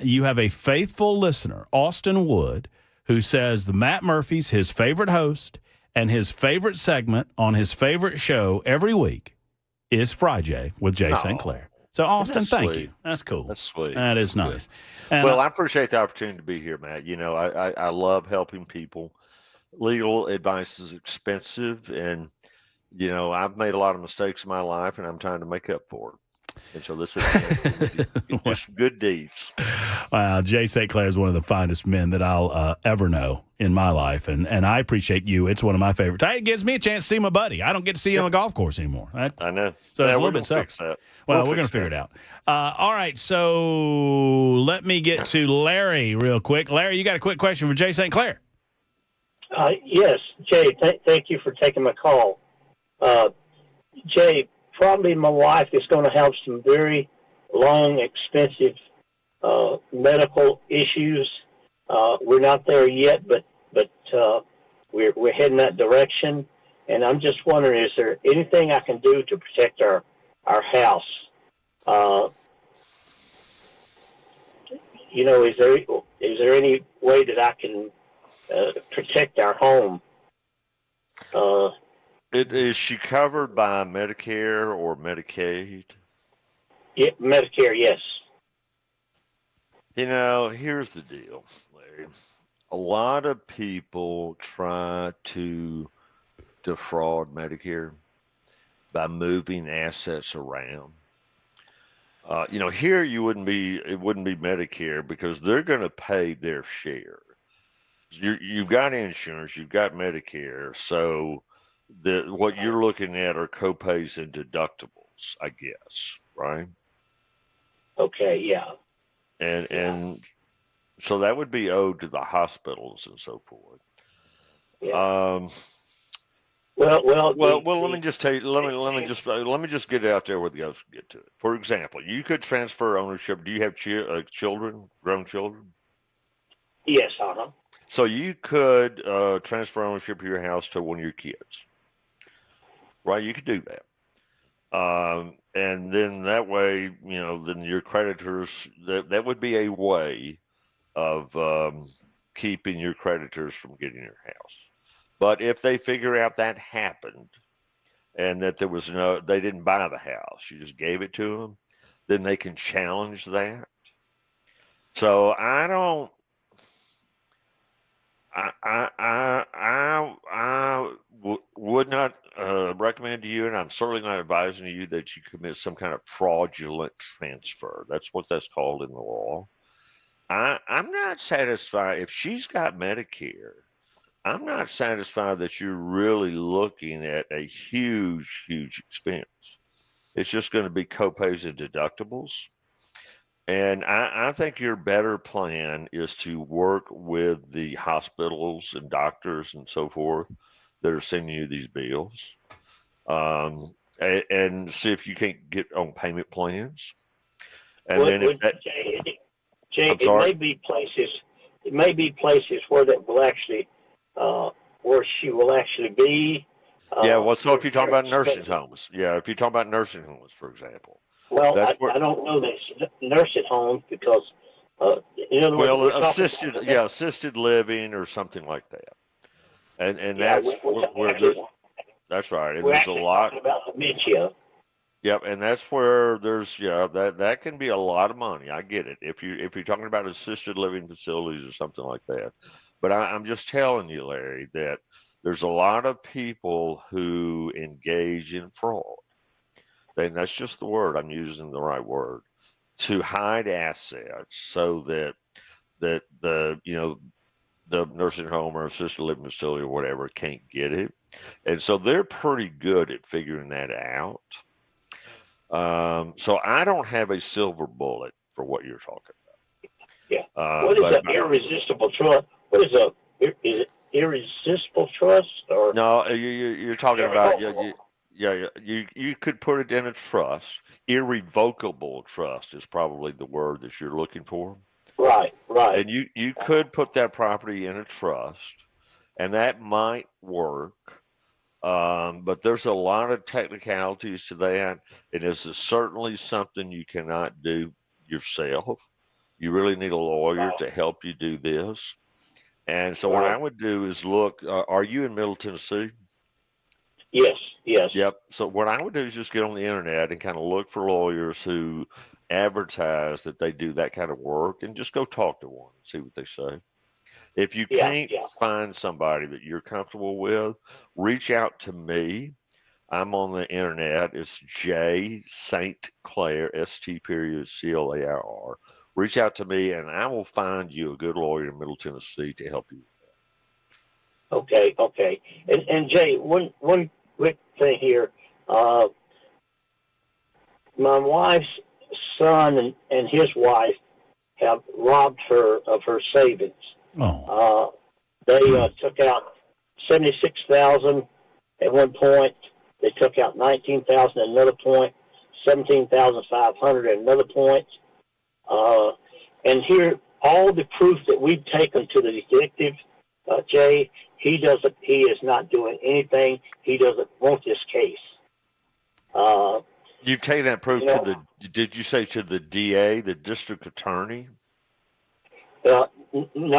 you have a faithful listener, Austin Wood, who says the Matt Murphy's his favorite host and his favorite segment on his favorite show every week is FriJay with Jay St. Clair. So, Austin, thank you. That's cool. That's sweet. That is nice. And well, I appreciate the opportunity to be here, Matt. You know, I love helping people. Legal advice is expensive, and, you know, I've made a lot of mistakes in my life, and I'm trying to make up for it. And so this is just good deeds. Wow, Jay St. Clair is one of the finest men that I'll ever know in my life, and I appreciate you. It's one of my favorites. It gives me a chance to see my buddy. I don't get to see him on the golf course anymore. I know. So it's a little bit selfish. Well, we're going to figure it out. All right, so let me get to Larry real quick. Larry, you got a quick question for Jay St. Clair? Yes, Jay, thank you for taking my call. Jay, probably my wife is going to have some very long, expensive medical issues. We're not there yet, but we're heading that direction. And I'm just wondering, is there anything I can do to protect our house? You know, is there any way that I can protect our home? Is she covered by Medicare or Medicaid? Yeah, Medicare, yes. You know, here's the deal, Larry. A lot of people try to defraud Medicare by moving assets around. You know, here it wouldn't be Medicare because they're going to pay their share. You've got insurance, you've got Medicare, so what you're looking at are copays and deductibles, I guess, right? Okay, yeah. And so that would be owed to the hospitals and so forth. Yeah. Well. Let me just tell you. Let me just get it out there where the guys can get to it. For example, you could transfer ownership. Do you have children, grown children? Yes, So you could transfer ownership of your house to one of your kids, right? You could do that, and then that way, you know, then your creditors. That would be a way of keeping your creditors from getting your house. But if they figure out that happened and that they didn't buy the house, you just gave it to them, then they can challenge that. So I would not recommend to you, and I'm certainly not advising you that you commit some kind of fraudulent transfer. That's what that's called in the law. I'm not satisfied if she's got Medicare. I'm not satisfied that you're really looking at a huge, huge expense. It's just going to be copays and deductibles. And I think your better plan is to work with the hospitals and doctors and so forth that are sending you these bills, and see if you can't get on payment plans. And Jay, it may be places where that will actually, where she will actually be. Yeah, well, so if you're talking about nursing homes, for example. Well, I don't know this nursing homes because, in other words, assisted living or something like that, and that's that's right. And there's a lot about dementia. Yep, and that's where there's that can be a lot of money. I get it if you're talking about assisted living facilities or something like that. But I'm just telling you, Larry, that there's a lot of people who engage in fraud. And that's just the word. I'm using the right word to hide assets so that the the nursing home or assisted living facility or whatever can't get it. And so they're pretty good at figuring that out. So I don't have a silver bullet for what you're talking about. Yeah. What is an irresistible trust? What is is it irresistible trust or? No, you're talking about you could put it in a trust. Irrevocable trust is probably the word that you're looking for. Right. And you could put that property in a trust, and that might work. But there's a lot of technicalities to that, and this is certainly something you cannot do yourself. You really need a lawyer to help you do this. And so what I would do is look, are you in Middle Tennessee? Yes. Yep. So what I would do is just get on the internet and kind of look for lawyers who advertise that they do that kind of work, and just go talk to one and see what they say. If you can't find somebody that you're comfortable with, reach out to me. I'm on the internet. It's J St. Clair, ST.CLAIR. Reach out to me, and I will find you a good lawyer in Middle Tennessee to help you with that. Okay. And Jay, one quick thing here. My wife's son and his wife have robbed her of her savings. They took out $76,000 at one point. They took out $19,000 at another point, $17,500 at another point. And here, all the proof that we've taken to the detective, Jay, he is not doing anything. He doesn't want this case. You've taken that proof did you say to the DA, the district attorney? No,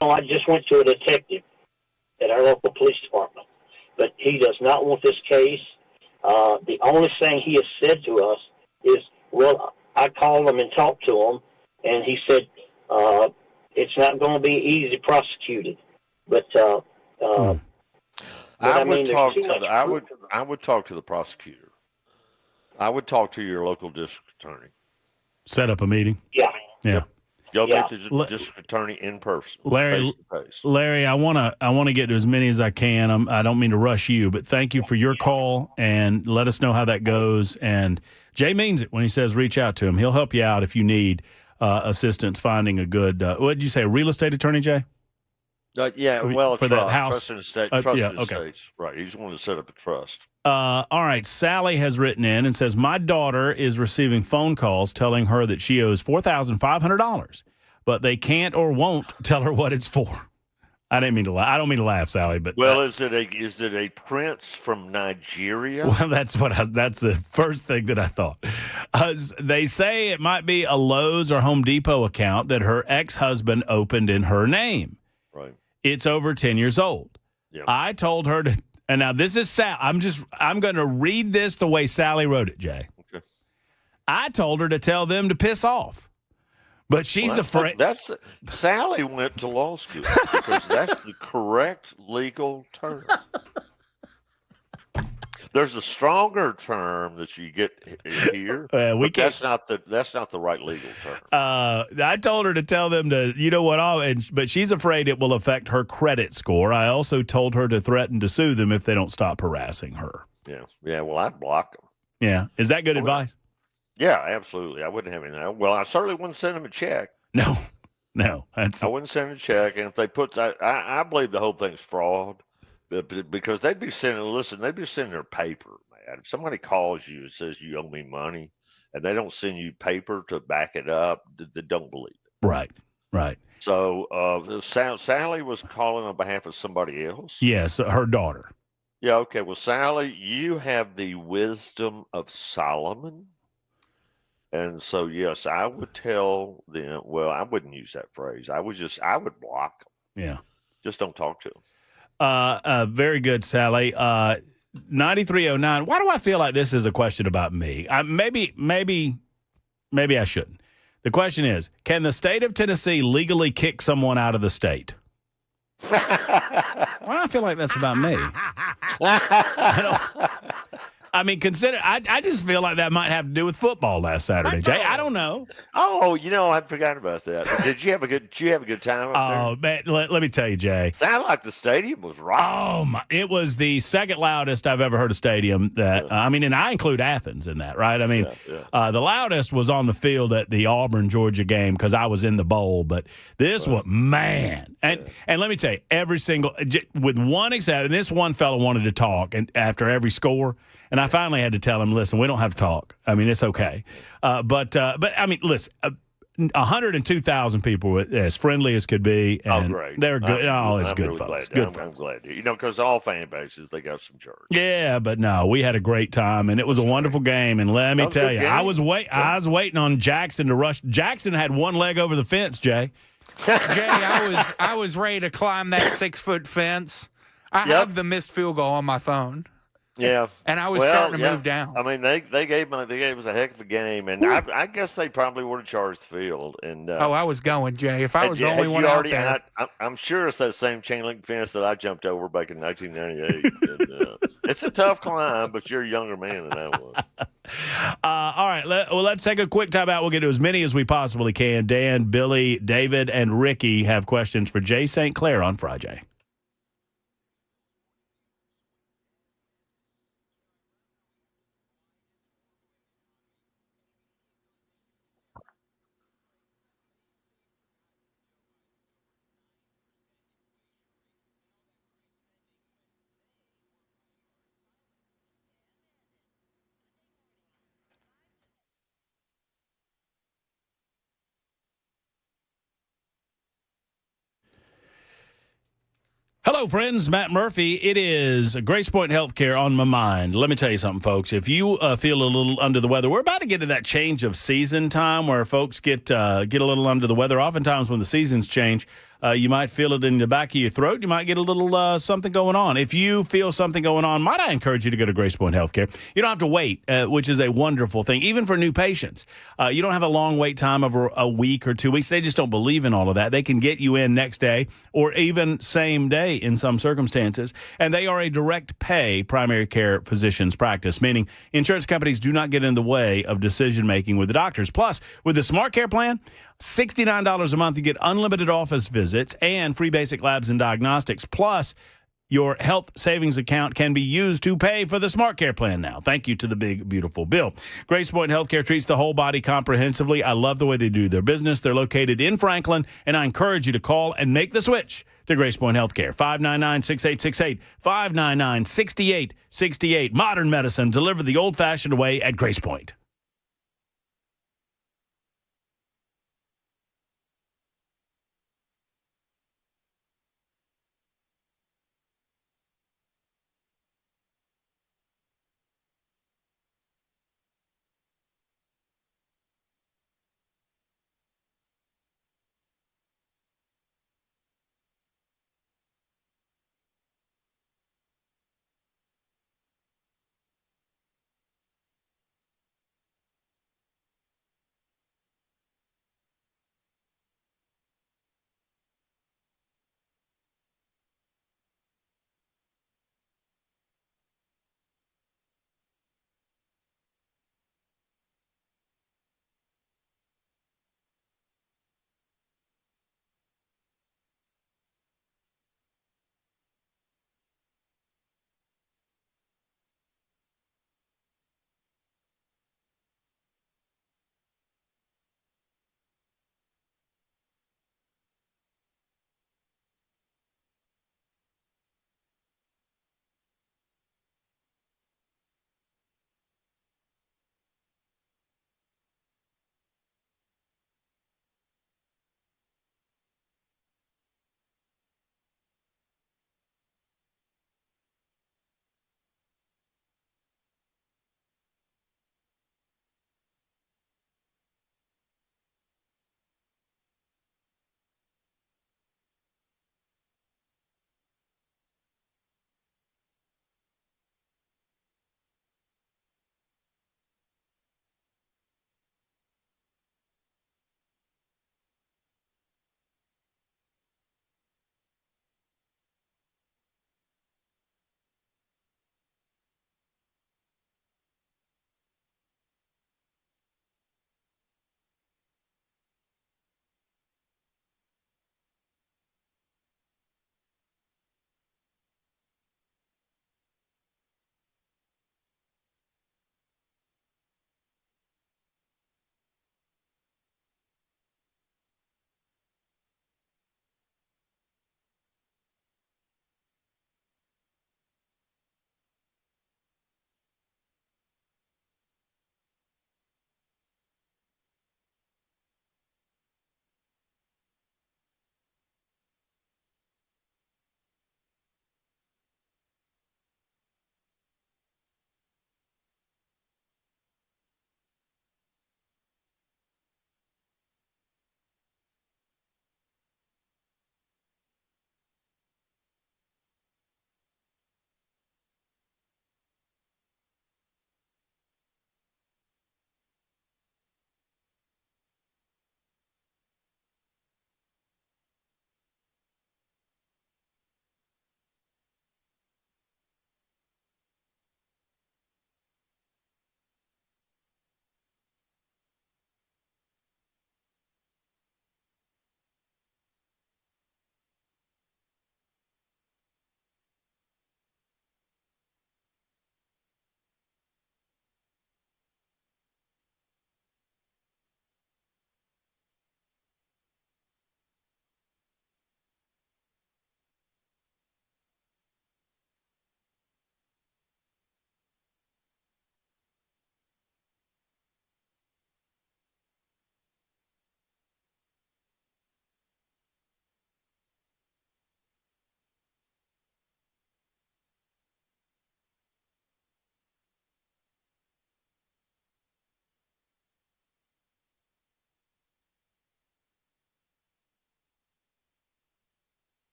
I just went to a detective at our local police department, but he does not want this case. The only thing he has said to us is, well, I called him and talked to him, and he said it's not going to be easy prosecuted. But I would talk to the prosecutor. I would talk to your local district attorney. Set up a meeting. Yeah. Go meet the district attorney in person. Larry, I want to get to as many as I can. I don't mean to rush you, but thank you for your call, and let us know how that goes. And Jay means it when he says reach out to him. He'll help you out if you need assistance finding a good, what did you say, a real estate attorney, Jay? For that house. Trust in estates. Right. He's wanting to set up a trust. All right. Sally has written in and says, my daughter is receiving phone calls telling her that she owes $4,500, but they can't or won't tell her what it's for. I didn't mean to laugh. I don't mean to laugh, Sally, but is it a prince from Nigeria? Well, that's the first thing that I thought. They say it might be a Lowe's or Home Depot account that her ex-husband opened in her name. Right. It's over 10 years old. Yeah. I told her to, and now this is Sal. I'm going to read this the way Sally wrote it, Jay. Okay. I told her to tell them to piss off, but she's afraid. Sally went to law school because that's the correct legal term. There's a stronger term that you get here. That's not the right legal term. I told her to tell them to, but she's afraid it will affect her credit score. I also told her to threaten to sue them if they don't stop harassing her. Yeah. Well, I'd block them. Yeah. Is that good advice? Yeah, absolutely. I wouldn't have anything. Well, I certainly wouldn't send them a check. No. I wouldn't send a check. And if they I believe the whole thing's fraud. Because they'd be sending their paper, man. If somebody calls you and says you owe me money and they don't send you paper to back it up, they don't believe it. Right. So Sally was calling on behalf of somebody else? Yes, her daughter. Yeah, okay. Well, Sally, you have the wisdom of Solomon. And so, yes, I would tell them, well, I wouldn't use that phrase. I would block them. Yeah. Just don't talk to them. Very good, Sally. 9309. Why do I feel like this is a question about me? Maybe I shouldn't. The question is, can the state of Tennessee legally kick someone out of the state? Why do I feel like that's about me? I mean, consider. I just feel like that might have to do with football last Saturday, Jay. I don't know. Oh, I forgot about that. Did you have a good time up there? Oh, man, let me tell you, Jay. Sounded like the stadium was rocking. Oh my! It was the second loudest I've ever heard a stadium. I mean, and I include Athens in that, right? I mean, the loudest was on the field at the Auburn Georgia game because I was in the bowl. But this was man, and let me tell you, every single with one exception, and this one fellow wanted to talk, and after every score. And I finally had to tell him, listen, we don't have to talk. I mean, it's okay. But I mean, listen, 102,000 people as friendly as could be. And great. They're good. It's good really folks. Glad. Good I'm glad. Because all fan bases, they got some jerks. Yeah, but no, we had a great time, and it was a wonderful game. And let me tell you, I was waiting on Jackson to rush. Jackson had one leg over the fence, Jay. Jay, I was ready to climb that 6-foot fence. I have the missed field goal on my phone. Yeah, and I was starting to move down. I mean, they gave us a heck of a game, and I guess they probably would have charged the field. And I was going, Jay. If I was the only one out there, I'm sure it's that same chain link fence that I jumped over back in 1998. And, it's a tough climb, but you're a younger man than I was. All right, let's take a quick time out. We'll get to as many as we possibly can. Dan, Billy, David, and Ricky have questions for Jay St. Clair on FriJay. Hello, friends. Matt Murphy. It is Grace Point Healthcare on my mind. Let me tell you something, folks. If you feel a little under the weather, we're about to get to that change of season time where folks get a little under the weather. Oftentimes when the seasons change, you might feel it in the back of your throat. You might get a little something going on. If you feel something going on, might I encourage you to go to Grace Point Healthcare. You don't have to wait, which is a wonderful thing, even for new patients. You don't have a long wait time of a week or 2 weeks. They just don't believe in all of that. They can get you in next day or even same day in some circumstances. And they are a direct pay primary care physician's practice, meaning insurance companies do not get in the way of decision-making with the doctors. Plus, with the Smart Care plan, $69 a month, you get unlimited office visits and free basic labs and diagnostics. Plus, your health savings account can be used to pay for the Smart Care plan now. Thank you to the big, beautiful bill. Grace Point Healthcare treats the whole body comprehensively. I love the way they do their business. They're located in Franklin, and I encourage you to call and make the switch to Grace Point Healthcare. 599-6868, 599-6868. Modern medicine delivered the old-fashioned way at Grace Point.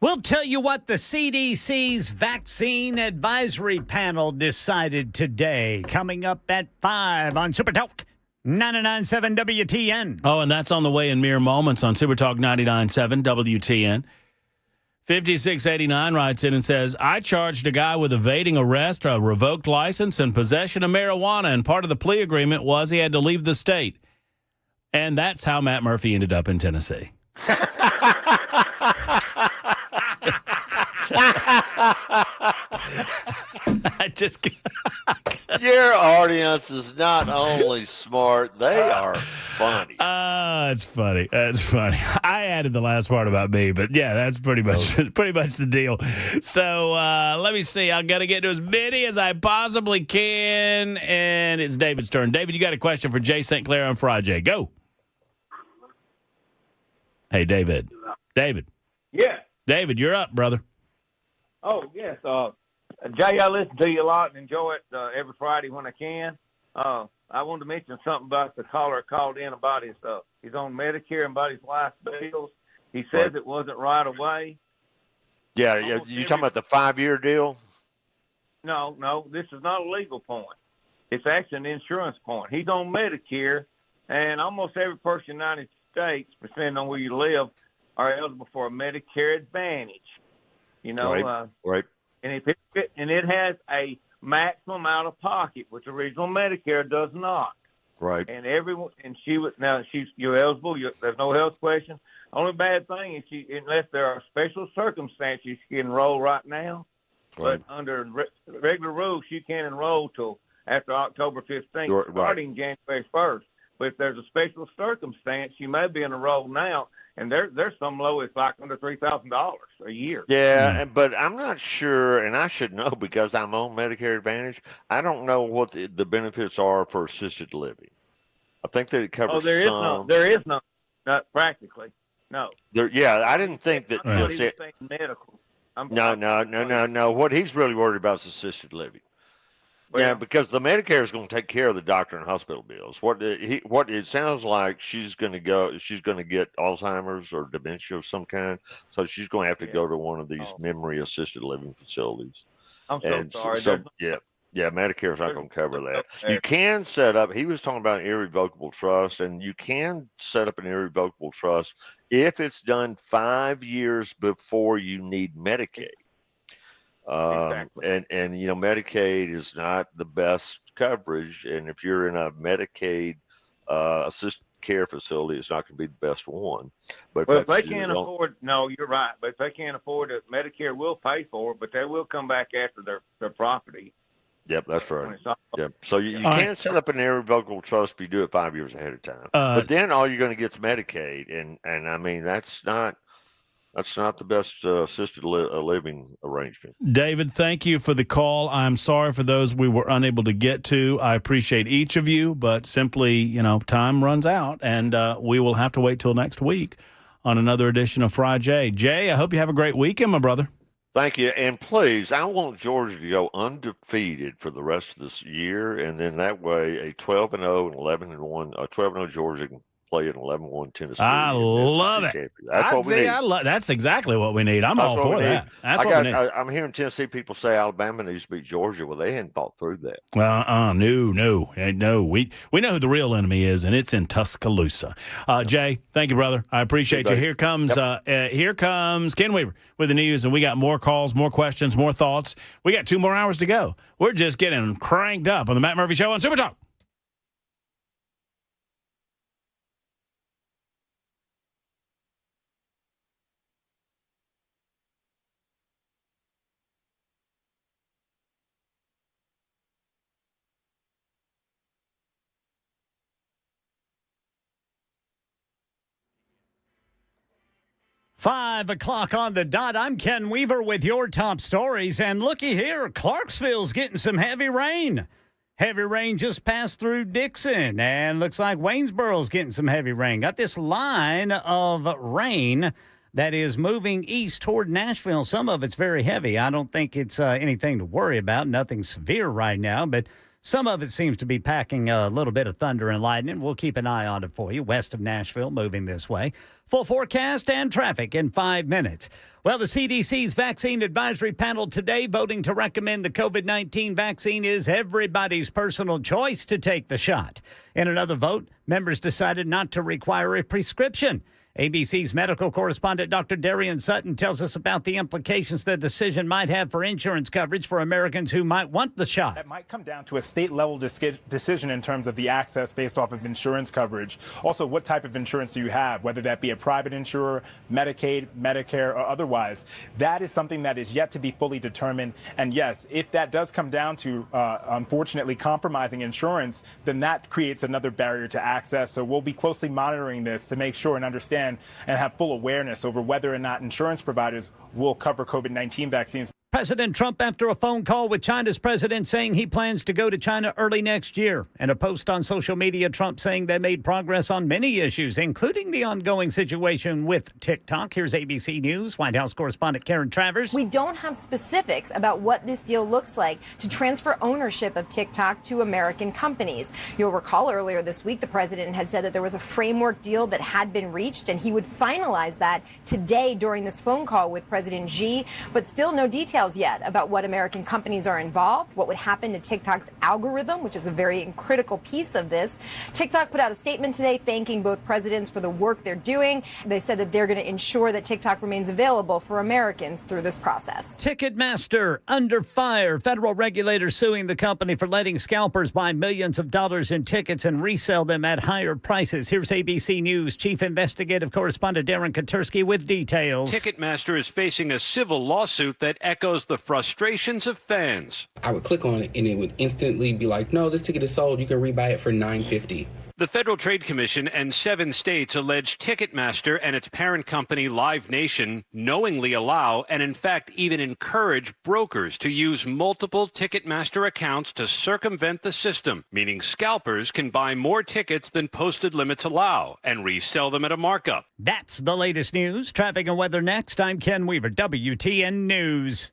We'll tell you what the CDC's vaccine advisory panel decided today. Coming up at 5 on Super Talk 99.7 WTN. Oh, and that's on the way in mere moments on Super Talk 99.7 WTN. 5689 writes in and says, I charged a guy with evading arrest, a revoked license, and possession of marijuana, and part of the plea agreement was he had to leave the state. And that's how Matt Murphy ended up in Tennessee. I just Your audience is not only smart, they are funny. It's funny. That's funny. I added the last part about me, but yeah, that's pretty much the deal. So let me see. I'm gonna get to as many as I possibly can, and it's David's turn. David, you got a question for Jay St. Clair on FriJay? Go. Hey, David. David. Yeah. David, you're up, brother. Oh, yes. Jay, I listen to you a lot and enjoy it every Friday when I can. I wanted to mention something about the caller called in about he's on Medicare and about his last bills. He says it wasn't right away. Yeah, you talking about the 5-year deal? No, this is not a legal point. It's actually an insurance point. He's on Medicare, and almost every person in the United States, depending on where you live, are eligible for a Medicare Advantage. You know, right. And it has a maximum out of pocket, which original Medicare does not. Right. And you're eligible. There's no health question. Only bad thing is unless there are special circumstances, she can enroll right now. Right. But under regular rules, she can't enroll till after October 15th, starting January 1st. But if there's a special circumstance, she may be enrolled now. And there's some low it's like under $3,000 a year. Yeah, but I'm not sure, and I should know because I'm on Medicare Advantage. I don't know what the benefits are for assisted living. I think that it covers there is none, not practically. No. I didn't think that. Medical. No. What he's really worried about is assisted living. Yeah, because the Medicare is going to take care of the doctor and hospital bills. What it sounds like she's going to get Alzheimer's or dementia of some kind, so she's going to have to go to one of these memory assisted living facilities. I'm sorry. Medicare is not going to cover that. You can set up. He was talking about an irrevocable trust, and you can set up an irrevocable trust if it's done 5 years before you need Medicaid. Exactly. And Medicaid is not the best coverage, and if you're in a Medicaid assisted care facility, it's not going to be the best one. But if they can't afford, no, you're right. But if they can't afford it, Medicare will pay for it, but they will come back after their property. Yep, that's right. Yep. So you can set up an irrevocable trust if you do it 5 years ahead of time. But then all you're going to get is Medicaid, and I mean that's not the best assisted living arrangement. David, thank you for the call. I'm sorry for those we were unable to get to. I appreciate each of you, but simply, time runs out, and we will have to wait till next week on another edition of FriJay. Jay, I hope you have a great weekend, my brother. Thank you. And please, I want Georgia to go undefeated for the rest of this year, and then that way a 12-0 and 11-1, 12-0 Georgia can play an 11-1 Tennessee. I love it. That's what we need. That's exactly what we need. I'm all for that. That's what we need. I'm hearing Tennessee people say Alabama needs to beat Georgia. Well, they hadn't thought through that. Well, no. We know who the real enemy is, and it's in Tuscaloosa. Jay, thank you, brother. I appreciate you. Here comes Ken Weaver with the news, and we got more calls, more questions, more thoughts. We got 2 more hours to go. We're just getting cranked up on the Matt Murphy Show on Super Talk. Five o'clock on the dot. I'm Ken Weaver with your top stories. And looky here, Clarksville's getting some heavy rain. Heavy rain just passed through Dixon, and looks like Waynesboro's getting some heavy rain. Got this line of rain that is moving east toward Nashville. Some of it's very heavy. I don't think it's anything to worry about. Nothing severe right now, but some of it seems to be packing a little bit of thunder and lightning. We'll keep an eye on it for you. West of Nashville, moving this way. Full forecast and traffic in 5 minutes. Well, the CDC's vaccine advisory panel today voting to recommend the COVID-19 vaccine is everybody's personal choice to take the shot. In another vote, members decided not to require a prescription. ABC's medical correspondent Dr. Darian Sutton tells us about the implications the decision might have for insurance coverage for Americans who might want the shot. That might come down to a state-level decision in terms of the access based off of insurance coverage. Also, what type of insurance do you have, whether that be a private insurer, Medicaid, Medicare, or otherwise. That is something that is yet to be fully determined. And yes, if that does come down to, unfortunately, compromising insurance, then that creates another barrier to access. So we'll be closely monitoring this to make sure and understand and have full awareness over whether or not insurance providers will cover COVID-19 vaccines. President Trump after a phone call with China's president saying he plans to go to China early next year. In a post on social media, Trump saying they made progress on many issues, including the ongoing situation with TikTok. Here's ABC News White House correspondent Karen Travers. We don't have specifics about what this deal looks like to transfer ownership of TikTok to American companies. You'll recall earlier this week, the president had said that there was a framework deal that had been reached, and he would finalize that today during this phone call with President Xi, but still no details yet about what American companies are involved, what would happen to TikTok's algorithm, which is a very critical piece of this. TikTok put out a statement today thanking both presidents for the work they're doing. They said that they're going to ensure that TikTok remains available for Americans through this process. Ticketmaster under fire. Federal regulators suing the company for letting scalpers buy millions of dollars in tickets and resell them at higher prices. Here's ABC News Chief Investigative Correspondent Darren Katursky with details. Ticketmaster is facing a civil lawsuit that echoes the frustrations of fans. I would click on it and it would instantly be like, no, this ticket is sold. You can rebuy it for $9.50. The Federal Trade Commission and 7 states allege Ticketmaster and its parent company Live Nation knowingly allow and in fact even encourage brokers to use multiple Ticketmaster accounts to circumvent the system, meaning scalpers can buy more tickets than posted limits allow and resell them at a markup. That's the latest news. Traffic and weather next. I'm Ken Weaver, WTN News.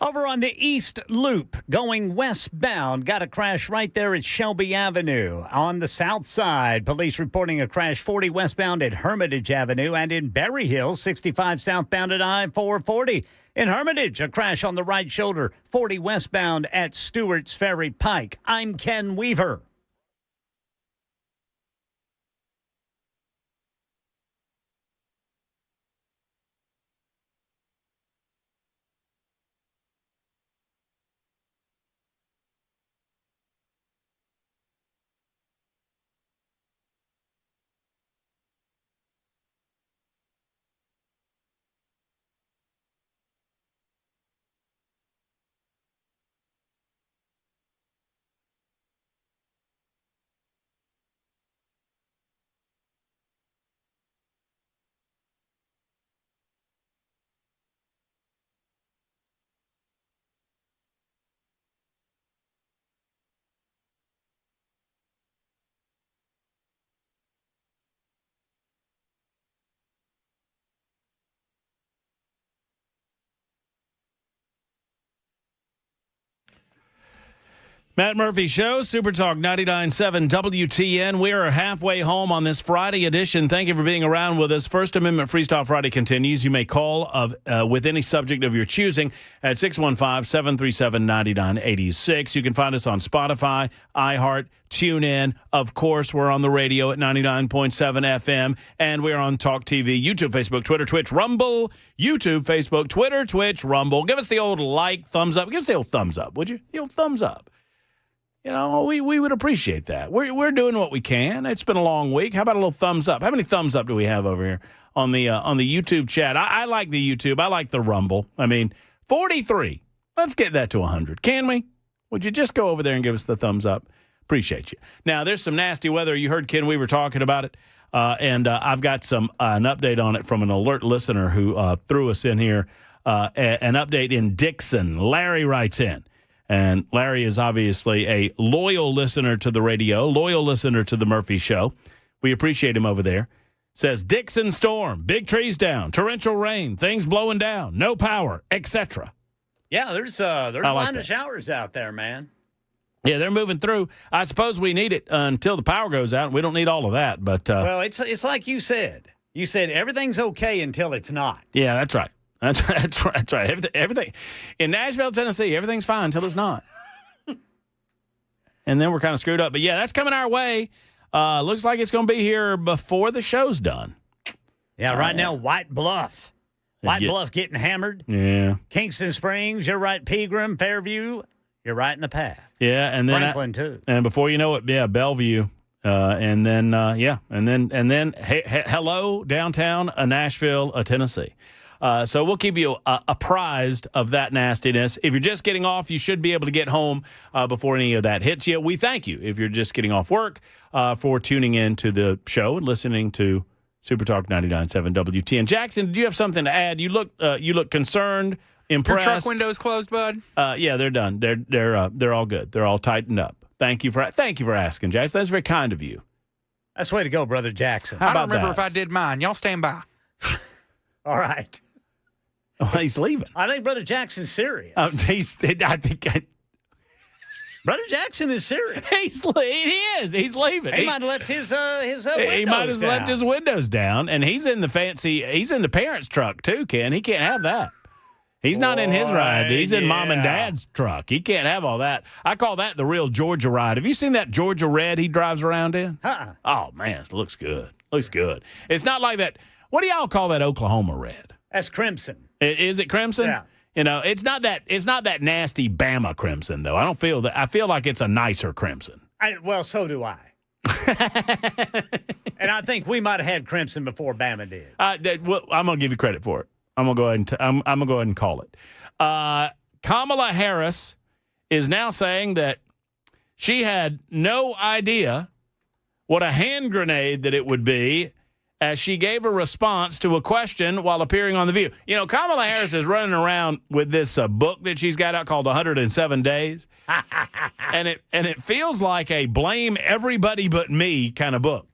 Over on the East Loop, going westbound, got a crash right there at Shelby Avenue. On the south side, police reporting a crash 40 westbound at Hermitage Avenue, and in Berry Hill, 65 southbound at I-440. In Hermitage, a crash on the right shoulder, 40 westbound at Stewart's Ferry Pike. I'm Ken Weaver. Matt Murphy Show, Super Talk 99.7 WTN. We are halfway home on this Friday edition. Thank you for being around with us. First Amendment Freestyle Friday continues. You may call with any subject of your choosing at 615-737-9986. You can find us on Spotify, iHeart, TuneIn. Of course, we're on the radio at 99.7 FM, and we're on Talk TV, YouTube, Facebook, Twitter, Twitch, Rumble, YouTube, Facebook, Twitter, Twitch, Rumble. Give us the old like, thumbs up. Give us the old thumbs up, would you? The old thumbs up. You know, we would appreciate that. We're doing what we can. It's been a long week. How about a little thumbs up? How many thumbs up do we have over here on the YouTube chat? I like the YouTube. I like the Rumble. I mean, 43. Let's get that to 100. Can we? Would you just go over there and give us the thumbs up? Appreciate you. Now, there's some nasty weather. You heard Ken Weaver talking about it, and I've got an update on it from an alert listener who threw us in here, an update in Dixon. Larry writes in. And Larry is obviously a loyal listener to the radio, loyal listener to the Murphy Show. We appreciate him over there. Says, Dixon storm, big trees down, torrential rain, things blowing down, no power, etc. Yeah, there's a line of showers out there, man. Yeah, they're moving through. I suppose we need it until the power goes out. We don't need all of that. But well, it's like you said. You said everything's okay until it's not. Yeah, that's right. That's right. Everything in Nashville, Tennessee, everything's fine until it's not. And then we're kind of screwed up. But, yeah, that's coming our way. Looks like it's going to be here before the show's done. Yeah, right now, White Bluff. Bluff getting hammered. Yeah. Kingston Springs, you're right. Pegram, Fairview, you're right in the path. Yeah, and then Franklin, too. And before you know it, yeah, Bellevue. And then hello, downtown Nashville, Tennessee. So we'll keep you apprised of that nastiness. If you're just getting off, you should be able to get home before any of that hits you. We thank you, if you're just getting off work, for tuning in to the show and listening to Super Talk 99.7 WTN. Jackson, did you have something to add? You look concerned, impressed. Your truck window's closed, bud? Yeah, they're done. They're all good. They're all tightened up. Thank you for asking, Jackson. That's very kind of you. That's the way to go, Brother Jackson. I don't remember if I did mine. Y'all stand by. All right. Oh, he's leaving. I think Brother Jackson's serious. Brother Jackson is serious. He is. He's leaving. He might have left his windows down. He might have left his windows down, and he's in the parents' truck too, Ken. He can't have that. He's not in his ride. He's in Mom and Dad's truck. He can't have all that. I call that the real Georgia ride. Have you seen that Georgia red he drives around in? Oh, man, it looks good. Looks good. It's not like that. What do y'all call that Oklahoma red? That's crimson. Is it crimson? Yeah. You know, it's not that nasty Bama crimson, though. I don't feel that. I feel like it's a nicer crimson. Well, so do I. And I think we might have had crimson before Bama did. I'm going to give you credit for it. I'm going to go ahead and I'm going to go ahead and call it. Kamala Harris is now saying that she had no idea what a hand grenade that it would be, as she gave a response to a question while appearing on The View. You know, Kamala Harris is running around with this book that she's got out called 107 Days. and it feels like a blame everybody but me kind of book.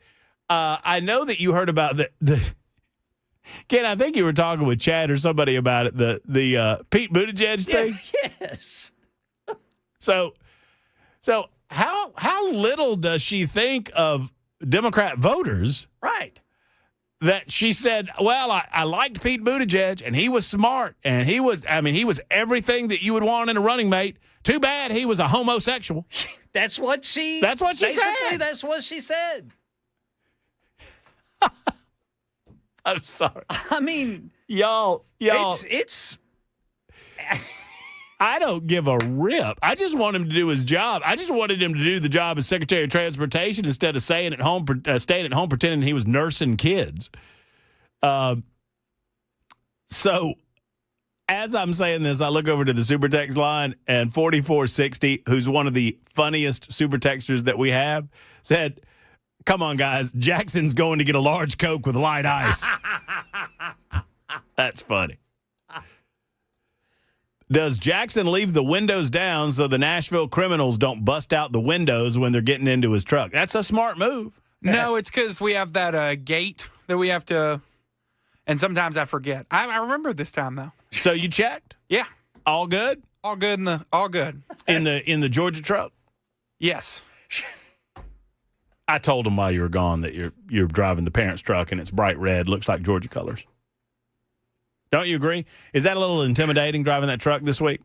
I know that you heard about the Ken, I think you were talking with Chad or somebody about it, the Pete Buttigieg thing. Yes. So how little does she think of Democrat voters? Right. That she said, well, I liked Pete Buttigieg, and he was smart, and he was everything that you would want in a running mate. Too bad he was a homosexual. That's what she said. That's what she said. I'm sorry. I mean, y'all. It's I don't give a rip. I just want him to do his job. I just wanted him to do the job as Secretary of Transportation instead of staying at home pretending he was nursing kids. So as I'm saying this, I look over to the super text line, and 4460, who's one of the funniest super texters that we have, said, "Come on, guys. Jackson's going to get a large Coke with light ice." That's funny. Does Jackson leave the windows down so the Nashville criminals don't bust out the windows when they're getting into his truck? That's a smart move. No, it's because we have that gate that we have to, and sometimes I forget. I remember this time, though. So you checked? Yeah. All good? All good. All good. In the Georgia truck? Yes. I told him while you were gone that you're driving the parents' truck and it's bright red, looks like Georgia colors. Don't you agree? Is that a little intimidating driving that truck this week?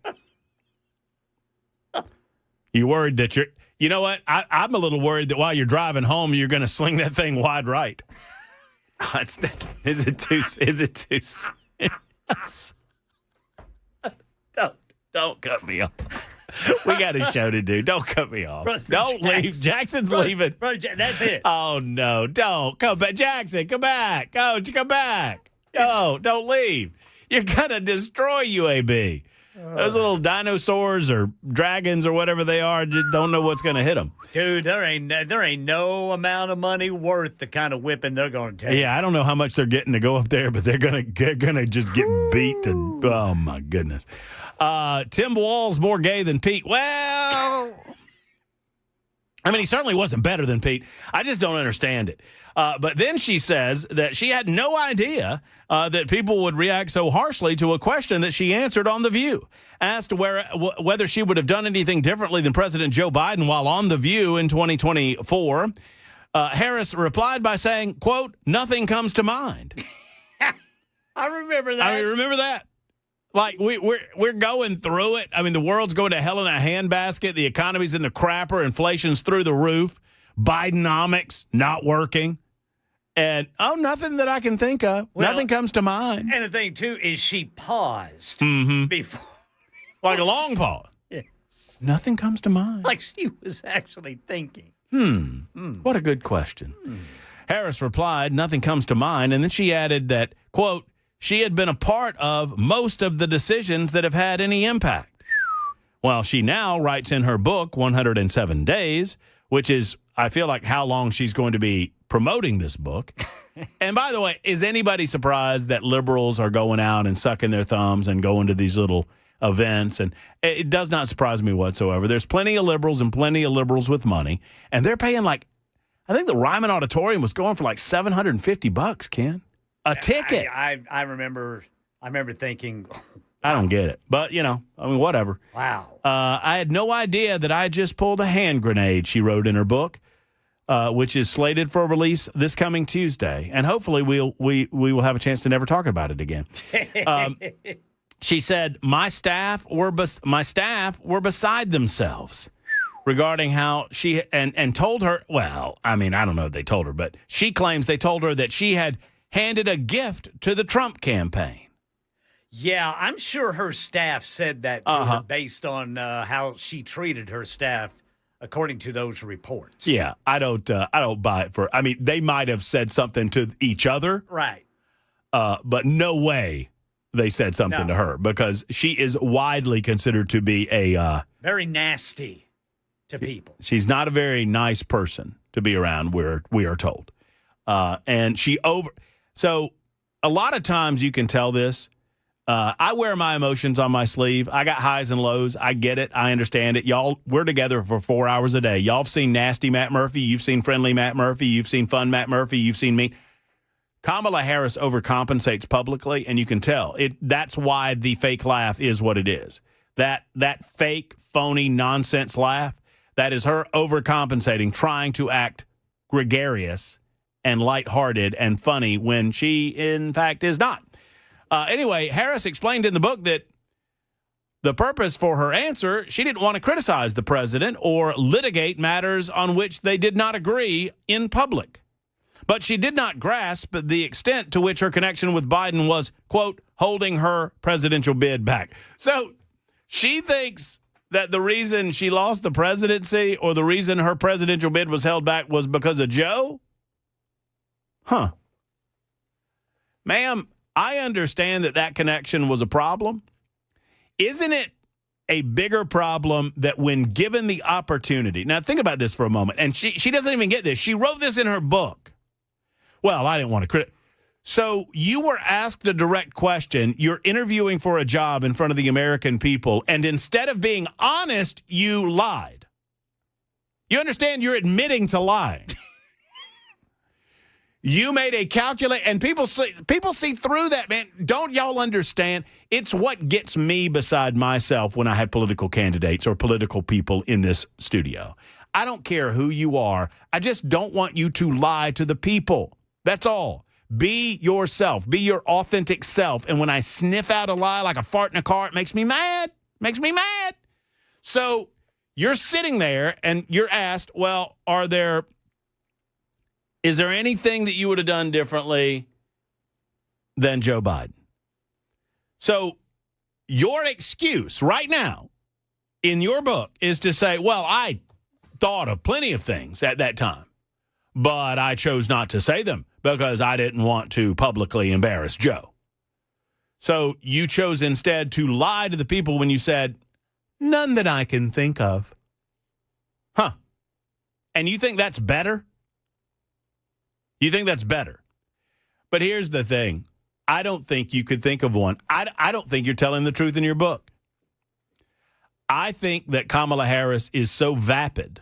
You worried that you know what? I'm a little worried that while you're driving home, you're going to sling that thing wide right. Is it too serious? Don't cut me off. We got a show to do. Don't cut me off. Don't leave. Jackson's leaving. That's it. Oh, no. Don't. Come back. Jackson, come back. Coach, come back. No, don't leave. You're going to destroy UAB. Those little dinosaurs or dragons or whatever they are don't know what's going to hit them. Dude, there ain't no amount of money worth the kind of whipping they're going to take. Yeah, I don't know how much they're getting to go up there, but they're gonna just get beat to. Oh my goodness. Tim Wall's more gay than Pete. Well, I mean, he certainly wasn't better than Pete. I just don't understand it. But then she says that she had no idea that people would react so harshly to a question that she answered on The View. Asked whether she would have done anything differently than President Joe Biden while on The View in 2024, Harris replied by saying, quote, "Nothing comes to mind." I remember that. I mean, remember that? Like, we're going through it. I mean, the world's going to hell in a handbasket. The economy's in the crapper. Inflation's through the roof. Bidenomics not working. And, nothing that I can think of. Well, nothing comes to mind. And the thing, too, is she paused before. Like a long pause. Yes. Nothing comes to mind. Like she was actually thinking. What a good question. Harris replied, "Nothing comes to mind." And then she added that, quote, she had been a part of most of the decisions that have had any impact. Well, she now writes in her book, 107 Days, which is, I feel like, how long she's going to be promoting this book. And by the way, is anybody surprised that liberals are going out and sucking their thumbs and going to these little events? And it does not surprise me whatsoever. There's plenty of liberals and plenty of liberals with money, and they're paying I think the Ryman Auditorium was going for like $750, Ken. A ticket. I remember thinking, I don't get it. But, whatever. Wow. I had no idea that I just pulled a hand grenade, she wrote in her book, which is slated for release this coming Tuesday. And hopefully we will have a chance to never talk about it again. She said, my staff were beside themselves regarding how she and told her, well, I mean, I don't know if they told her, but she claims they told her that she had handed a gift to the Trump campaign. Yeah, I'm sure her staff said that to her based on how she treated her staff, according to those reports. Yeah, I don't buy it I mean, they might have said something to each other. Right. But no way they said something to her, because she is widely considered to be a very nasty to people. She's not a very nice person to be around, we are told. And so a lot of times you can tell this. I wear my emotions on my sleeve. I got highs and lows. I get it. I understand it. Y'all, we're together for 4 hours a day. Y'all have seen nasty Matt Murphy. You've seen friendly Matt Murphy. You've seen fun Matt Murphy. You've seen me. Kamala Harris overcompensates publicly, and you can tell. That's why the fake laugh is what it is. That fake, phony, nonsense laugh, that is her overcompensating, trying to act gregarious and lighthearted and funny when she, in fact, is not. Anyway, Harris explained in the book that the purpose for her answer, she didn't want to criticize the president or litigate matters on which they did not agree in public. But she did not grasp the extent to which her connection with Biden was, quote, holding her presidential bid back. So she thinks that the reason she lost the presidency or the reason her presidential bid was held back was because of Joe? Huh. Ma'am, I understand that connection was a problem. Isn't it a bigger problem that when given the opportunity? Now, think about this for a moment. And she doesn't even get this. She wrote this in her book. Well, I didn't want to criticize. So you were asked a direct question. You're interviewing for a job in front of the American people. And instead of being honest, you lied. You understand? You're admitting to lying. You made a and people see through that, man. Don't y'all understand? It's what gets me beside myself when I have political candidates or political people in this studio. I don't care who you are. I just don't want you to lie to the people. That's all. Be yourself. Be your authentic self. And when I sniff out a lie like a fart in a car, it makes me mad. Makes me mad. So you're sitting there and you're asked, well, is there anything that you would have done differently than Joe Biden? So your excuse right now in your book is to say, well, I thought of plenty of things at that time, but I chose not to say them because I didn't want to publicly embarrass Joe. So you chose instead to lie to the people when you said, none that I can think of. Huh. And you think that's better? You think that's better? But here's the thing. I don't think you could think of one. I don't think you're telling the truth in your book. I think that Kamala Harris is so vapid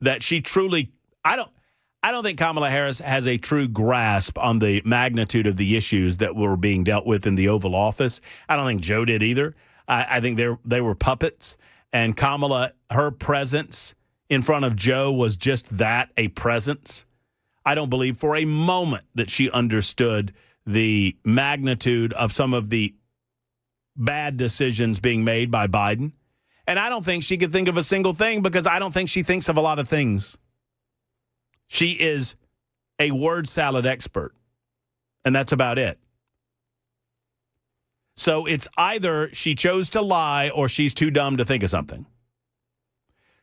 that she truly, I don't think Kamala Harris has a true grasp on the magnitude of the issues that were being dealt with in the Oval Office. I don't think Joe did either. I think they were puppets. And Kamala, her presence in front of Joe was just that, a presence. I don't believe for a moment that she understood the magnitude of some of the bad decisions being made by Biden. And I don't think she could think of a single thing because I don't think she thinks of a lot of things. She is a word salad expert, and that's about it. So it's either she chose to lie or she's too dumb to think of something.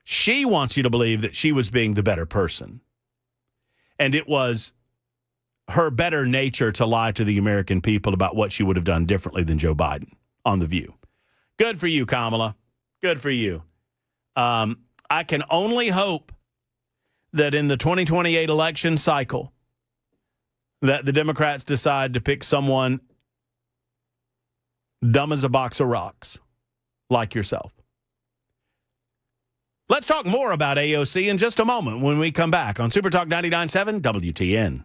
She wants you to believe that she was being the better person. And it was her better nature to lie to the American people about what she would have done differently than Joe Biden on The View. Good for you, Kamala. Good for you. I can only hope that in the 2028 election cycle that the Democrats decide to pick someone dumb as a box of rocks like yourself. Let's talk more about AOC in just a moment when we come back on Super Talk 99.7 WTN.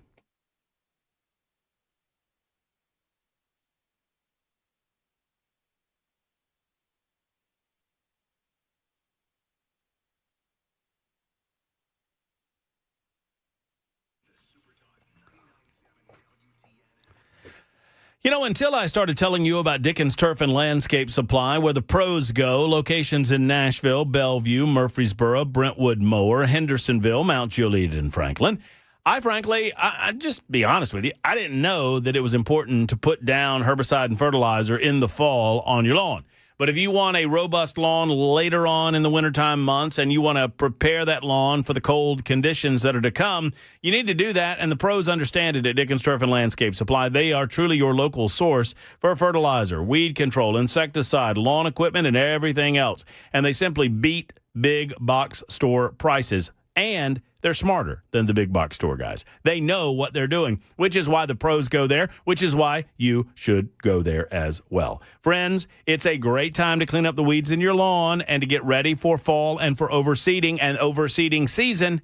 You know, until I started telling you about Dickens Turf and Landscape Supply, where the pros go, locations in Nashville, Bellevue, Murfreesboro, Brentwood, Mower, Hendersonville, Mount Juliet, and Franklin, I just be honest with you, I didn't know that it was important to put down herbicide and fertilizer in the fall on your lawn. But if you want a robust lawn later on in the wintertime months and you want to prepare that lawn for the cold conditions that are to come, you need to do that, and the pros understand it at Dickens Turf and Landscape Supply. They are truly your local source for fertilizer, weed control, insecticide, lawn equipment, and everything else. And they simply beat big box store prices, and they're smarter than the big box store guys. They know what they're doing, which is why the pros go there, which is why you should go there as well. Friends, it's a great time to clean up the weeds in your lawn and to get ready for fall and for overseeding and overseeding season.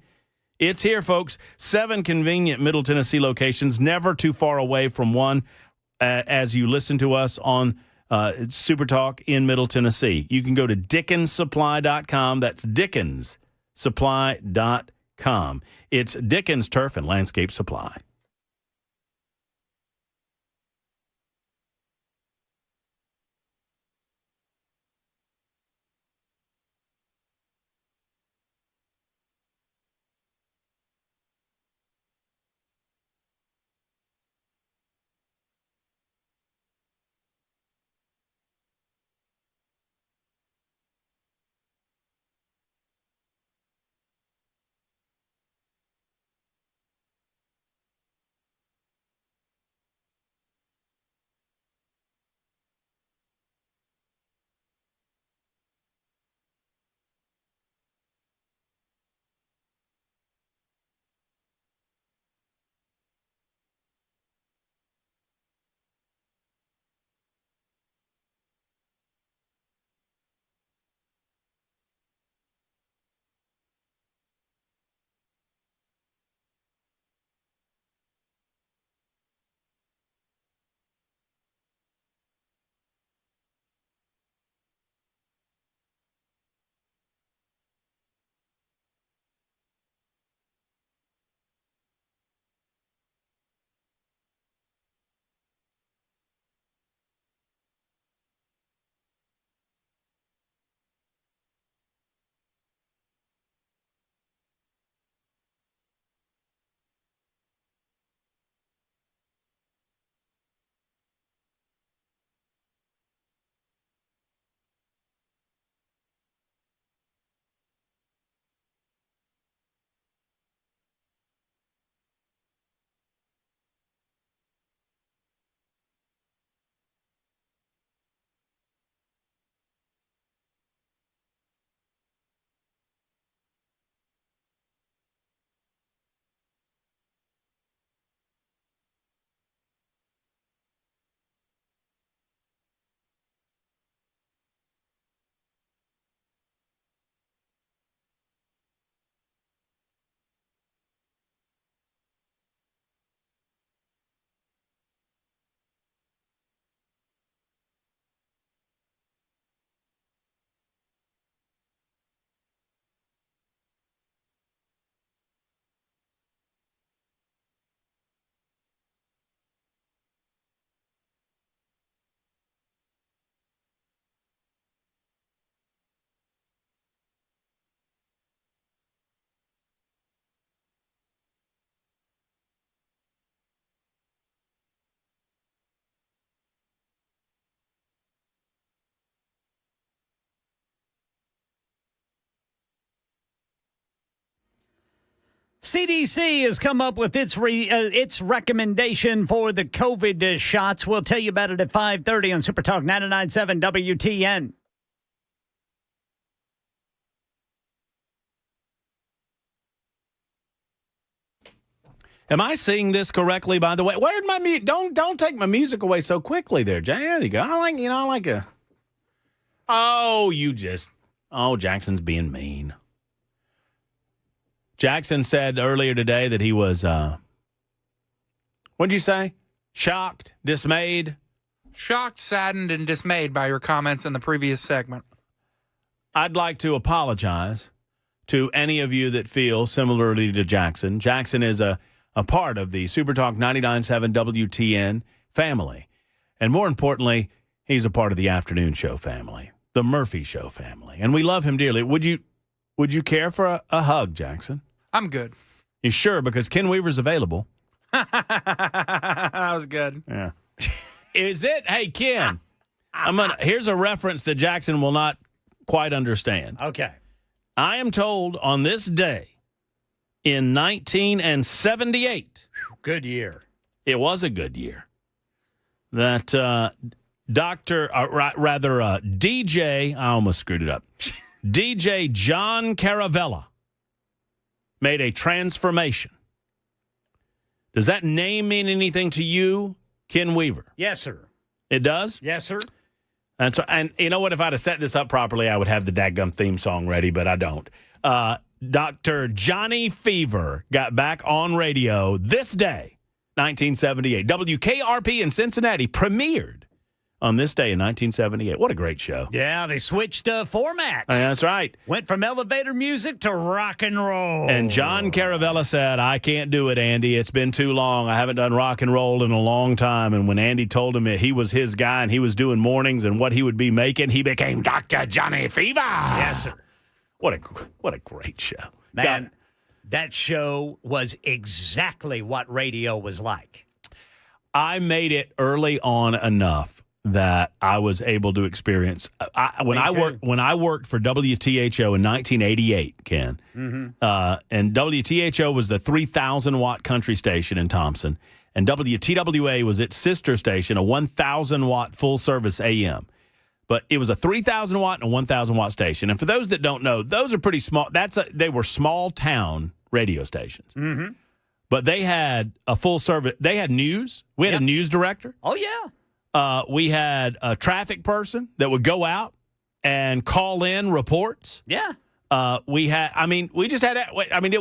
It's here, folks. 7 convenient Middle Tennessee locations, never too far away from one as you listen to us on Super Talk in Middle Tennessee. You can go to DickensSupply.com. That's DickensSupply.com. It's Dickens Turf and Landscape Supply. CDC has come up with its recommendation for the COVID shots. We'll tell you about it at 5:30 on Super Talk 99.7 WTN. Am I seeing this correctly, by the way? Where'd my music? Don't take my music away so quickly there, Jay. There you go. I like a... Oh, Jackson's being mean. Jackson said earlier today that he was, what'd you say? Shocked, dismayed? Shocked, saddened, and dismayed by your comments in the previous segment. I'd like to apologize to any of you that feel similarly to Jackson. Jackson is a part of the Super Talk 99.7 WTN family. And more importantly, he's a part of the afternoon show family, the Murphy Show family. And we love him dearly. Would you care for a hug, Jackson? I'm good. You sure? Because Ken Weaver's available. That was good. Yeah. Is it? Hey, Ken, here's a reference that Jackson will not quite understand. Okay. I am told on this day in 1978. Good year. It was a good year. That DJ, I almost screwed it up. DJ John Caravella made a transformation. Does that name mean anything to you, Ken Weaver? Yes, sir. It does? Yes, sir. And you know what? If I'd have set this up properly, I would have the dadgum theme song ready, but I don't. Dr. Johnny Fever got back on radio this day, 1978. WKRP in Cincinnati premiered on this day in 1978. What a great show. Yeah, they switched formats. That's right. Went from elevator music to rock and roll. And John Caravella said, I can't do it, Andy. It's been too long. I haven't done rock and roll in a long time. And when Andy told him that he was his guy and he was doing mornings and what he would be making, he became Dr. Johnny Fever. Yes, sir. What a great show. Man, that show was exactly what radio was like. I made it early on enough that I was able to experience. When I worked for WTHO in 1988, Ken, and WTHO was the 3,000-watt country station in Thompson, and WTWA was its sister station, a 1,000-watt full-service AM. But it was a 3,000-watt and a 1,000-watt station. And for those that don't know, those are pretty small. They were small-town radio stations. Mm-hmm. But they had a full service. They had news. We had a news director. Oh, yeah. We had a traffic person that would go out and call in reports. Yeah. It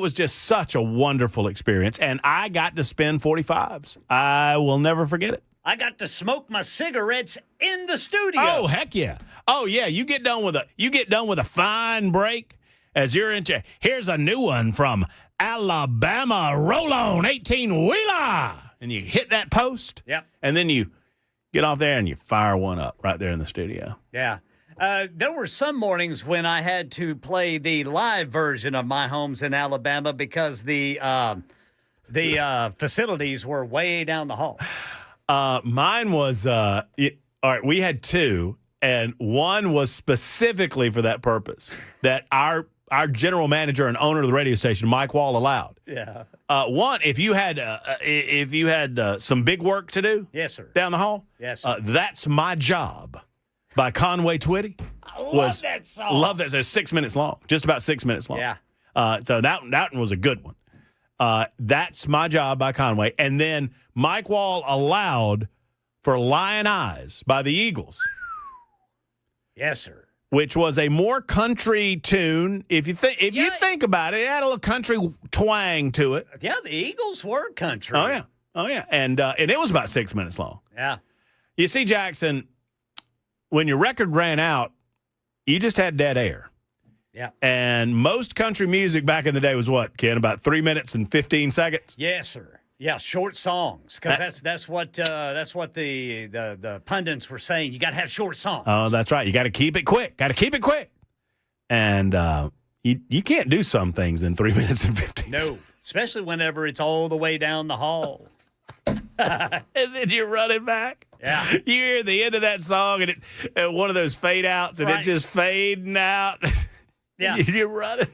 was just such a wonderful experience. And I got to spin 45s. I will never forget it. I got to smoke my cigarettes in the studio. Oh, heck yeah. Oh, yeah. You get done with a fine break as you're into, here's a new one from Alabama, roll on 18-wheeler. And you hit that post. Yep. And then you get off there and you fire one up right there in the studio. Yeah. There were some mornings when I had to play the live version of My Home's in Alabama because the facilities were way down the hall. Mine was, all right, we had two, and one was specifically for that purpose that our general manager and owner of the radio station, Mike Wall, allowed. Yeah. One, if you had some big work to do, yes, sir, down the hall, yes, sir. That's My Job by Conway Twitty. I love that song. Love that. It's 6 minutes long, just about 6 minutes long. Yeah. So that one was a good one. That's My Job by Conway, and then Mike Wall allowed for Lion Eyes by the Eagles. Yes, sir. Which was a more country tune. If you think about it, it had a little country twang to it. Yeah, the Eagles were country. Oh yeah, and it was about 6 minutes long. Yeah. You see, Jackson, when your record ran out, you just had dead air. Yeah. And most country music back in the day was what, Ken? About 3 minutes and 15 seconds. Yes, sir. Yeah, short songs, because that's what the pundits were saying. You got to have short songs. Oh, that's right. You got to keep it quick. And you can't do some things in 3 minutes and 15 seconds. No, especially whenever it's all the way down the hall. And then you're running back. Yeah. You hear the end of that song, and one of those fade outs, and It's just fading out. Yeah. You're running.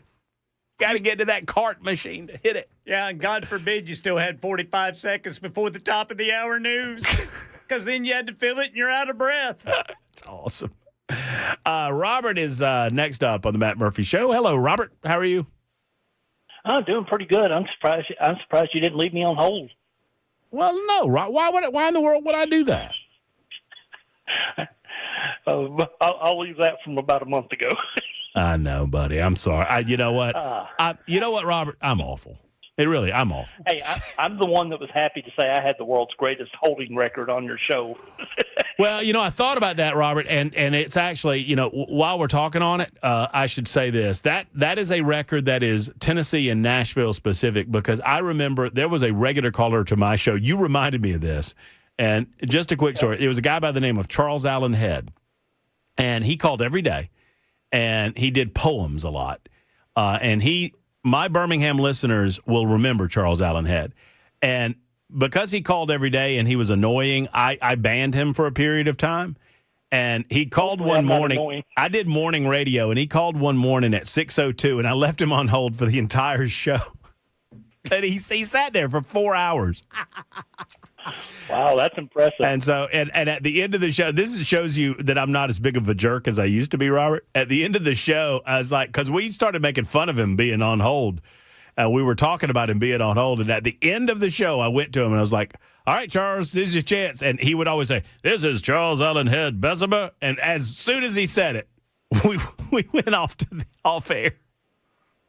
Got to get to that cart machine to hit it. Yeah, and God forbid you still had 45 seconds before the top of the hour news, because then you had to fill it and you're out of breath. That's awesome. Robert is next up on the Matt Murphy Show. Hello, Robert. How are you? I'm doing pretty good. I'm surprised you didn't leave me on hold. Well, no. Why in the world would I do that? I'll leave that from about a month ago. I know, buddy. I'm sorry. You know what? You know what, Robert? I'm awful. I'm awful. Hey, I'm the one that was happy to say I had the world's greatest holding record on your show. Well, I thought about that, Robert, and it's actually, while we're talking on it, I should say this. That is a record that is Tennessee and Nashville specific, because I remember there was a regular caller to my show. You reminded me of this. And just a quick story. It was a guy by the name of Charles Allen Head, and he called every day, and he did poems a lot. My Birmingham listeners will remember Charles Allen Head. And because he called every day and he was annoying, I banned him for a period of time. And he called one morning. I did morning radio, and he called one morning at 6:02, and I left him on hold for the entire show. And he sat there for 4 hours. Wow, that's impressive. And so, and at the end of the show, this shows you that I'm not as big of a jerk as I used to be, Robert. At the end of the show, I was like, because we started making fun of him being on hold. We were talking about him being on hold. And at the end of the show, I went to him and I was like, all right, Charles, this is your chance. And he would always say, this is Charles Allen Head Bessemer. And as soon as he said it, we went off to the off air.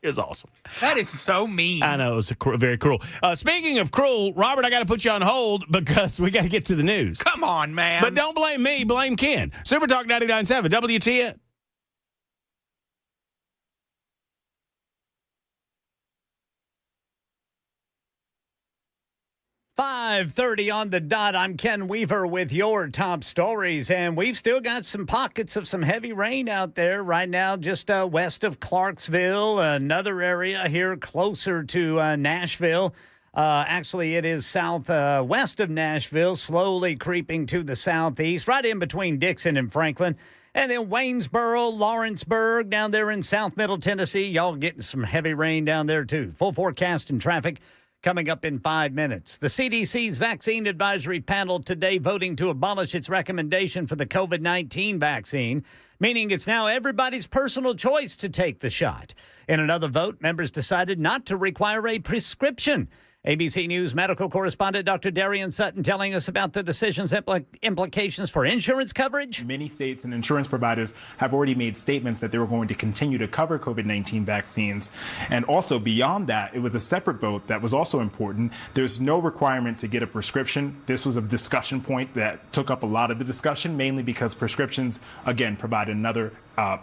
It was awesome. That is so mean. I know. It was very cruel. Speaking of cruel, Robert, I got to put you on hold because we got to get to the news. Come on, man. But don't blame me. Blame Ken. Super Talk 99.7 WTN. 5:30 on the dot. I'm Ken Weaver with your top stories, and we've still got some pockets of some heavy rain out there right now, just west of Clarksville, another area here closer to Nashville. Actually, it is southwest of Nashville, slowly creeping to the southeast, right in between Dixon and Franklin. And then Waynesboro, Lawrenceburg, down there in South Middle Tennessee. Y'all getting some heavy rain down there, too. Full forecast and traffic coming up in 5 minutes. The CDC's vaccine advisory panel today voting to abolish its recommendation for the COVID-19 vaccine, meaning it's now everybody's personal choice to take the shot. In another vote, members decided not to require a prescription. ABC News medical correspondent Dr. Darian Sutton telling us about the decision's implications for insurance coverage. Many states and insurance providers have already made statements that they were going to continue to cover COVID-19 vaccines. And also beyond that, it was a separate vote that was also important. There's no requirement to get a prescription. This was a discussion point that took up a lot of the discussion, mainly because prescriptions, again, provide another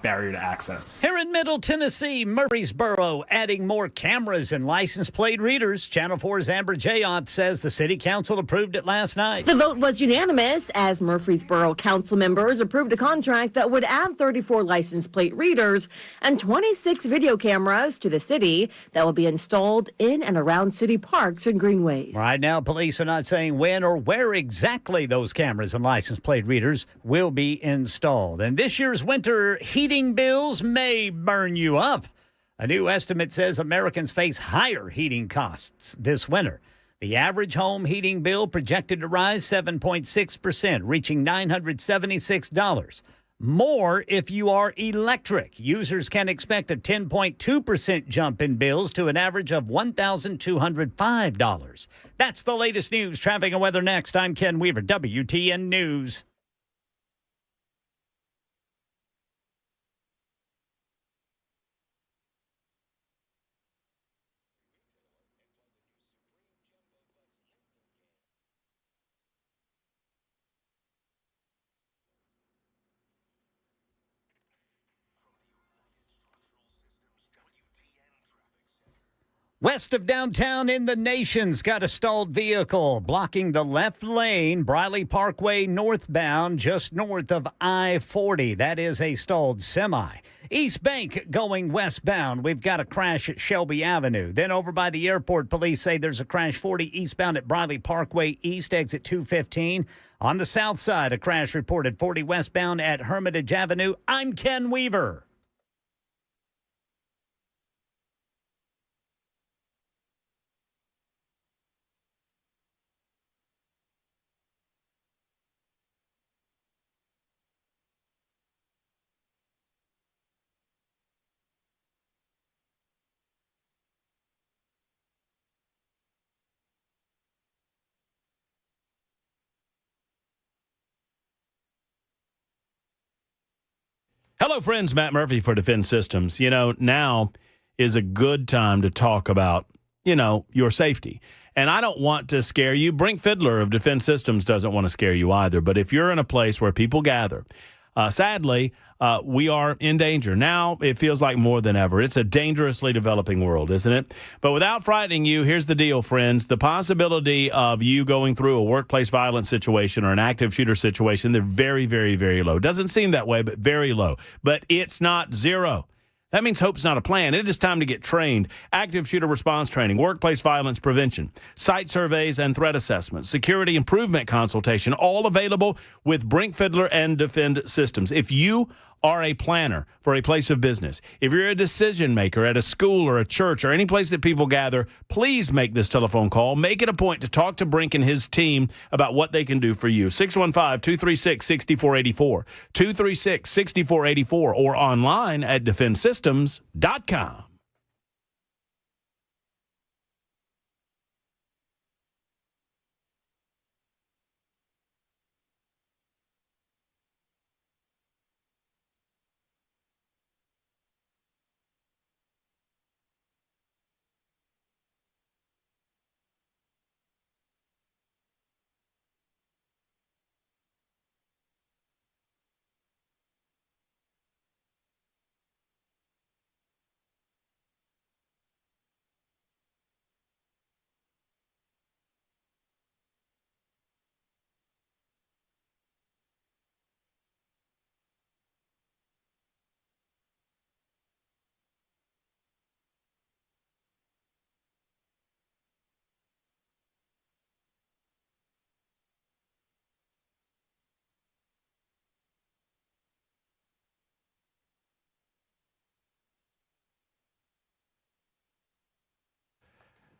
barrier to access. Here in Middle Tennessee, Murfreesboro adding more cameras and license plate readers. Channel 4's Amber Jayoth says the city council approved it last night. The vote was unanimous as Murfreesboro council members approved a contract that would add 34 license plate readers and 26 video cameras to the city that will be installed in and around city parks and greenways. Right now, police are not saying when or where exactly those cameras and license plate readers will be installed. And this year's winter heating bills may burn you up. A new estimate says Americans face higher heating costs this winter. The average home heating bill projected to rise 7.6%, reaching $976. More if you are electric. Users can expect a 10.2% jump in bills to an average of $1,205. That's the latest news, traffic, and weather next. I'm Ken Weaver, WTN News. West of downtown in the Nation's got a stalled vehicle blocking the left lane, Briley Parkway northbound, just north of I-40. That is a stalled semi. East Bank going westbound. We've got a crash at Shelby Avenue. Then over by the airport, police say there's a crash 40 eastbound at Briley Parkway East, exit 215. On the south side, a crash reported 40 westbound at Hermitage Avenue. I'm Ken Weaver. Hello, friends. Matt Murphy for Defend Systems. Now is a good time to talk about, your safety. And I don't want to scare you. Brink Fiddler of Defend Systems doesn't want to scare you either. But if you're in a place where people gather, sadly, we are in danger. Now it feels like more than ever. It's a dangerously developing world, isn't it? But without frightening you, here's the deal, friends. The possibility of you going through a workplace violence situation or an active shooter situation, they're very, very, very low. Doesn't seem that way, but very low. But it's not zero. That means hope's not a plan. It is time to get trained. Active shooter response training, workplace violence prevention, site surveys and threat assessments, security improvement consultation, all available with Brink Fiddler and Defend Systems. If you are a planner for a place of business, if you're a decision maker at a school or a church or any place that people gather, please make this telephone call. Make it a point to talk to Brink and his team about what they can do for you. 615-236-6484, 236-6484, or online at defendsystems.com.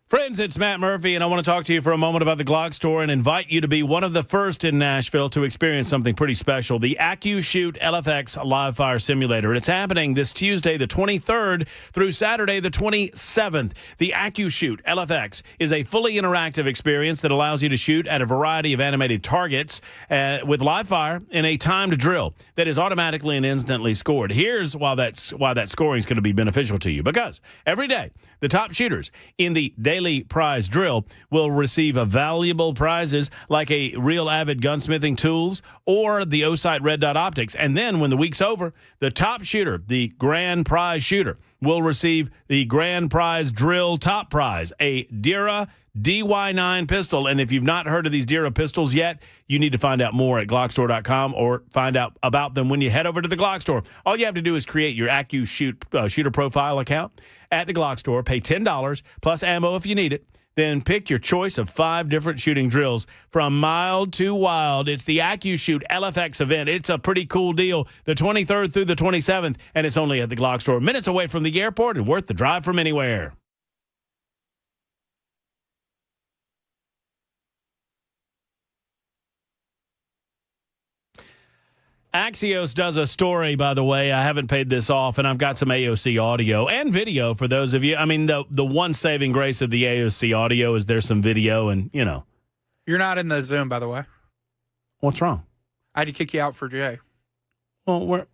Friends, it's Matt Murphy, and I want to talk to you for a moment about the Glock store and invite you to be one of the first in Nashville to experience something pretty special, the AccuShoot LFX Live Fire Simulator. And it's happening this Tuesday, the 23rd, through Saturday, the 27th. The AccuShoot LFX is a fully interactive experience that allows you to shoot at a variety of animated targets with live fire in a timed drill that is automatically and instantly scored. Here's why that scoring is going to be beneficial to you, because every day, the top shooters in the daily prize drill will receive valuable prizes like a Real Avid gunsmithing tools or the O-Sight Red Dot optics. And then when the week's over, the top shooter, the grand prize shooter, will receive the grand prize drill top prize, a Dira DY9 pistol. And if you've not heard of these Dira pistols yet, you need to find out more at Glockstore.com or find out about them when you head over to the Glock store. All you have to do is create your AccuShoot shooter profile account at the Glock store, pay $10 plus ammo if you need it, then pick your choice of 5 different shooting drills from mild to wild. It's the AccuShoot LFX event. It's a pretty cool deal, the 23rd through the 27th, and it's only at the Glock store, minutes away from the airport and worth the drive from anywhere. Axios does a story, by the way. I haven't paid this off, and I've got some AOC audio and video for those of you. I mean, the one saving grace of the AOC audio is there's some video, and, You're not in the Zoom, by the way. What's wrong? I had to kick you out for Jay. Well, where?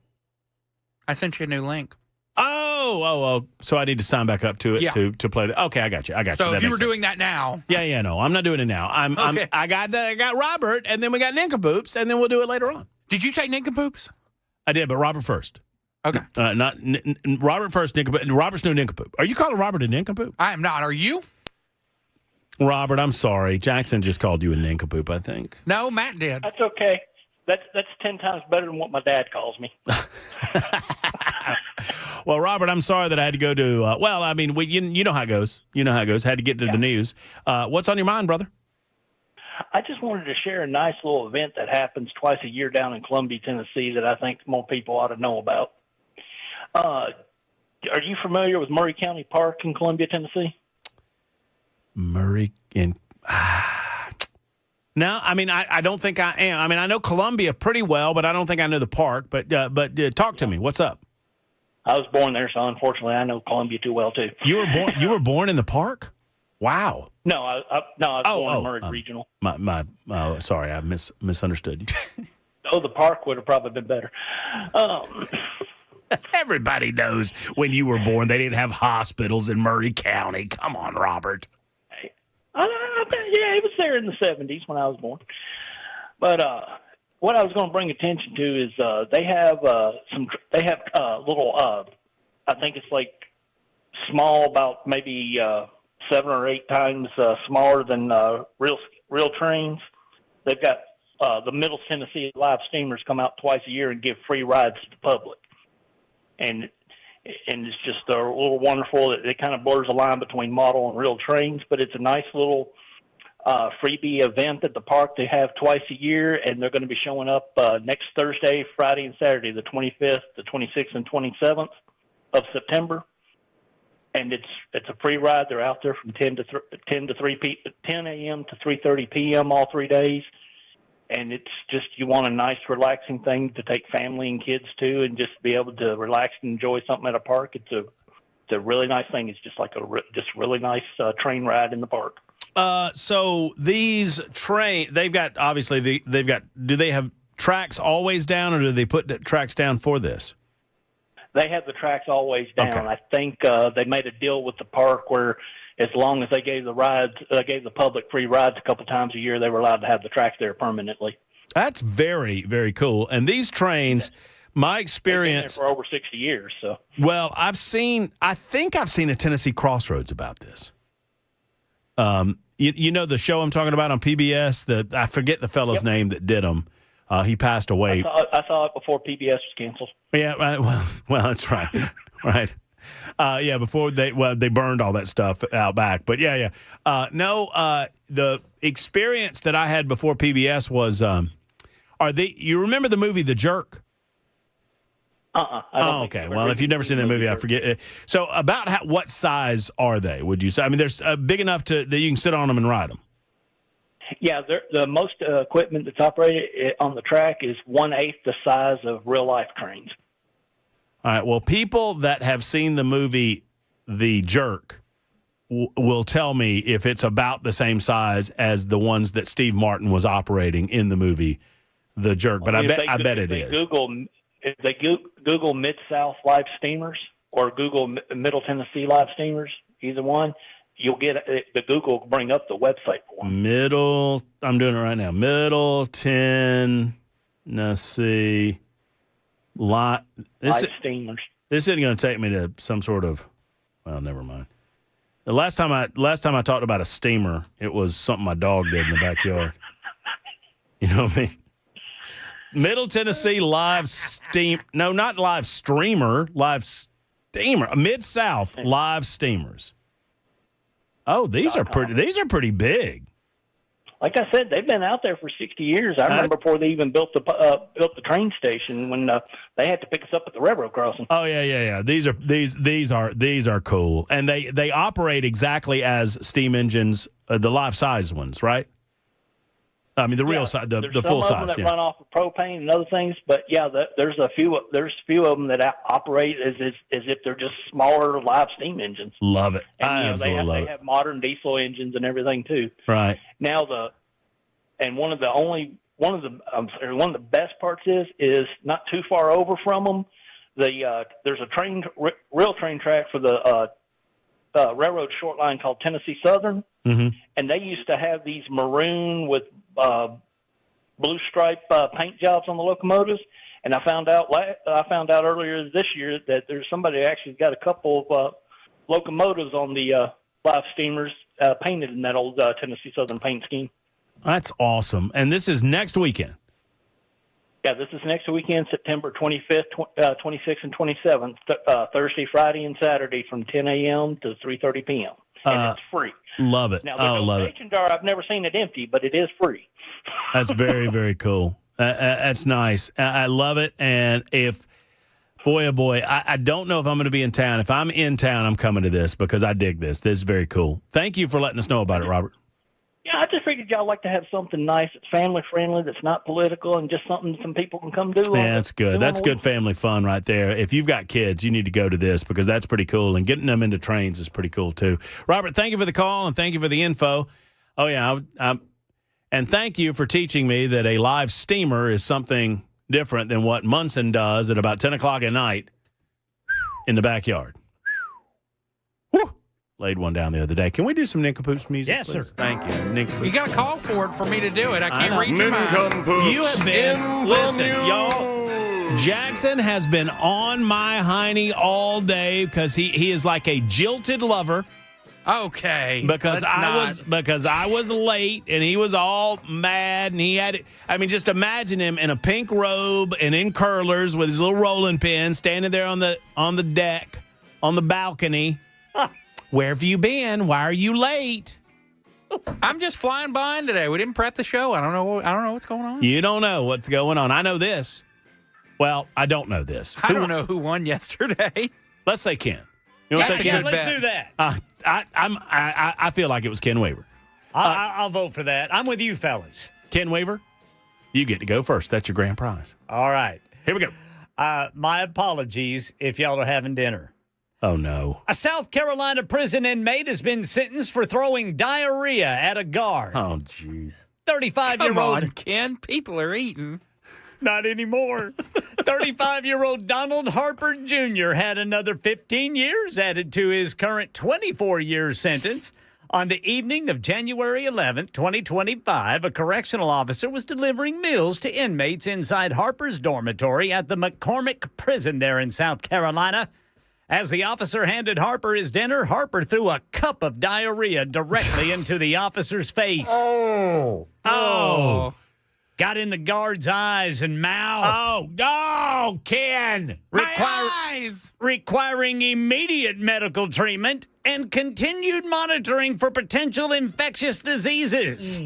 I sent you a new link. Oh. So I need to sign back up to it to play the. Okay, I got you. So if you were doing that now. Yeah, no, I'm not doing it now. I got Robert, and then we got Nincompoops, and then we'll do it later on. Did you say Nincompoops? I did, but Robert first. Okay. Not Robert first, Nincompoop. Robert's no Nincompoop. Are you calling Robert a Nincompoop? I am not. Are you? Robert, I'm sorry. Jackson just called you a Nincompoop, I think. No, Matt did. That's okay. That's 10 times better than what my dad calls me. Well, Robert, I'm sorry that I had to go to, you know how it goes. You know how it goes. Had to get to the news. What's on your mind, brother? I just wanted to share a nice little event that happens twice a year down in Columbia, Tennessee that I think more people ought to know about. Are you familiar with Murray County Park in Columbia, Tennessee? Murray in... No, I mean, I don't think I am. I mean, I know Columbia pretty well, but I don't think I know the park. But talk to me. What's up? I was born there, so unfortunately I know Columbia too well, too. You were born in the park? Wow. No, I was born in Murray Regional. Sorry, I misunderstood you. The park would have probably been better. Everybody knows when you were born they didn't have hospitals in Murray County. Come on, Robert. Yeah, it was there in the 70s when I was born. But what I was going to bring attention to is they have little, I think it's like small, about maybe 7 or 8 times smaller than real trains. They've got the Middle Tennessee live steamers come out twice a year and give free rides to the public. And it's just a little wonderful. It kind of blurs the line between model and real trains, but it's a nice little freebie event at the park they have twice a year, and they're going to be showing up next Thursday, Friday, and Saturday, the 25th, the 26th, and 27th of September. And it's a free ride. They're out there from 10 a.m. to 3:30 p.m. all 3 days. And it's just, you want a nice, relaxing thing to take family and kids to, and just be able to relax and enjoy something at a park. It's a really nice thing. It's just like just really nice train ride in the park. So these they've got, obviously, do they have tracks always down, or do they put tracks down for this? They have the tracks always down. Okay. I think they made a deal with the park where, as long as they gave the public free rides a couple times a year, they were allowed to have the tracks there permanently. That's very, very cool. And these trains, my experience, they've been there for over 60 years. So, well, I think I've seen a Tennessee Crossroads about this. You know the show I'm talking about on PBS. I forget the fellow's name that did them. He passed away. I saw it before PBS was canceled. Yeah, right. Well, that's right. Right. Before they burned all that stuff out back. But the experience that I had before PBS was, you remember the movie The Jerk? Okay. Well, if you've never seen that movie, I forget. So about what size are they, would you say? I mean, they're big enough that you can sit on them and ride them. Yeah, the most equipment that's operated on the track is 1/8 the size of real-life trains. All right. Well, people that have seen the movie The Jerk will tell me if it's about the same size as the ones that Steve Martin was operating in the movie The Jerk. But I bet it is. If they Google Mid-South live steamers or Google Middle Tennessee live steamers, either one, you'll get the Google will bring up the website for them. I'm doing it right now. Middle Tennessee live steamers. This isn't going to take me to some sort of. Well, never mind. The last time I talked about a steamer, it was something my dog did in the backyard. You know what I mean? Middle Tennessee live steam. No, not live streamer. Live steamer. Mid-South live steamers. Oh, these are pretty big. Like I said, they've been out there for 60 years. I remember before they even built the train station when they had to pick us up at the railroad crossing. Oh yeah. These are cool, and they operate exactly as steam engines, the life size ones, right? I mean the real size, the full size. Some of them that run off of propane and other things, but there's a few of them that operate as if they're just smaller live steam engines. Love it. And, I absolutely love it. They have modern diesel engines and everything too. Right. Now one of the best parts is not too far over from them. There's a rail train track for the railroad short line called Tennessee Southern, and they used to have these maroon with blue stripe paint jobs on the locomotives. And I found out earlier this year that there's somebody who actually got a couple of locomotives on the live steamers painted in that old Tennessee Southern paint scheme. That's awesome. And this is next weekend. Yeah, this is next weekend, September 25th, 26th, and 27th, Thursday, Friday, and Saturday from 10 a.m. to 3:30 p.m. And it's free. Love it. Now, the station jar, I've never seen it empty, but it is free. That's very, very cool. That's nice. I love it. And I don't know if I'm going to be in town. If I'm in town, I'm coming to this because I dig this. This is very cool. Thank you for letting us know about it, Robert. Yeah, I just figured y'all like to have something nice that's family friendly, that's not political, and just something some people can come do. Yeah, that's good. That's good family fun right there. If you've got kids, you need to go to this because that's pretty cool, and getting them into trains is pretty cool too. Robert, thank you for the call and thank you for the info. Oh yeah, and thank you for teaching me that a live steamer is something different than what Munson does at about 10 o'clock at night in the backyard. Whew. Laid one down the other day. Can we do some nincompoops music? Yes, please? sir. Thank you. Nincompoops. You got to call for it for me to do it. I can't reach your mind. You have been, listen, y'all. Jackson has been on my hiney all day because he is like a jilted lover. Okay. Because I was late and he was all mad and he had it. I mean, just imagine him in a pink robe and in curlers with his little rolling pin, standing there on the deck, on the balcony. Where have you been? Why are you late? I'm just flying blind today. We didn't prep the show. I don't know what's going on. You don't know what's going on. I know this. Well, I don't know this. I don't know who won yesterday. Let's say Ken. You know, That's a good Let's bet. do that. I feel like it was Ken Weaver. I'll vote for that. I'm with you, fellas. Ken Weaver, you get to go first. That's your grand prize. All right. Here we go. My apologies if y'all are having dinner. Oh, no. A South Carolina prison inmate has been sentenced for throwing diarrhea at a guard. Oh, jeez. 35-year-old. Come on, Ken. People are eating. Not anymore. 35-year-old Donald Harper Jr. had another 15 years added to his current 24-year sentence. On the evening of January 11th, 2025, a correctional officer was delivering meals to inmates inside Harper's dormitory at the McCormick prison there in South Carolina. As the officer handed Harper his dinner, Harper threw a cup of diarrhea directly into the officer's face. Oh. Got in the guard's eyes and mouth. Oh, Ken. Requiring immediate medical treatment and continued monitoring for potential infectious diseases.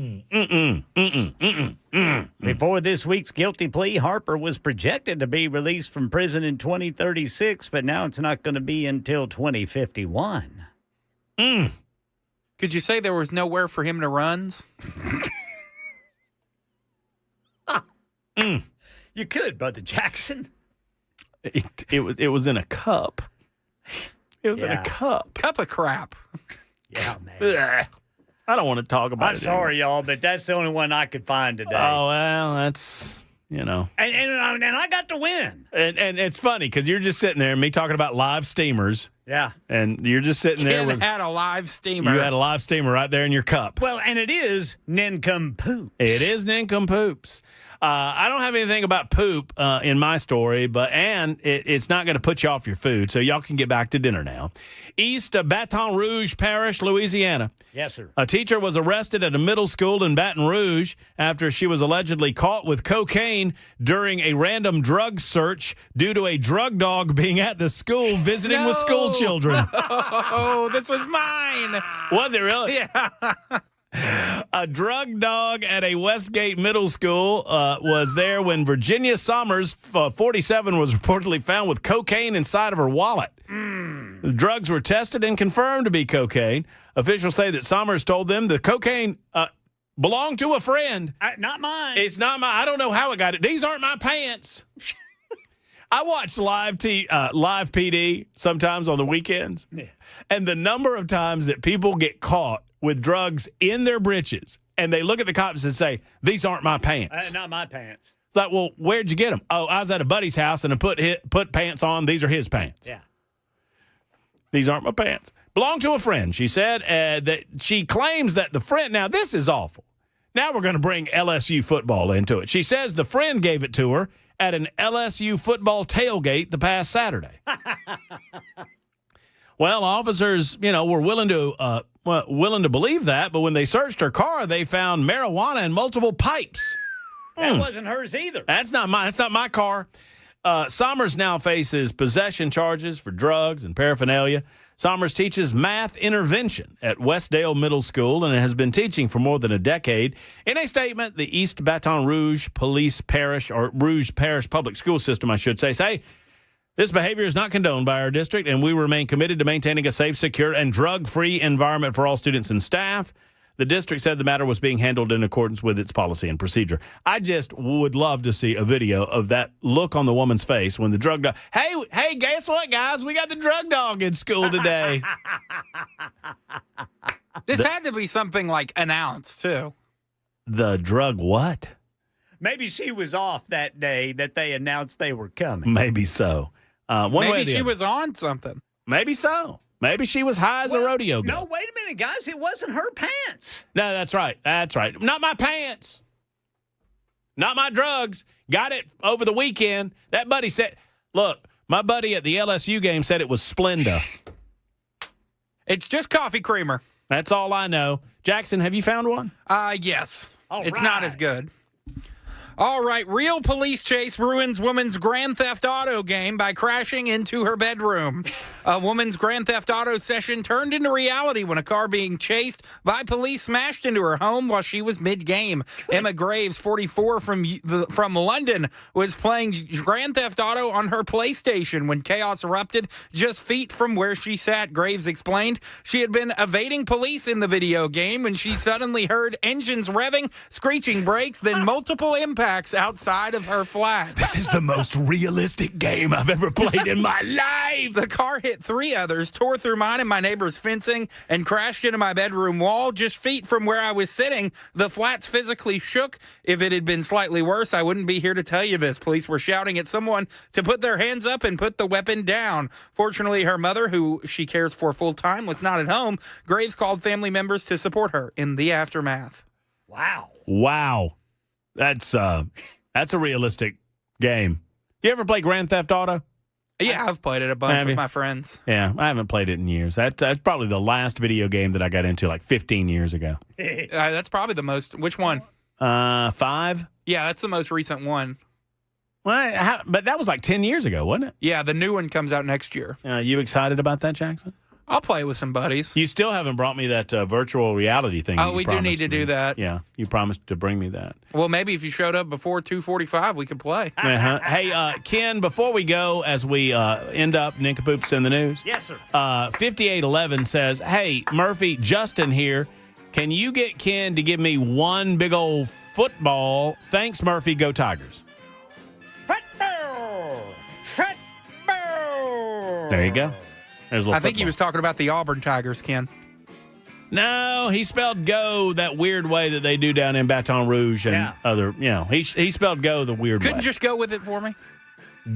Before this week's guilty plea, Harper was projected to be released from prison in 2036, but now it's not going to be until 2051. Could you say there was nowhere for him to run? You could, Brother Jackson. It was in a cup. It was in a cup. Cup of crap. Yeah, man. Ugh. I don't want to talk about it. I'm sorry, y'all, but that's the only one I could find today. Oh, well, that's, you know. And I got to win. And it's funny because you're just sitting there and me talking about live steamers. Yeah. And you're just sitting there with. Had a live steamer. You had a live steamer right there in your cup. Well, and it is nincompoops. It is nincompoops. I don't have anything about poop in my story, but it's not going to put you off your food, so y'all can get back to dinner now. East of Baton Rouge Parish, Louisiana. Yes, sir. A teacher was arrested at a middle school in Baton Rouge after she was allegedly caught with cocaine during a random drug search due to a drug dog being at the school visiting with school children. Oh, this was mine. Was it really? Yeah. A drug dog at a Westgate middle school was there when Virginia Sommers, 47, was reportedly found with cocaine inside of her wallet. The drugs were tested and confirmed to be cocaine. Officials say that Sommers told them the cocaine belonged to a friend. Not mine. It's not mine. I don't know how it got it. These aren't my pants. I watch live PD sometimes on the weekends, and the number of times that people get caught with drugs in their britches, and they look at the cops and say, "These aren't my pants." Not my pants. It's like, well, where'd you get them? Oh, I was at a buddy's house and I put pants on. These are his pants. Yeah. These aren't my pants. Belong to a friend, she said. That she claims that the friend. Now, this is awful. Now we're going to bring LSU football into it. She says the friend gave it to her at an LSU football tailgate the past Saturday. Well, officers, were willing to believe that, but when they searched her car, they found marijuana in multiple pipes. That wasn't hers either. That's not my car. Sommers now faces possession charges for drugs and paraphernalia. Sommers teaches math intervention at Westdale Middle School and has been teaching for more than a decade. In a statement, the East Baton Rouge Rouge Parish Public School System, I should say, this behavior is not condoned by our district, and we remain committed to maintaining a safe, secure, and drug-free environment for all students and staff. The district said the matter was being handled in accordance with its policy and procedure. I just would love to see a video of that look on the woman's face when the drug dog, hey, guess what, guys? We got the drug dog in school today. This had to be something like announced, too. The drug what? Maybe she was off that day that they announced they were coming. Maybe so. One way or Maybe the she other. was on something. Maybe so. Maybe she was high as a rodeo goat. No, wait a minute, guys. It wasn't her pants. No, that's right. That's right. Not my pants. Not my drugs. Got it over the weekend. That buddy said, look, my buddy at the LSU game said it was Splenda. It's just coffee creamer. That's all I know. Jackson, have you found one? Yes. It's not as good. All right, real police chase ruins woman's Grand Theft Auto game by crashing into her bedroom. A woman's Grand Theft Auto session turned into reality when a car being chased by police smashed into her home while she was mid-game. Emma Graves, 44, from London, was playing Grand Theft Auto on her PlayStation when chaos erupted just feet from where she sat. Graves explained she had been evading police in the video game when she suddenly heard engines revving, screeching brakes, then multiple impacts outside of her flat. This is the most realistic game I've ever played in my life. The car hit 3 others, tore through mine and my neighbor's fencing, and crashed into my bedroom wall just feet from where I was sitting. The flats physically shook. If it had been slightly worse, I wouldn't be here to tell you this. Police were shouting at someone to put their hands up and put the weapon down. Fortunately, her mother, who she cares for full time, was not at home. Graves called family members to support her in the aftermath. Wow. That's a realistic game. You ever play Grand Theft Auto? Yeah, I've played it a bunch with my friends. Yeah, I haven't played it in years. That's probably the last video game that I got into like 15 years ago. That's probably the most. Which one? 5? Yeah, that's the most recent one. Well, but that was like 10 years ago, wasn't it? Yeah, the new one comes out next year. You excited about that, Jackson? I'll play with some buddies. You still haven't brought me that virtual reality thing. Oh, we do need to do that. Yeah, you promised to bring me that. Well, maybe if you showed up before 2:45, we could play. Uh-huh. Hey, Ken, before we go, as we end up nincompoops in the news. Yes, sir. 5811 says, hey, Murphy, Justin here. Can you get Ken to give me one big old football? Thanks, Murphy. Go Tigers. Football! Football! There you go. I think he was talking about the Auburn Tigers, Ken. No, he spelled go that weird way that they do down in Baton Rouge and other, he spelled go the weird way. Couldn't just go with it for me?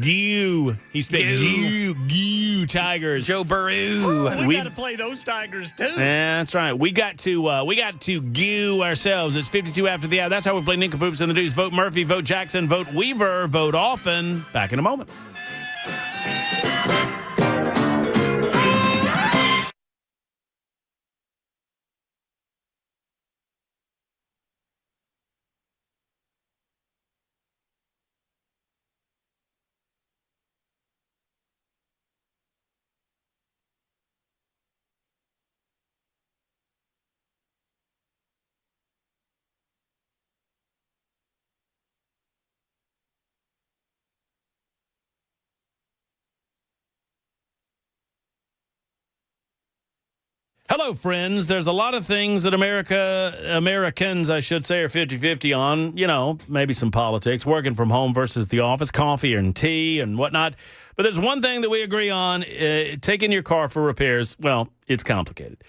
Gew. He spelled Gew Tigers. Joe Burrow. Oh, we got to play those Tigers, too. That's right. We got to gew ourselves. It's 52 after the hour. That's how we play nincompoops in the news. Vote Murphy, vote Jackson, vote Weaver, vote often. Back in a moment. Hello, friends. There's a lot of things that Americans, I should say, are 50-50 on. Maybe some politics, working from home versus the office, coffee and tea and whatnot. But there's one thing that we agree on, taking your car for repairs, well, it's complicated.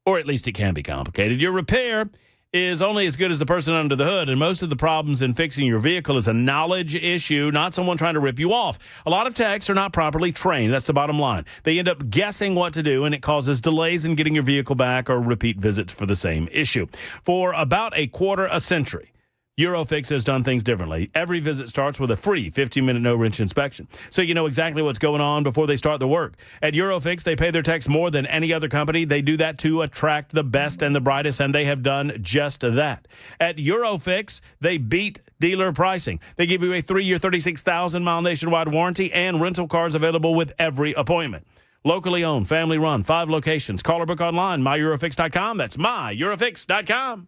Or at least it can be complicated. Your repair is only as good as the person under the hood, and most of the problems in fixing your vehicle is a knowledge issue, not someone trying to rip you off. A lot of techs are not properly trained. That's the bottom line. They end up guessing what to do, and it causes delays in getting your vehicle back or repeat visits for the same issue. For about a quarter a century, Eurofix has done things differently. Every visit starts with a free 15-minute no-wrench inspection, so you know exactly what's going on before they start the work. At Eurofix, they pay their techs more than any other company. They do that to attract the best and the brightest, and they have done just that. At Eurofix, they beat dealer pricing. They give you a 3-year, 36,000-mile nationwide warranty and rental cars available with every appointment. Locally owned, family run, 5 locations. Call or book online, myeurofix.com. That's myeurofix.com.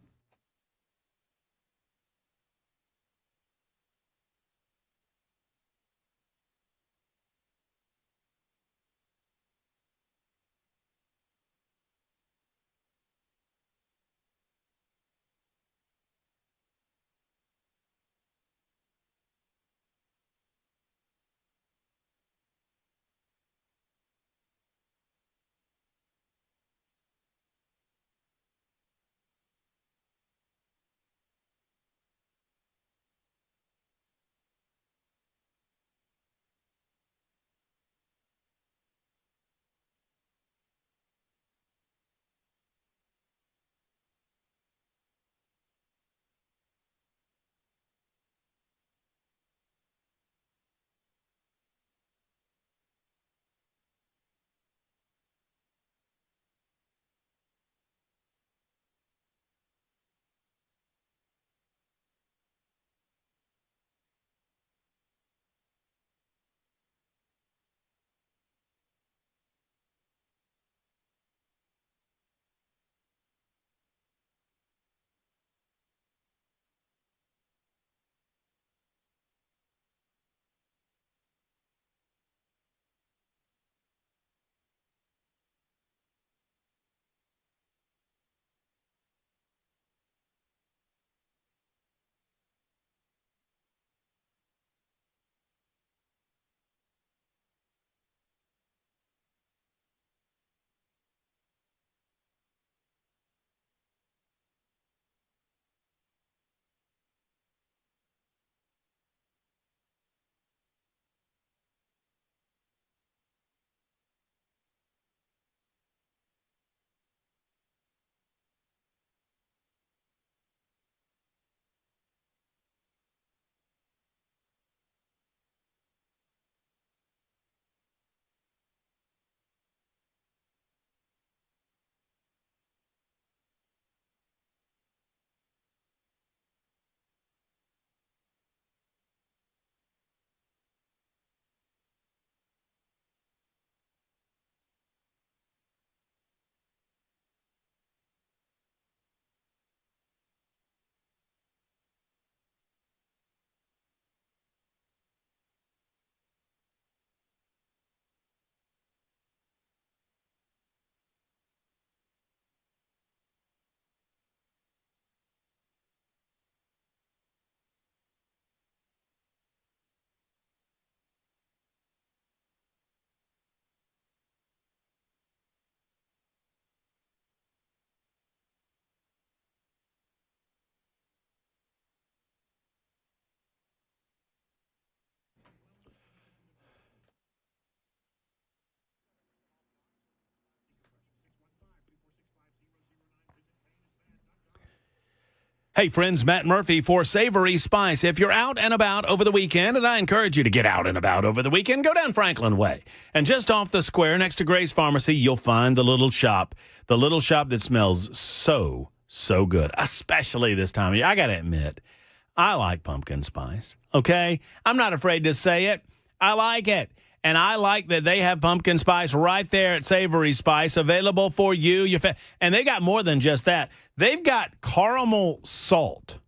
Hey, friends, Matt Murphy for Savory Spice. If you're out and about over the weekend, and I encourage you to get out and about over the weekend, go down Franklin Way. And just off the square next to Gray's Pharmacy, you'll find the little shop that smells so good, especially this time of year. I got to admit, I like pumpkin spice, okay? I'm not afraid to say it. I like it. And I like that they have pumpkin spice right there at Savory Spice available for you. And they got more than just that. They've got caramel salt.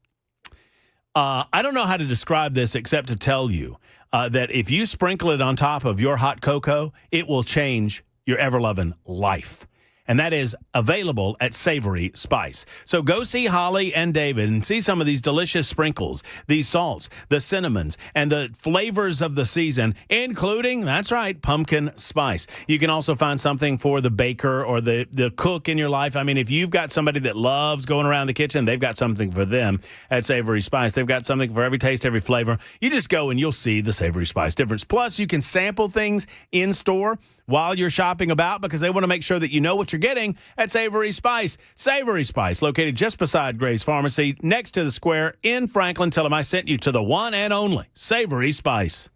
I don't know how to describe this except to tell you that if you sprinkle it on top of your hot cocoa, it will change your ever-loving life. And that is available at Savory Spice. So go see Holly and David and see some of these delicious sprinkles, these salts, the cinnamons, and the flavors of the season, including, that's right, pumpkin spice. You can also find something for the baker or the cook in your life. I mean, if you've got somebody that loves going around the kitchen, they've got something for them at Savory Spice. They've got something for every taste, every flavor. You just go and you'll see the Savory Spice difference. Plus, you can sample things in store while you're shopping about because they want to make sure that you know what you're getting at Savory Spice. Savory Spice, located just beside Gray's Pharmacy, next to the square in Franklin. Tell them I sent you to the one and only Savory Spice.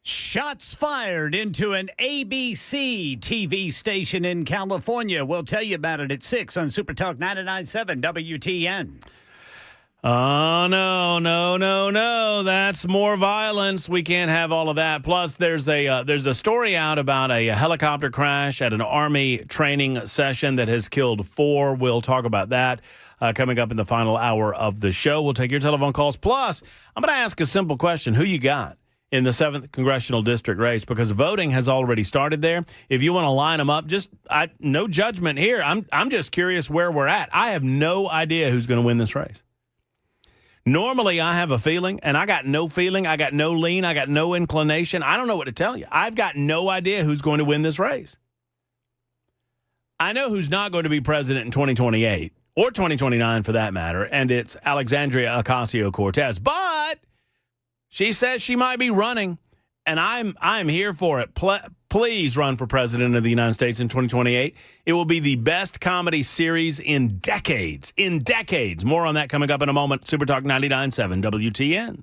Shots fired into an ABC TV station in California. We'll tell you about it at 6 on Super Talk 99.7 WTN. Oh, no. That's more violence. We can't have all of that. Plus, there's a story out about a helicopter crash at an Army training session that has killed 4. We'll talk about that coming up in the final hour of the show. We'll take your telephone calls. Plus, I'm going to ask a simple question. Who you got in the 7th Congressional District race? Because voting has already started there. If you want to line them up, no judgment here. I'm just curious where we're at. I have no idea who's going to win this race. Normally, I have a feeling, and I got no feeling. I got no lean. I got no inclination. I don't know what to tell you. I've got no idea who's going to win this race. I know who's not going to be president in 2028 or 2029 for that matter, and it's Alexandria Ocasio-Cortez. But she says she might be running, and I'm here for it. Please run for president of the United States in 2028. It will be the best comedy series in decades. More on that coming up in a moment. Super Talk 99.7 WTN.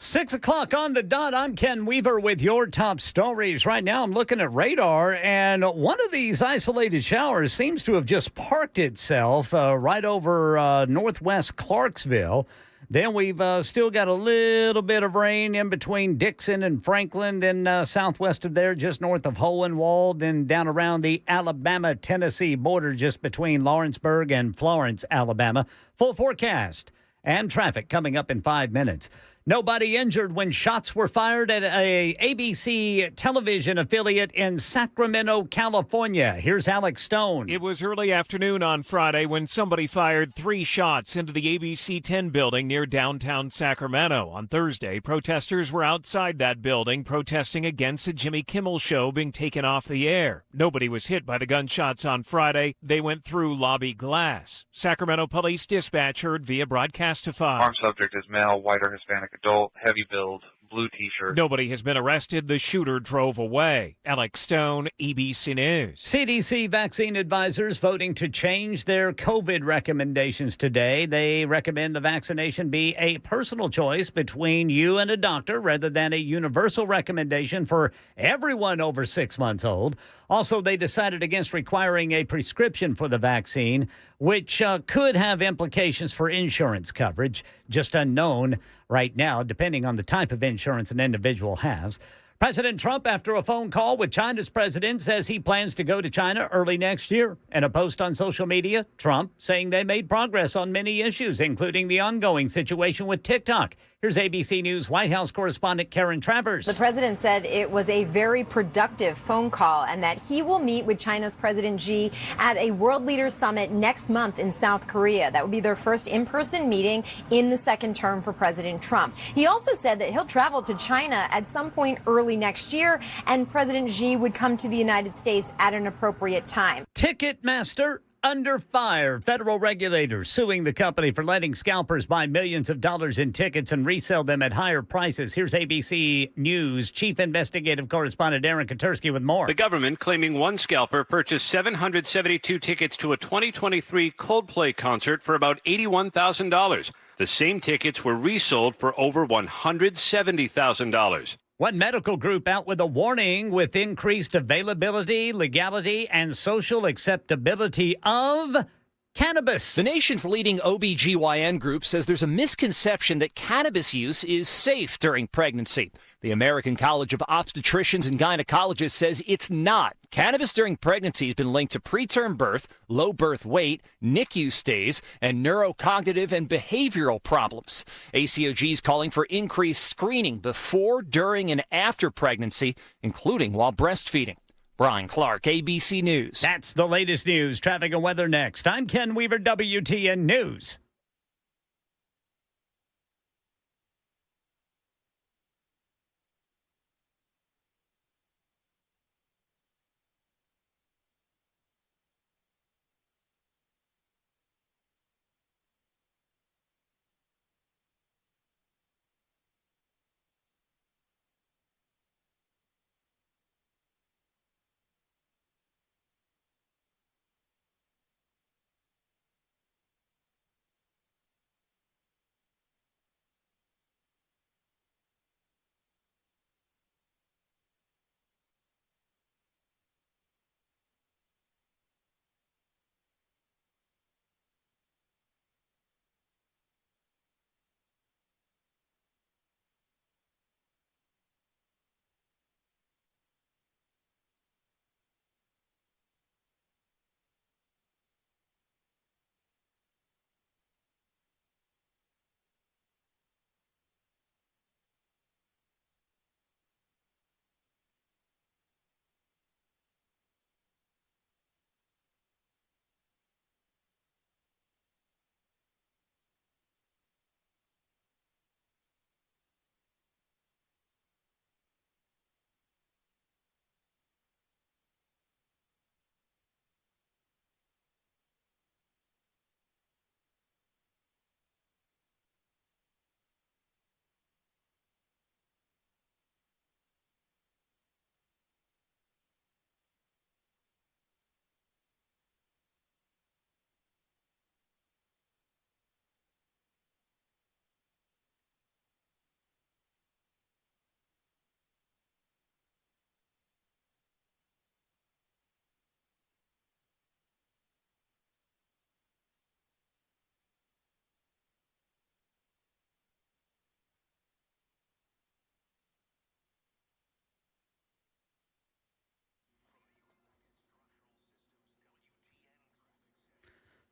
Six o'clock on the dot. I'm Ken Weaver with your top stories. Right now, I'm looking at radar, and one of these isolated showers seems to have just parked itself right over northwest Clarksville. Then we've still got a little bit of rain in between Dixon and Franklin, then southwest of there, just north of Hohenwald, then down around the Alabama-Tennessee border, just between Lawrenceburg and Florence, Alabama. Full forecast and traffic coming up in 5 minutes. Nobody injured when shots were fired at a ABC television affiliate in Sacramento, California. Here's Alex Stone. It was early afternoon on Friday when somebody fired 3 shots into the ABC 10 building near downtown Sacramento. On Thursday, protesters were outside that building protesting against the Jimmy Kimmel show being taken off the air. Nobody was hit by the gunshots on Friday. They went through lobby glass. Sacramento Police Dispatch heard via Broadcastify. Armed subject is male, white or Hispanic adult, heavy build, blue T-shirt. Nobody has been arrested. The shooter drove away. Alex Stone, ABC News. CDC vaccine advisors voting to change their COVID recommendations today. They recommend the vaccination be a personal choice between you and a doctor rather than a universal recommendation for everyone over 6 months old. Also, they decided against requiring a prescription for the vaccine, which could have implications for insurance coverage, just unknown right now, depending on the type of insurance an individual has. President Trump, after a phone call with China's president, says he plans to go to China early next year. In a post on social media, Trump saying they made progress on many issues, including the ongoing situation with TikTok. Here's ABC News White House correspondent Karen Travers. The president said it was a very productive phone call and that he will meet with China's President Xi at a World Leaders Summit next month in South Korea. That would be their first in-person meeting in the second term for President Trump. He also said that he'll travel to China at some point early next year, and President Xi would come to the United States at an appropriate time. Ticketmaster under fire. Federal regulators suing the company for letting scalpers buy millions of dollars in tickets and resell them at higher prices. Here's ABC News Chief Investigative Correspondent Aaron Katursky with more. The government claiming one scalper purchased 772 tickets to a 2023 Coldplay concert for about $81,000. The same tickets were resold for over $170,000. One medical group out with a warning with increased availability, legality, and social acceptability of cannabis. The nation's leading OBGYN group says there's a misconception that cannabis use is safe during pregnancy. The American College of Obstetricians and Gynecologists says it's not. Cannabis during pregnancy has been linked to preterm birth, low birth weight, NICU stays, and neurocognitive and behavioral problems. ACOG is calling for increased screening before, during, and after pregnancy, including while breastfeeding. Brian Clark, ABC News. That's the latest news. Traffic and weather next. I'm Ken Weaver, WTN News.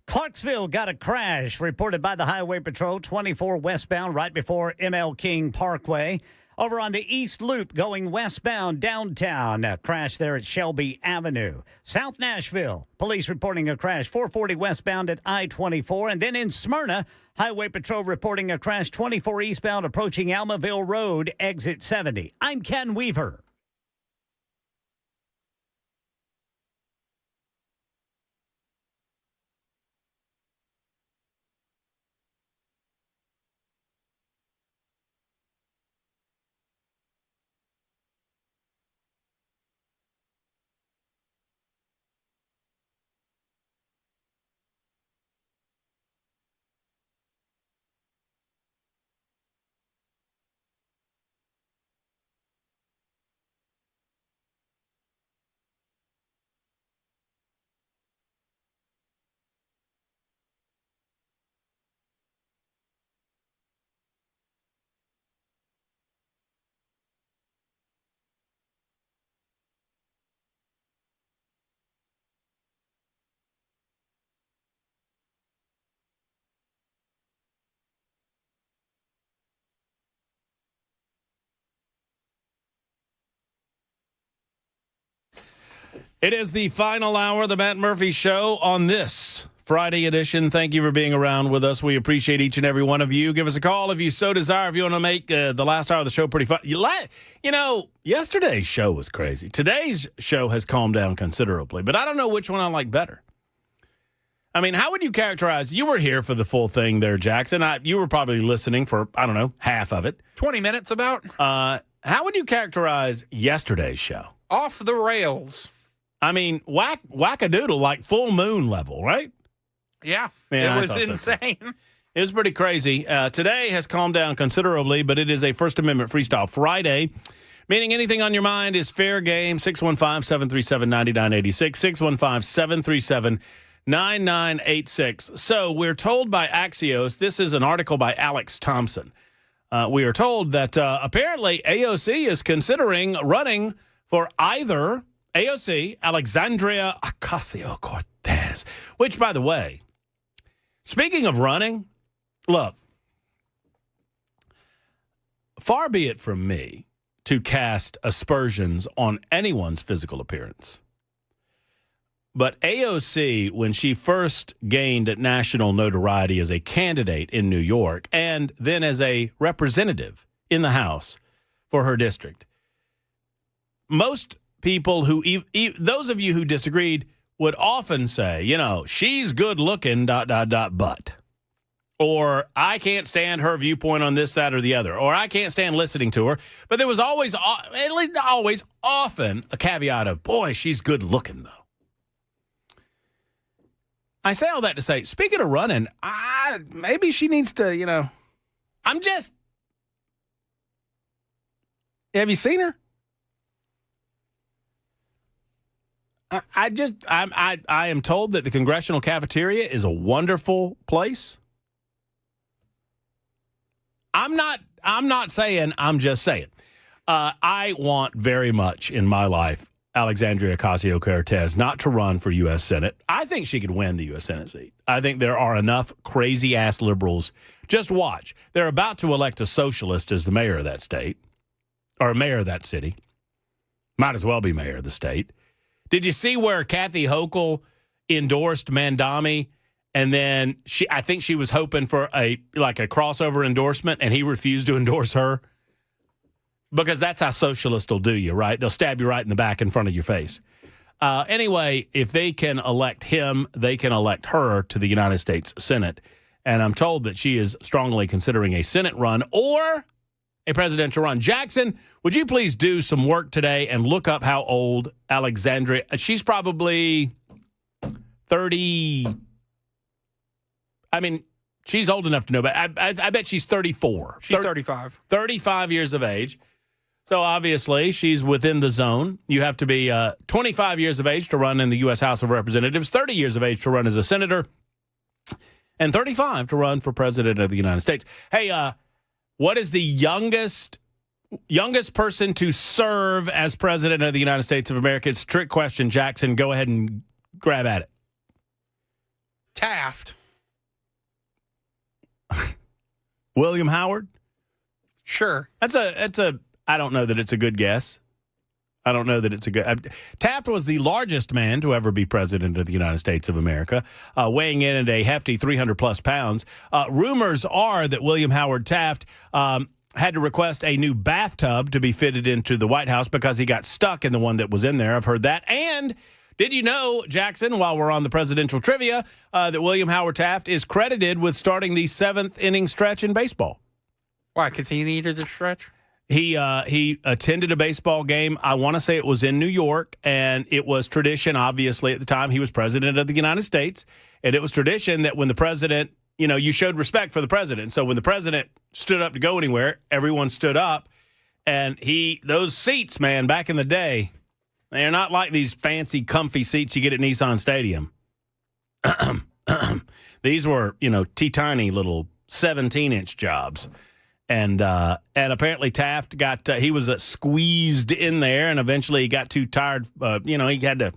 Clarksville got a crash reported by the Highway Patrol, 24 westbound right before ML King Parkway. Over on the East Loop going westbound downtown, a crash there at Shelby Avenue. South Nashville, police reporting a crash 440 westbound at I-24. And then in Smyrna, Highway Patrol reporting a crash 24 eastbound approaching Almaville Road, exit 70. I'm Ken Weaver. It is the final hour of the Matt Murphy Show on this Friday edition. Thank you for being around with us. We appreciate each and every one of you. Give us a call if you so desire, if you want to make the last hour of the show pretty fun. You know, yesterday's show was crazy. Today's show has calmed down considerably, but I don't know which one I like better. I mean, how would you characterize? You were here for the full thing there, Jackson. You were probably listening for, I don't know, half of it. 20 minutes about. How would you characterize yesterday's show? Off the rails. I mean, whack-a-doodle, like full moon level, right? Yeah, it was insane. So. It was pretty crazy. Today has calmed down considerably, but it is a First Amendment Freestyle Friday, meaning anything on your mind is fair game. 615-737-9986, 615-737-9986. So we're told by Axios, this is an article by Alex Thompson. We are told that apparently AOC is considering running for either AOC, Alexandria Ocasio-Cortez, which, by the way, speaking of running, look, far be it from me to cast aspersions on anyone's physical appearance. But AOC, when she first gained national notoriety as a candidate in New York and then as a representative in the House for her district, most people who, those of you who disagreed, would often say, you know, she's good looking, but. Or I can't stand her viewpoint on this, that, or the other. Or I can't stand listening to her. But there was always, at least always, often a caveat of, boy, she's good looking, though. I say all that to say, speaking of running, maybe she needs to, you know, have you seen her? I am told that the congressional cafeteria is a wonderful place. I'm not saying, I'm just saying. I want very much in my life Alexandria Ocasio-Cortez not to run for U.S. Senate. I think she could win the U.S. Senate seat. I think there are enough crazy-ass liberals. Just watch. They're about to elect a socialist as the mayor of that state, or mayor of that city. Might as well be mayor of the state. Did you see where Kathy Hochul endorsed Mandami, and then I think she was hoping for a crossover endorsement, and he refused to endorse her? Because that's how socialists will do you, right? They'll stab you right in the back in front of your face. Anyway, if they can elect him, they can elect her to the United States Senate. And I'm told that she is strongly considering a Senate run or a presidential run. Jackson, would you please do some work today and look up how old Alexandria? She's probably 30. I mean, she's old enough to know, but I bet she's 34. She's 35. 35 years of age. So obviously, she's within the zone. You have to be 25 years of age to run in the U.S. House of Representatives, 30 years of age to run as a senator, and 35 to run for president of the United States. Hey, what is the youngest person to serve as president of the United States of America? It's a trick question, Jackson. Go ahead and grab at it. Taft. William Howard? Sure. That's a I don't know that it's a good guess. I don't know that it's a good... Taft was the largest man to ever be president of the United States of America, weighing in at a hefty 300-plus pounds. Rumors are that William Howard Taft had to request a new bathtub to be fitted into the White House because he got stuck in the one that was in there. I've heard that. And did you know, Jackson, while we're on the presidential trivia, that William Howard Taft is credited with starting the seventh-inning stretch in baseball? Why? Because he needed a stretch? He attended a baseball game. I want to say it was in New York, and it was tradition, obviously, at the time he was president of the United States, and it was tradition that when the president, you showed respect for the president. So when the president stood up to go anywhere, everyone stood up, and those seats, man, back in the day, they're not like these fancy, comfy seats you get at Nissan Stadium. These were, teeny little 17-inch jobs. And apparently Taft he was squeezed in there, and eventually he got too tired. He had to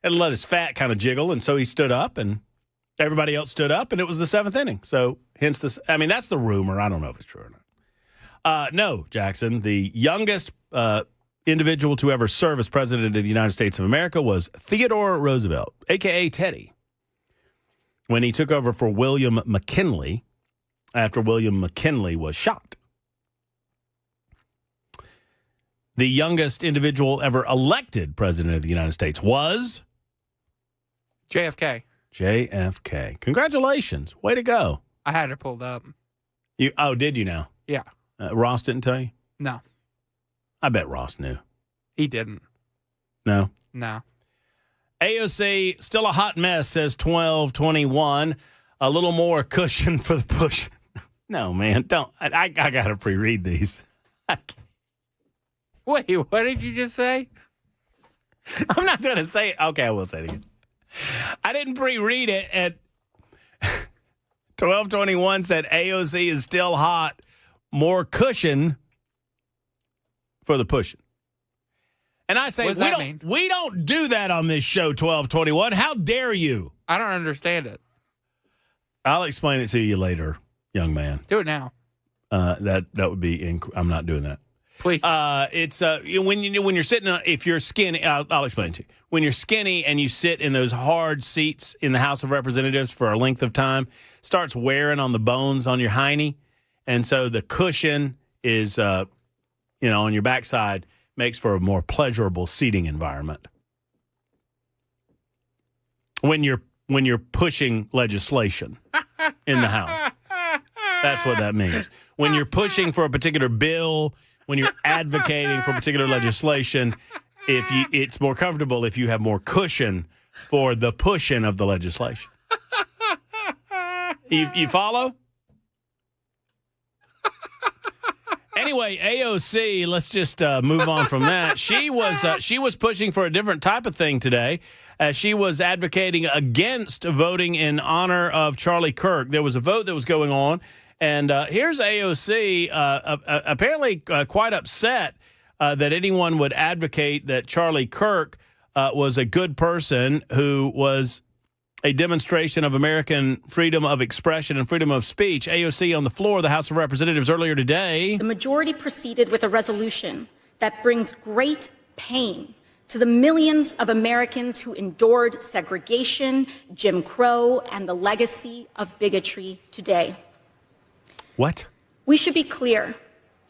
let his fat kind of jiggle, and so he stood up, and everybody else stood up, and it was the seventh inning. So hence this. I mean, that's the rumor. I don't know if it's true or not. No, Jackson, the youngest individual to ever serve as president of the United States of America was Theodore Roosevelt, a.k.a. Teddy, when he took over for William McKinley after William McKinley was shot. The youngest individual ever elected president of the United States was JFK. JFK. Congratulations. Way to go. I had it pulled up. Did you now? Yeah. Ross didn't tell you? No. I bet Ross knew. He didn't. No? No. AOC, still a hot mess, says 1221. A little more cushion for the push. No, man, don't. I got to pre-read these. Wait, what did you just say? I'm not going to say it. Okay, I will say it again. I didn't pre-read it at 1221 said AOC is still hot. More cushion for the pushing. And I say, we don't do that on this show, 1221. How dare you? I don't understand it. I'll explain it to you later, young man. Do it now. That would be, I'm not doing that. Please. It's when you're sitting on, if you're skinny, I'll explain it to you. When you're skinny and you sit in those hard seats in the House of Representatives for a length of time, starts wearing on the bones on your hiney. And so the cushion is, on your backside, makes for a more pleasurable seating environment. When you're pushing legislation in the House. That's what that means. When you're pushing for a particular bill, when you're advocating for particular legislation, it's more comfortable if you have more cushion for the pushing of the legislation. You follow? Anyway, AOC, let's just move on from that. She was pushing for a different type of thing today, as she was advocating against voting in honor of Charlie Kirk. There was a vote that was going on, and here's AOC apparently quite upset that anyone would advocate that Charlie Kirk was a good person who was a demonstration of American freedom of expression and freedom of speech. AOC on the floor of the House of Representatives earlier today. The majority proceeded with a resolution that brings great pain to the millions of Americans who endured segregation, Jim Crow, and the legacy of bigotry today. What? We should be clear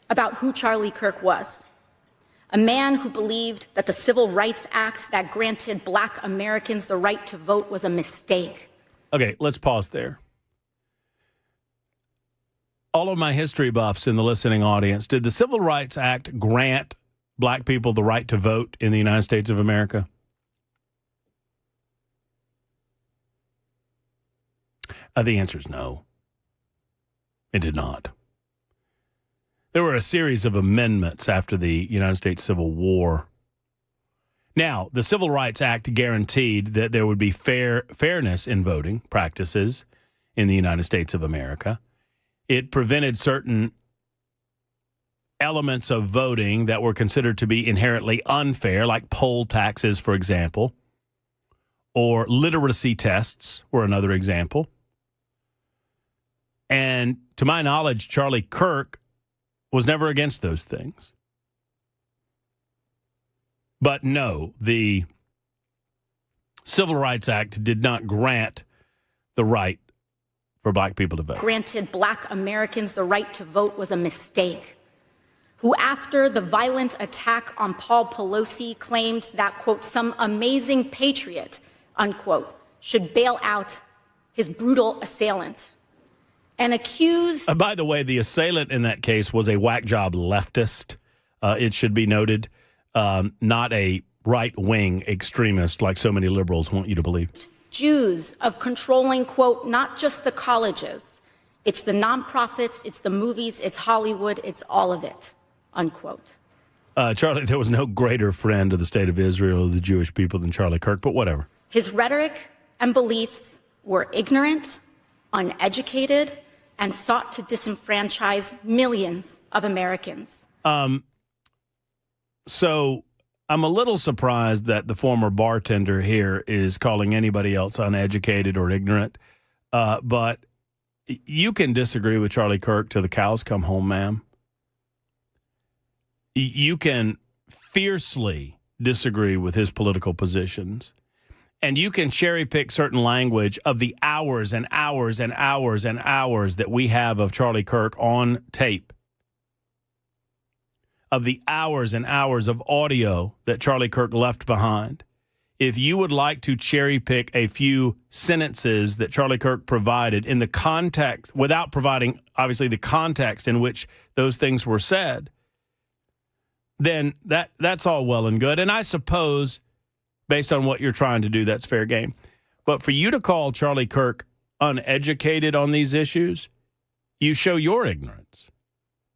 about who Charlie Kirk was. A man who believed that the Civil Rights Act that granted Black Americans the right to vote was a mistake. Okay, let's pause there. All of my history buffs in the listening audience, did the Civil Rights Act grant Black people the right to vote in the United States of America? The answer is no. It did not. There were a series of amendments after the United States Civil War. Now, the Civil Rights Act guaranteed that there would be fairness in voting practices in the United States of America. It prevented certain elements of voting that were considered to be inherently unfair, like poll taxes, for example, or literacy tests were another example. And to my knowledge, Charlie Kirk was never against those things. But no, the Civil Rights Act did not grant the right for Black people to vote. Granted Black Americans the right to vote was a mistake. Who, after the violent attack on Paul Pelosi, claimed that, quote, some amazing patriot, unquote, should bail out his brutal assailant. And accused... by the way, the assailant in that case was a whack job leftist, it should be noted, not a right-wing extremist like so many liberals want you to believe. Jews of controlling, quote, not just the colleges, it's the nonprofits, it's the movies, it's Hollywood, it's all of it, unquote. Charlie, there was no greater friend of the state of Israel or the Jewish people than Charlie Kirk, but whatever. His rhetoric and beliefs were ignorant, uneducated, and sought to disenfranchise millions of Americans. So I'm a little surprised that the former bartender here is calling anybody else uneducated or ignorant. But you can disagree with Charlie Kirk till the cows come home, ma'am. You can fiercely disagree with his political positions, and you can cherry pick certain language of the hours and hours and hours and hours that we have of Charlie Kirk on tape, of the hours and hours of audio that Charlie Kirk left behind. If you would like to cherry pick a few sentences that Charlie Kirk provided in the context, without providing, obviously, the context in which those things were said, then that's all well and good. And I suppose, based on what you're trying to do, that's fair game. But for you to call Charlie Kirk uneducated on these issues, you show your ignorance,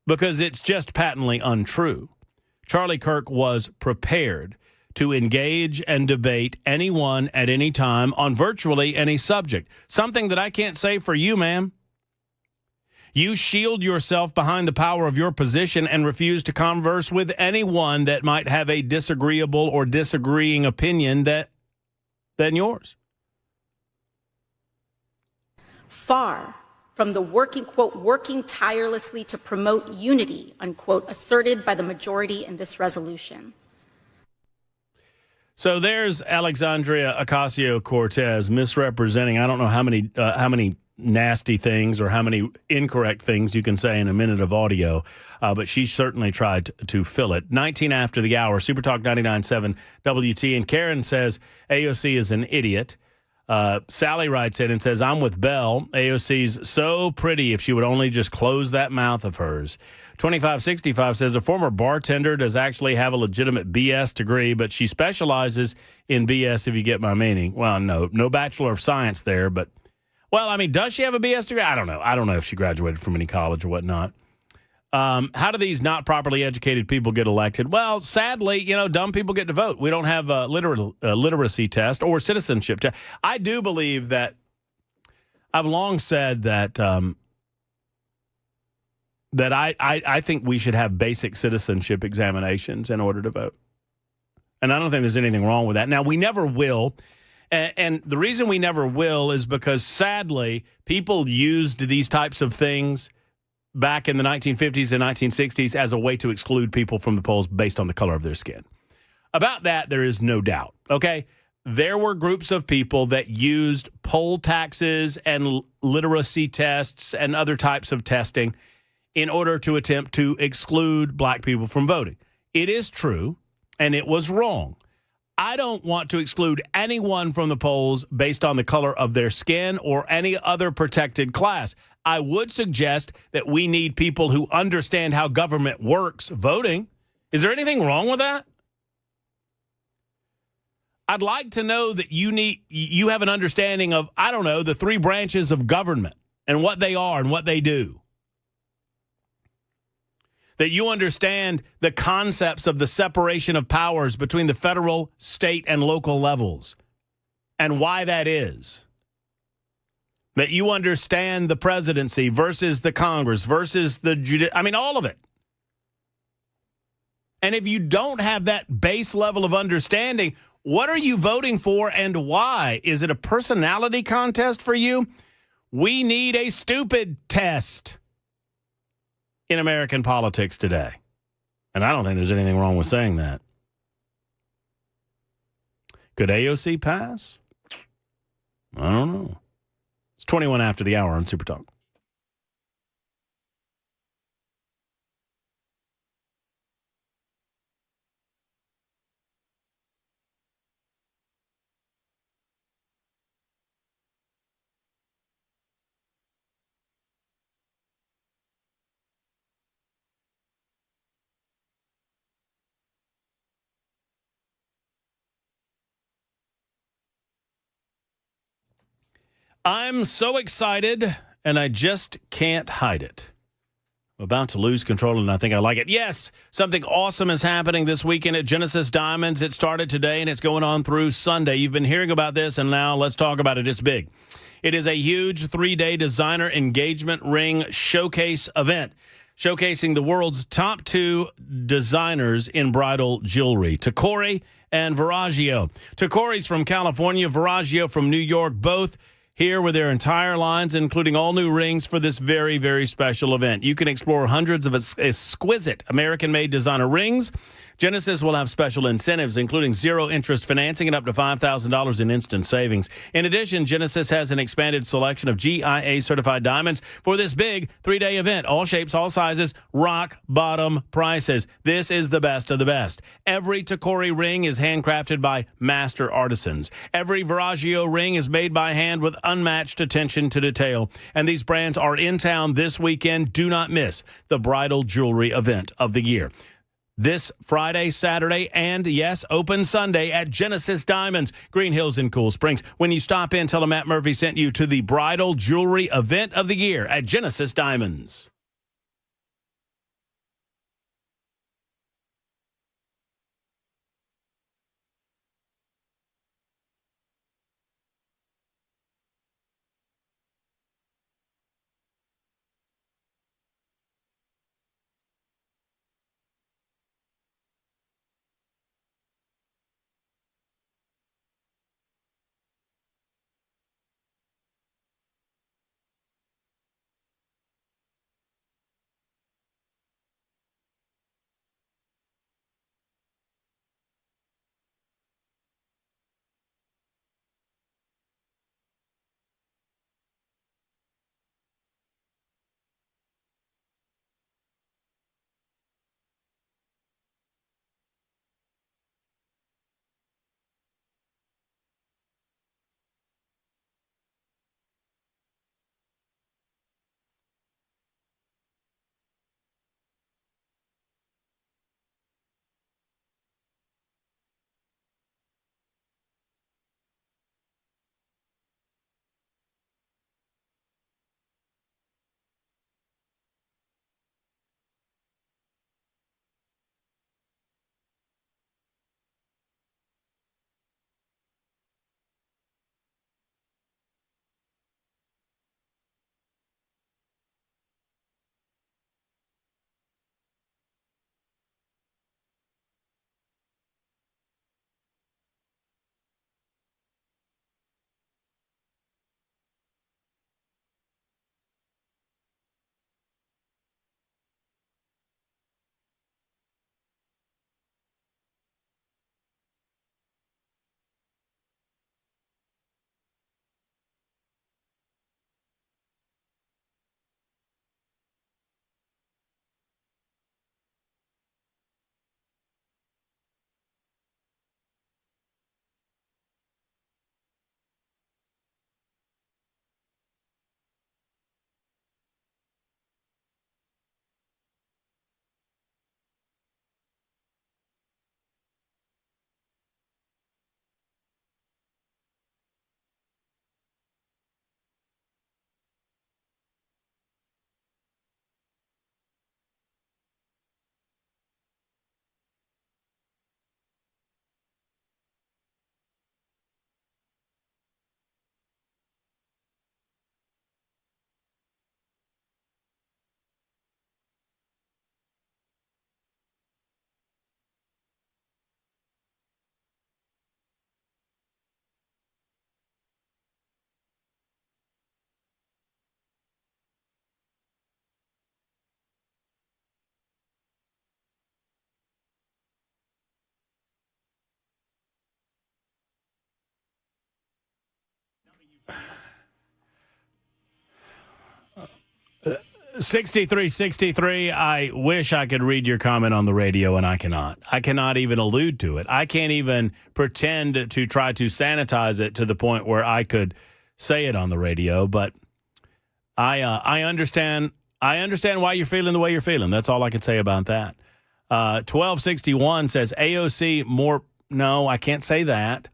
because it's just patently untrue. Charlie Kirk was prepared to engage and debate anyone at any time on virtually any subject, something that I can't say for you, ma'am. You shield yourself behind the power of your position and refuse to converse with anyone that might have a disagreeable or disagreeing opinion than yours. Far from the working tirelessly to promote unity, unquote, asserted by the majority in this resolution. So there's Alexandria Ocasio-Cortez misrepresenting, I don't know how many nasty things or how many incorrect things you can say in a minute of audio, but she certainly tried to fill it. 19 after the hour, Super Talk 99.7 WT, and Karen says AOC is an idiot. Sally writes in and says, I'm with Belle. AOC's so pretty if she would only just close that mouth of hers. 2565 says a former bartender does actually have a legitimate BS degree, but she specializes in BS, if you get my meaning. Well, no Bachelor of Science there, but, well, I mean, does she have a BS degree? I don't know. I don't know if she graduated from any college or whatnot. How do these not properly educated people get elected? Well, sadly, dumb people get to vote. We don't have a literacy test or citizenship test. I do believe that I've long said that that I think we should have basic citizenship examinations in order to vote. And I don't think there's anything wrong with that. Now, we never will. And the reason we never will is because, sadly, people used these types of things back in the 1950s and 1960s as a way to exclude people from the polls based on the color of their skin. About that, there is no doubt, okay? There were groups of people that used poll taxes and literacy tests and other types of testing in order to attempt to exclude black people from voting. It is true, and it was wrong. I don't want to exclude anyone from the polls based on the color of their skin or any other protected class. I would suggest that we need people who understand how government works voting. Is there anything wrong with that? I'd like to know that you have an understanding of, I don't know, the three branches of government and what they are and what they do. That you understand the concepts of the separation of powers between the federal, state, and local levels and why that is. That you understand the presidency versus the Congress versus the all of it. And if you don't have that base level of understanding, what are you voting for and why? Is it a personality contest for you? We need a stupid test in American politics today. And I don't think there's anything wrong with saying that. Could AOC pass? I don't know. It's 21 after the hour on Super Talk. I'm so excited, and I just can't hide it. I'm about to lose control, and I think I like it. Yes, something awesome is happening this weekend at Genesis Diamonds. It started today, and it's going on through Sunday. You've been hearing about this, and now let's talk about it. It's big. It is a huge 3-day designer engagement ring showcase event, showcasing the world's top 2 designers in bridal jewelry, Tacori and Viraggio. Tacori's from California, Viraggio from New York, both here with their entire lines, including all new rings for this very, very special event. You can explore hundreds of exquisite American-made designer rings, Genesis will have special incentives, including zero-interest financing and up to $5,000 in instant savings. In addition, Genesis has an expanded selection of GIA-certified diamonds for this big 3-day event. All shapes, all sizes, rock-bottom prices. This is the best of the best. Every Tacori ring is handcrafted by master artisans. Every Veragio ring is made by hand with unmatched attention to detail. And these brands are in town this weekend. Do not miss the bridal jewelry event of the year. This Friday, Saturday, and yes, open Sunday at Genesis Diamonds, Green Hills in Cool Springs. When you stop in, tell them Matt Murphy sent you to the bridal jewelry event of the year at Genesis Diamonds. Uh, 6363, I wish I could read your comment on the radio, and I cannot. I cannot even allude to it. I can't even pretend to try to sanitize it to the point where I could say it on the radio, but I understand. I understand why you're feeling the way you're feeling. That's all I can say about that. 1261 says AOC more. No, I can't say that.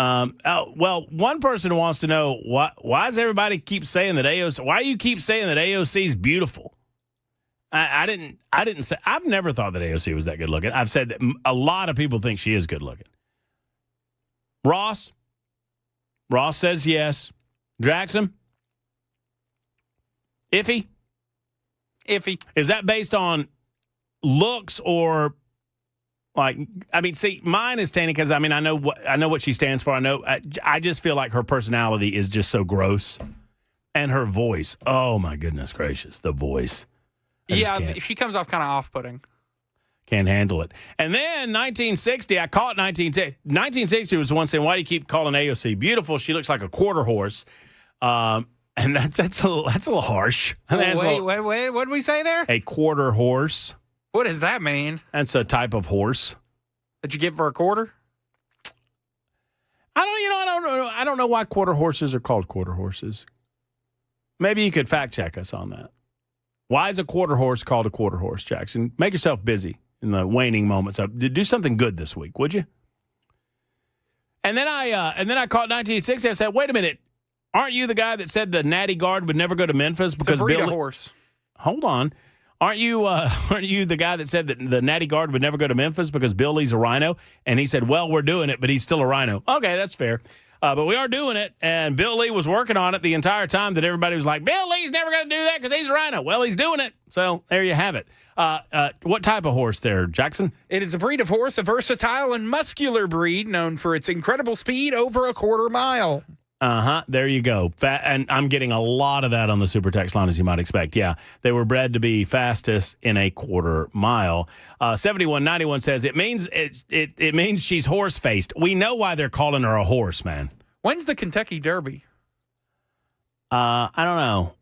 Well, one person wants to know why does everybody keep saying that AOC? Why do you keep saying that AOC is beautiful? I didn't say. I've never thought that AOC was that good looking. I've said that a lot of people think she is good looking. Ross says yes. Jackson, iffy. Is that based on looks or? See, mine is Tanya because I know what she stands for. I just feel like her personality is just so gross, and her voice. Oh my goodness gracious, the voice. Yeah, she comes off kind of off-putting. Can't handle it. And then 1960, I caught 1960 was the one saying, why do you keep calling AOC beautiful? She looks like a quarter horse. And that's a little harsh. Wait, what did we say there? A quarter horse. What does that mean? That's a type of horse. That you get for a quarter? I don't know why quarter horses are called quarter horses. Maybe you could fact check us on that. Why is a quarter horse called a quarter horse, Jackson? Make yourself busy in the waning moments. Do something good this week, would you? And then I caught 1960. I said, wait a minute. Aren't you the guy that said the Natty Guard would never go to Memphis because it's a breed of horse? Hold on. Aren't you the guy that said that the Natty Guard would never go to Memphis because Bill Lee's a rhino? And he said, well, we're doing it, but he's still a rhino. Okay, that's fair. But we are doing it, and Bill Lee was working on it the entire time that everybody was like, Bill Lee's never going to do that because he's a rhino. Well, he's doing it. So there you have it. What type of horse there, Jackson? It is a breed of horse, a versatile and muscular breed known for its incredible speed over a quarter mile. There you go. And I'm getting a lot of that on the super text line, as you might expect. Yeah, they were bred to be fastest in a quarter mile. 7191 says it means it means she's horse faced. We know why they're calling her a horse, man. When's the Kentucky Derby? I don't know.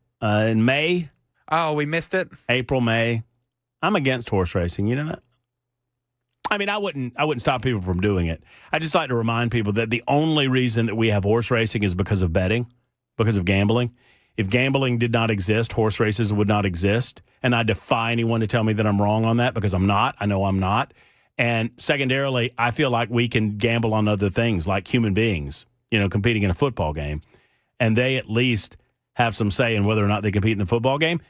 In May. Oh, we missed it. April, May. I'm against horse racing. You know that. I mean, I wouldn't stop people from doing it. I just like to remind people that the only reason that we have horse racing is because of betting, because of gambling. If gambling did not exist, horse races would not exist. And I defy anyone to tell me that I'm wrong on that because I'm not. I know I'm not. And secondarily, I feel like we can gamble on other things like human beings, competing in a football game. And they at least have some say in whether or not they compete in the football game.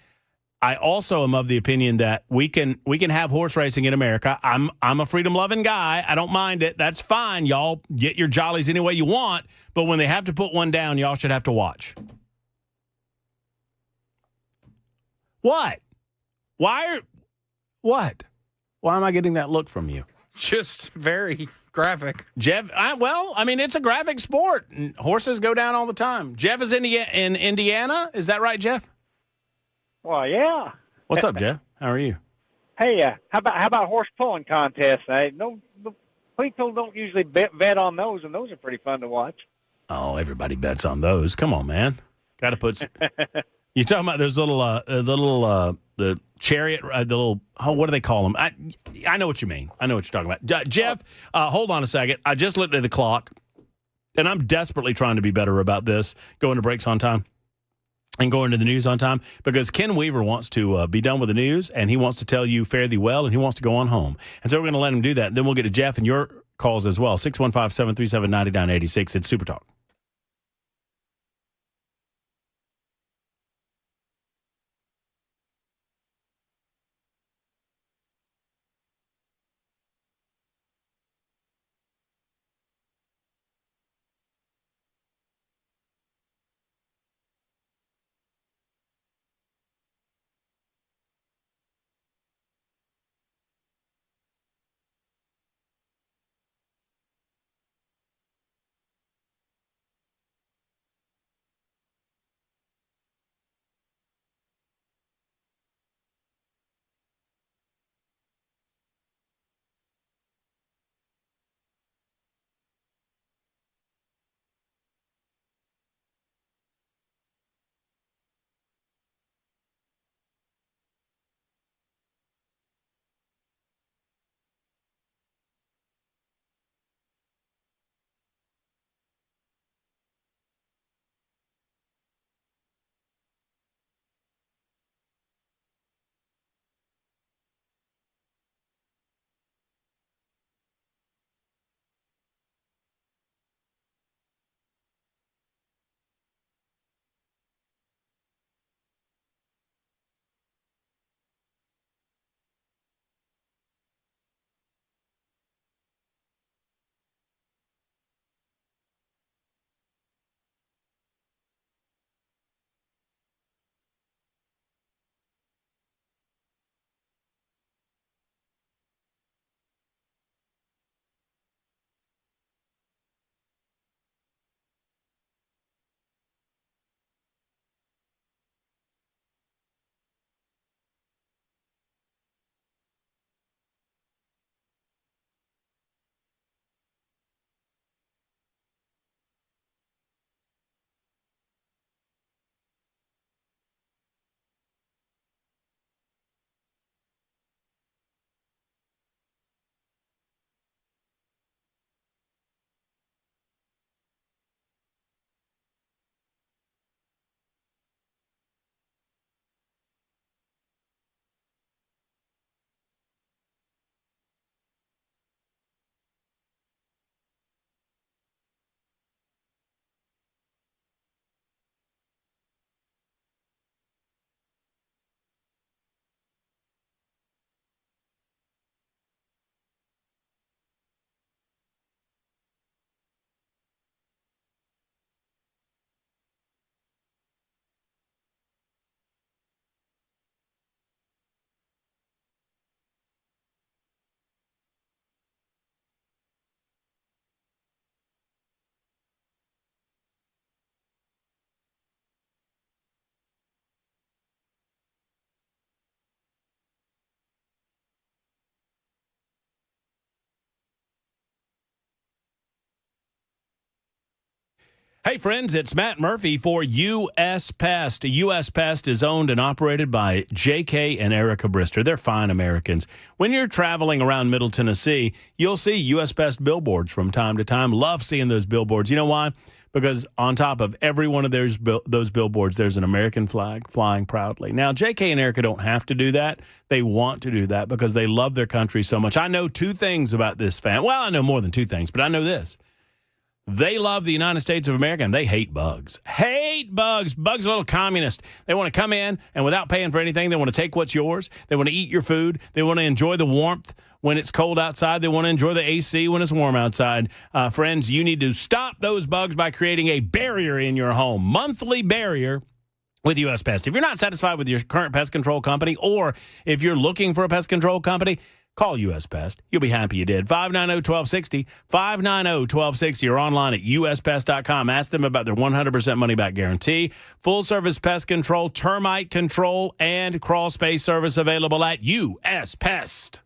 I also am of the opinion that we can have horse racing in America. I'm a freedom-loving guy. I don't mind it. That's fine. Y'all get your jollies any way you want. But when they have to put one down, y'all should have to watch. What? Why am I getting that look from you? Just very graphic. Jeff, it's a graphic sport. And horses go down all the time. Jeff is in Indiana. Is that right, Jeff? Well, yeah. What's up, Jeff? How are you? Hey, how about horse pulling contests? No, people don't usually bet on those, and those are pretty fun to watch. Oh, everybody bets on those. Come on, man. Got to put. You talking about those the chariot, what do they call them? I know what you mean. I know what you're talking about. Jeff, hold on a second. I just looked at the clock, and I'm desperately trying to be better about this, going to breaks on time. And going to the news on time because Ken Weaver wants to be done with the news and he wants to tell you fare thee well and he wants to go on home. And so we're going to let him do that. Then we'll get to Jeff and your calls as well. 615-737-9986. It's Super Talk. Hey, friends, it's Matt Murphy for U.S. Pest. U.S. Pest is owned and operated by J.K. and Erica Brister. They're fine Americans. When you're traveling around Middle Tennessee, you'll see U.S. Pest billboards from time to time. Love seeing those billboards. You know why? Because on top of every one of those billboards, there's an American flag flying proudly. Now, J.K. and Erica don't have to do that. They want to do that because they love their country so much. I know two things about this family. Well, I know more than two things, but I know this. They love the United States of America, and they hate bugs. Hate bugs. Bugs are a little communist. They want to come in, and without paying for anything, they want to take what's yours. They want to eat your food. They want to enjoy the warmth when it's cold outside. They want to enjoy the AC when it's warm outside. Friends, you need to stop those bugs by creating a barrier in your home. Monthly barrier with U.S. Pest. If you're not satisfied with your current pest control company, or if you're looking for a pest control company, call U.S. Pest. You'll be happy you did. 590-1260, 590-1260, or online at uspest.com. Ask them about their 100% money-back guarantee. Full-service pest control, termite control, and crawl space service available at U.S. Pest.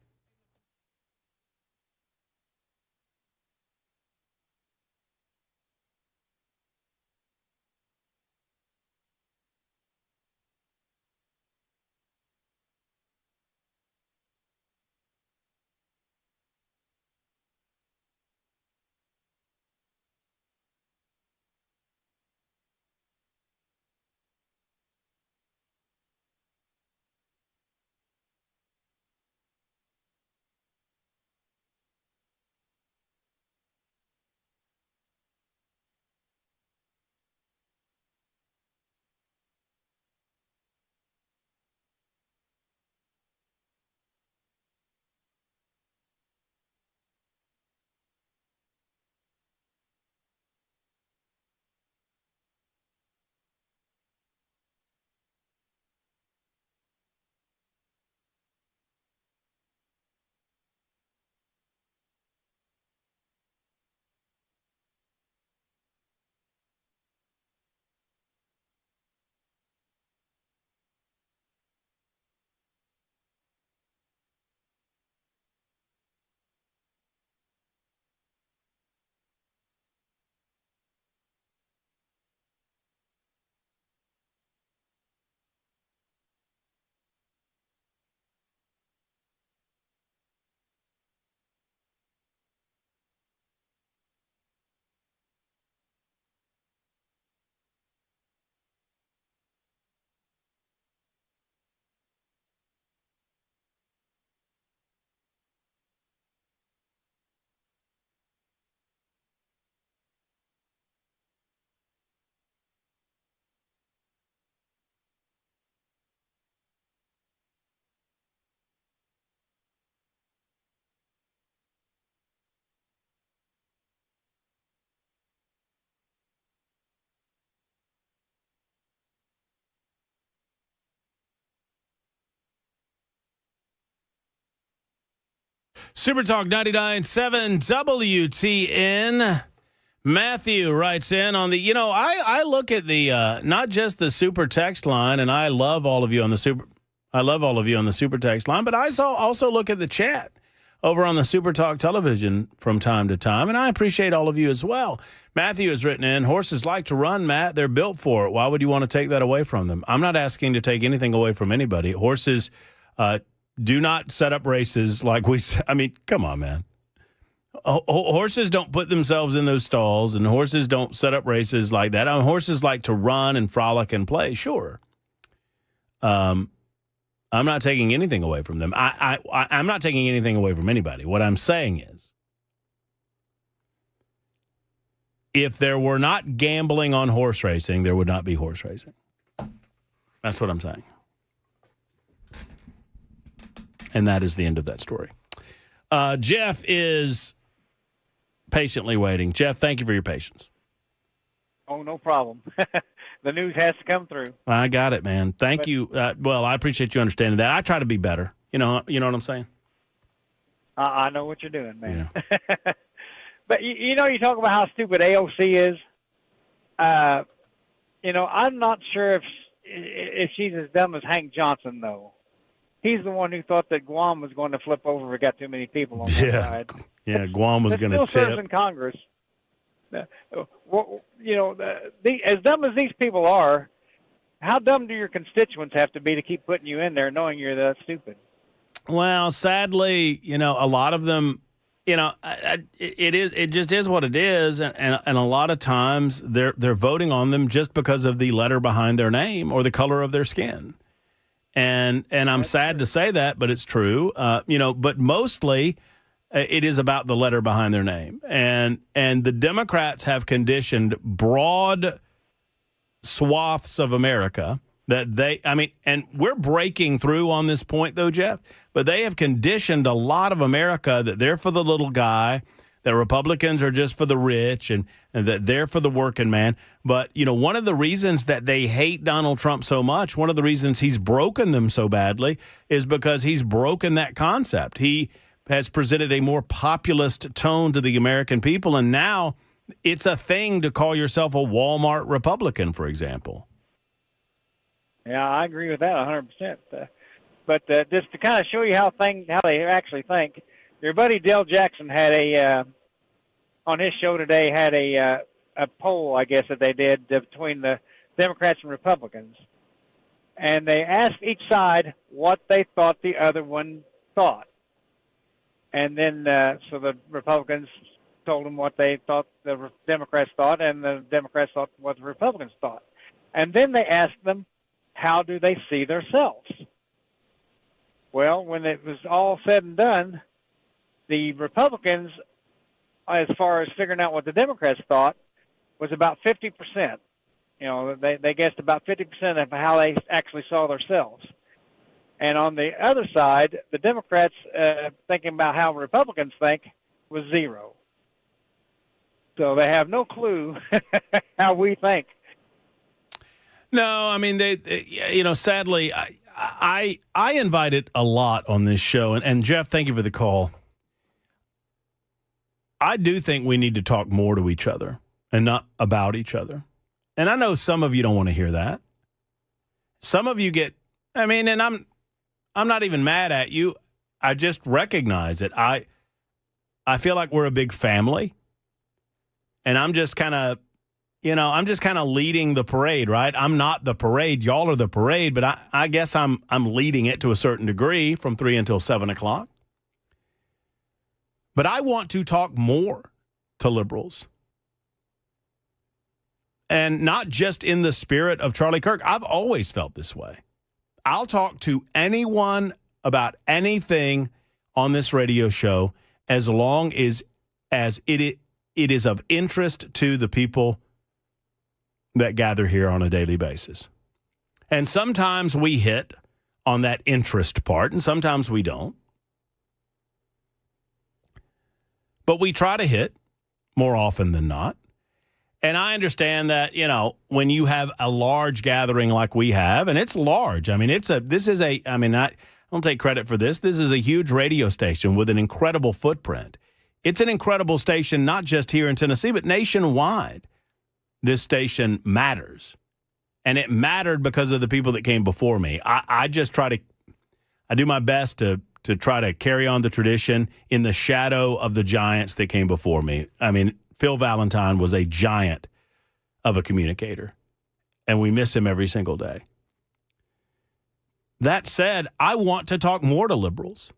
Super Talk 99.7 WTN. Matthew writes in on the, I look at the, not just the super text line, and I love all of you on the super text line, but I also look at the chat over on the Super Talk television from time to time, and I appreciate all of you as well. Matthew has written in, horses like to run, Matt. They're built for it. Why would you want to take that away from them? I'm not asking to take anything away from anybody. Horses do not set up races like come on, man. Horses don't put themselves in those stalls, and horses don't set up races like that. Horses like to run and frolic and play, sure. I'm not taking anything away from them. I'm not taking anything away from anybody. What I'm saying is, if there were not gambling on horse racing, there would not be horse racing. That's what I'm saying. And that is the end of that story. Jeff is patiently waiting. Jeff, thank you for your patience. Oh, no problem. The news has to come through. I got it, man. Thank you. Well, I appreciate you understanding that. I try to be better. You know what I'm saying? I know what you're doing, man. Yeah. But, you talk about how stupid AOC is. I'm not sure if she's as dumb as Hank Johnson, though. He's the one who thought that Guam was going to flip over if it got too many people on that side. Yeah, Guam was going to tip. Still serves in Congress. As dumb as these people are, how dumb do your constituents have to be to keep putting you in there knowing you're that stupid? Well, sadly, a lot of them, it just is what it is, and a lot of times they're voting on them just because of the letter behind their name or the color of their skin. And I'm sad to say that, but it's true. But mostly it is about the letter behind their name. And the Democrats have conditioned broad swaths of America that and we're breaking through on this point, though, Jeff, but they have conditioned a lot of America that they're for the little guy, that Republicans are just for the rich, and that they're for the working man. But, one of the reasons that they hate Donald Trump so much, one of the reasons he's broken them so badly is because he's broken that concept. He has presented a more populist tone to the American people, and now it's a thing to call yourself a Walmart Republican, for example. Yeah, I agree with that 100%. But just to kind of show you how they actually think, your buddy Dale Jackson had on his show today had a poll, I guess, that they did between the Democrats and Republicans, and they asked each side what they thought the other one thought, and then so the Republicans told them what they thought the Democrats thought, and the Democrats thought what the Republicans thought, and then they asked them, how do they see themselves? Well, when it was all said and done, the Republicans, as far as figuring out what the Democrats thought, was about 50%. They guessed about 50% of how they actually saw themselves. And on the other side, the Democrats thinking about how Republicans think was 0. So they have no clue how we think. No, they sadly, I invite it a lot on this show. And Jeff, thank you for the call. I do think we need to talk more to each other and not about each other. And I know some of you don't want to hear that. Some of you and I'm not even mad at you. I just recognize it. I feel like we're a big family. And I'm just kind of leading the parade, right? I'm not the parade. Y'all are the parade, but I guess I'm leading it to a certain degree from 3 until 7 o'clock. But I want to talk more to liberals. And not just in the spirit of Charlie Kirk. I've always felt this way. I'll talk to anyone about anything on this radio show as long as it is of interest to the people that gather here on a daily basis. And sometimes we hit on that interest part, and sometimes we don't. But we try to hit more often than not. And I understand that, when you have a large gathering like we have, and it's large. I don't take credit for this. This is a huge radio station with an incredible footprint. It's an incredible station, not just here in Tennessee, but nationwide. This station matters. And it mattered because of the people that came before me. I do my best to try to carry on the tradition in the shadow of the giants that came before me. Phil Valentine was a giant of a communicator, and we miss him every single day. That said, I want to talk more to liberals.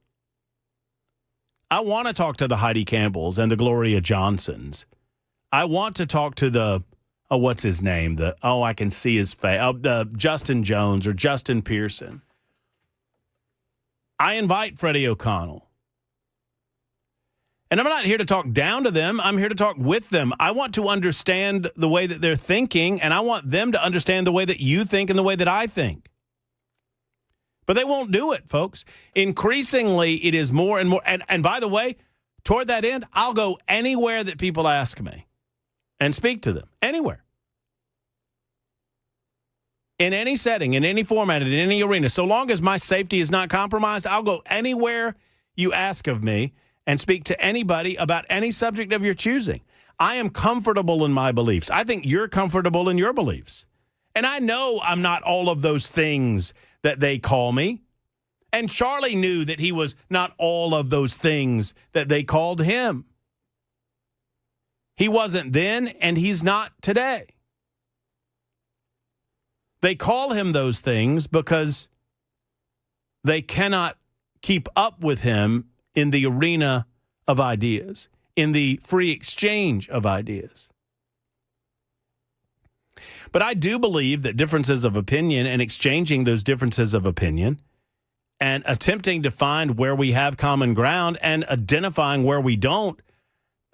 I want to talk to the Heidi Campbells and the Gloria Johnsons. I want to talk to what's his name? I can see his face. The Justin Jones or Justin Pearson. I invite Freddie O'Connell. And I'm not here to talk down to them. I'm here to talk with them. I want to understand the way that they're thinking, and I want them to understand the way that you think and the way that I think. But they won't do it, folks. Increasingly, it is more and more. And by the way, toward that end, I'll go anywhere that people ask me and speak to them. Anywhere. In any setting, in any format, in any arena. So long as my safety is not compromised, I'll go anywhere you ask of me and speak to anybody about any subject of your choosing. I am comfortable in my beliefs. I think you're comfortable in your beliefs. And I know I'm not all of those things that they call me. And Charlie knew that he was not all of those things that they called him. He wasn't then, and he's not today. They call him those things because they cannot keep up with him in the arena of ideas, in the free exchange of ideas. But I do believe that differences of opinion and exchanging those differences of opinion and attempting to find where we have common ground and identifying where we don't,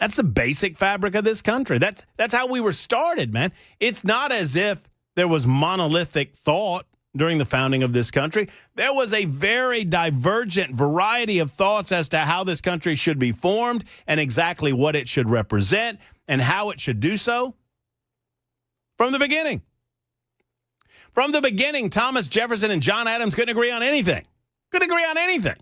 that's the basic fabric of this country. That's how we were started, man. It's not as if there was monolithic thought during the founding of this country. There was a very divergent variety of thoughts as to how this country should be formed and exactly what it should represent and how it should do so from the beginning. From the beginning, Thomas Jefferson and John Adams couldn't agree on anything. Couldn't agree on anything.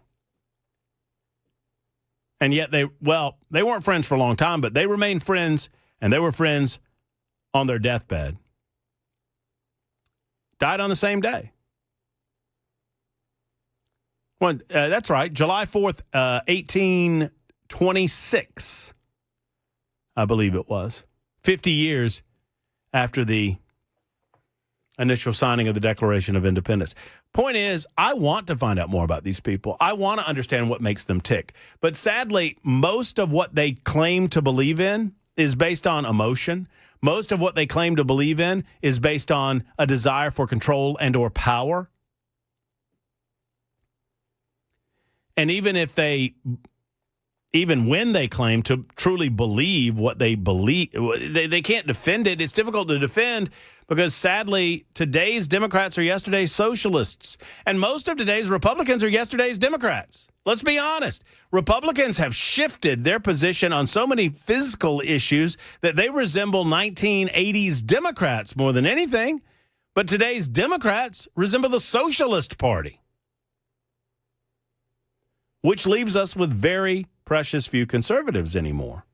And yet they weren't friends for a long time, but they remained friends, and they were friends on their deathbed. Died on the same day. Well, that's right, July 4th, 1826, I believe it was. 50 years after the initial signing of the Declaration of Independence. Point is, I want to find out more about these people. I want to understand what makes them tick. But sadly, most of what they claim to believe in is based on emotion. Most of what they claim to believe in is based on a desire for control and or power. And even when they claim to truly believe what they believe, they can't defend it. It's difficult to defend because, sadly, today's Democrats are yesterday's socialists. And most of today's Republicans are yesterday's Democrats. Let's be honest. Republicans have shifted their position on so many physical issues that they resemble 1980s Democrats more than anything. But today's Democrats resemble the Socialist Party, which leaves us with very precious few conservatives anymore.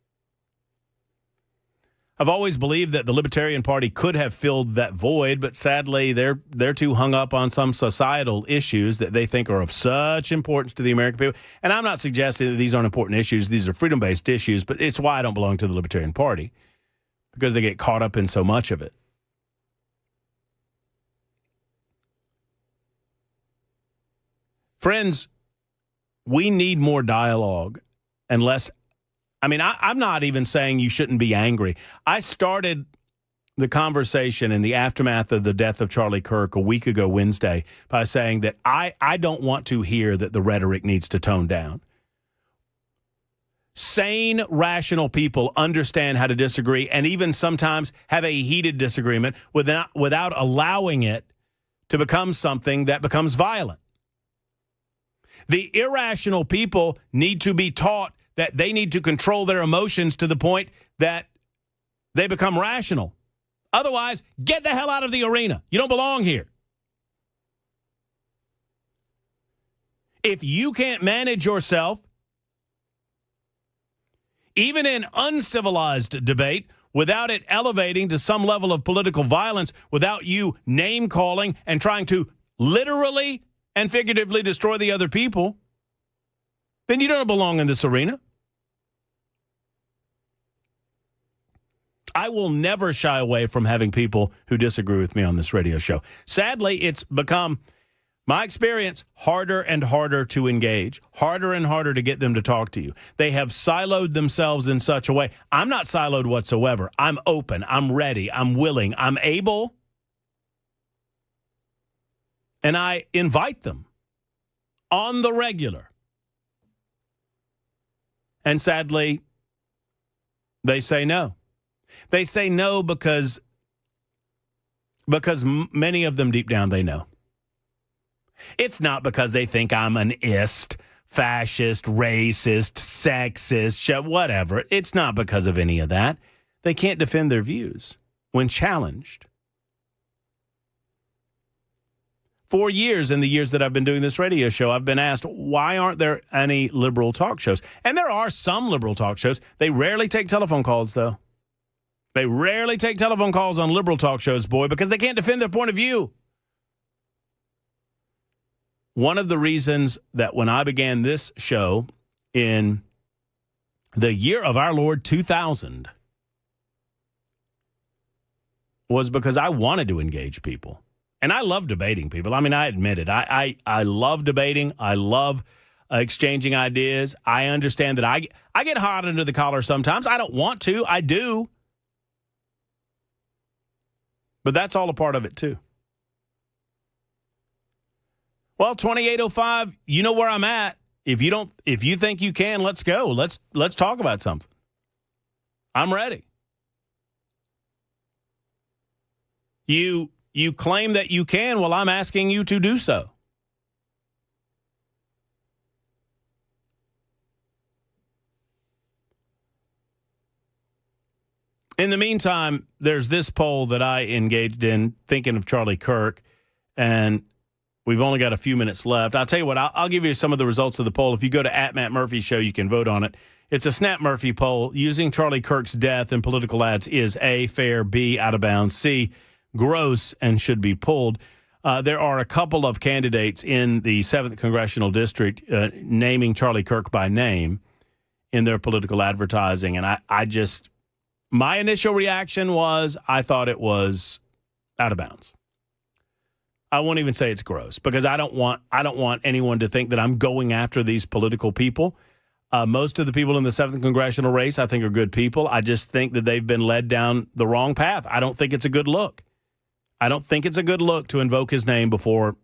I've always believed that the Libertarian Party could have filled that void, but sadly, they're too hung up on some societal issues that they think are of such importance to the American people. And I'm not suggesting that these aren't important issues. These are freedom-based issues, but it's why I don't belong to the Libertarian Party, because they get caught up in so much of it. Friends, we need more dialogue and less. I mean, I'm not even saying you shouldn't be angry. I started the conversation in the aftermath of the death of Charlie Kirk a week ago Wednesday by saying that I don't want to hear that the rhetoric needs to tone down. Sane, rational people understand how to disagree and even sometimes have a heated disagreement without allowing it to become something that becomes violent. The irrational people need to be taught that they need to control their emotions to the point that they become rational. Otherwise, get the hell out of the arena. You don't belong here. If you can't manage yourself, even in uncivilized debate, without it elevating to some level of political violence, without you name-calling and trying to literally and figuratively destroy the other people, then you don't belong in this arena. I will never shy away from having people who disagree with me on this radio show. Sadly, it's become, my experience, harder and harder to engage, harder and harder to get them to talk to you. They have siloed themselves in such a way. I'm not siloed whatsoever. I'm open. I'm ready. I'm willing. I'm able. And I invite them on the regular. And sadly, they say no. They say no because many of them deep down they know. It's not because they think I'm an ist, fascist, racist, sexist, whatever. It's not because of any of that. They can't defend their views when challenged. For years, in the years that I've been doing this radio show, I've been asked, why aren't there any liberal talk shows? And there are some liberal talk shows. They rarely take telephone calls, though. They rarely take telephone calls on liberal talk shows, boy, because they can't defend their point of view. One of the reasons that when I began this show in the year of our Lord 2000, was because I wanted to engage people. And I love debating people. I mean, I admit it. I love debating. I love exchanging ideas. I understand that I get hot under the collar sometimes. I don't want to. I do. But that's all a part of it, too. Well, 2805, you know where I'm at. If you think you can, let's go. Let's talk about something. I'm ready. You claim that you can. Well, I'm asking you to do so. In the meantime, there's this poll that I engaged in thinking of Charlie Kirk, and we've only got a few minutes left. I'll tell you what, I'll give you some of the results of the poll. If you go to @MattMurphy Show, you can vote on it. It's a Snap Murphy poll. Using Charlie Kirk's death in political ads is A, fair, B, out of bounds, C, gross and should be pulled. There are a couple of candidates in the 7th Congressional District naming Charlie Kirk by name in their political advertising, and I just... My initial reaction was I thought it was out of bounds. I won't even say it's gross because I don't want anyone to think that I'm going after these political people. Most of the people in the 7th congressional race I think are good people. I just think that they've been led down the wrong path. I don't think it's a good look. I don't think it's a good look to invoke his name before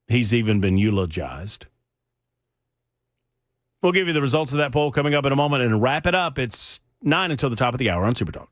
he's even been eulogized. We'll give you the results of that poll coming up in a moment and wrap it up. It's 9 until the top of the hour on Super Talk.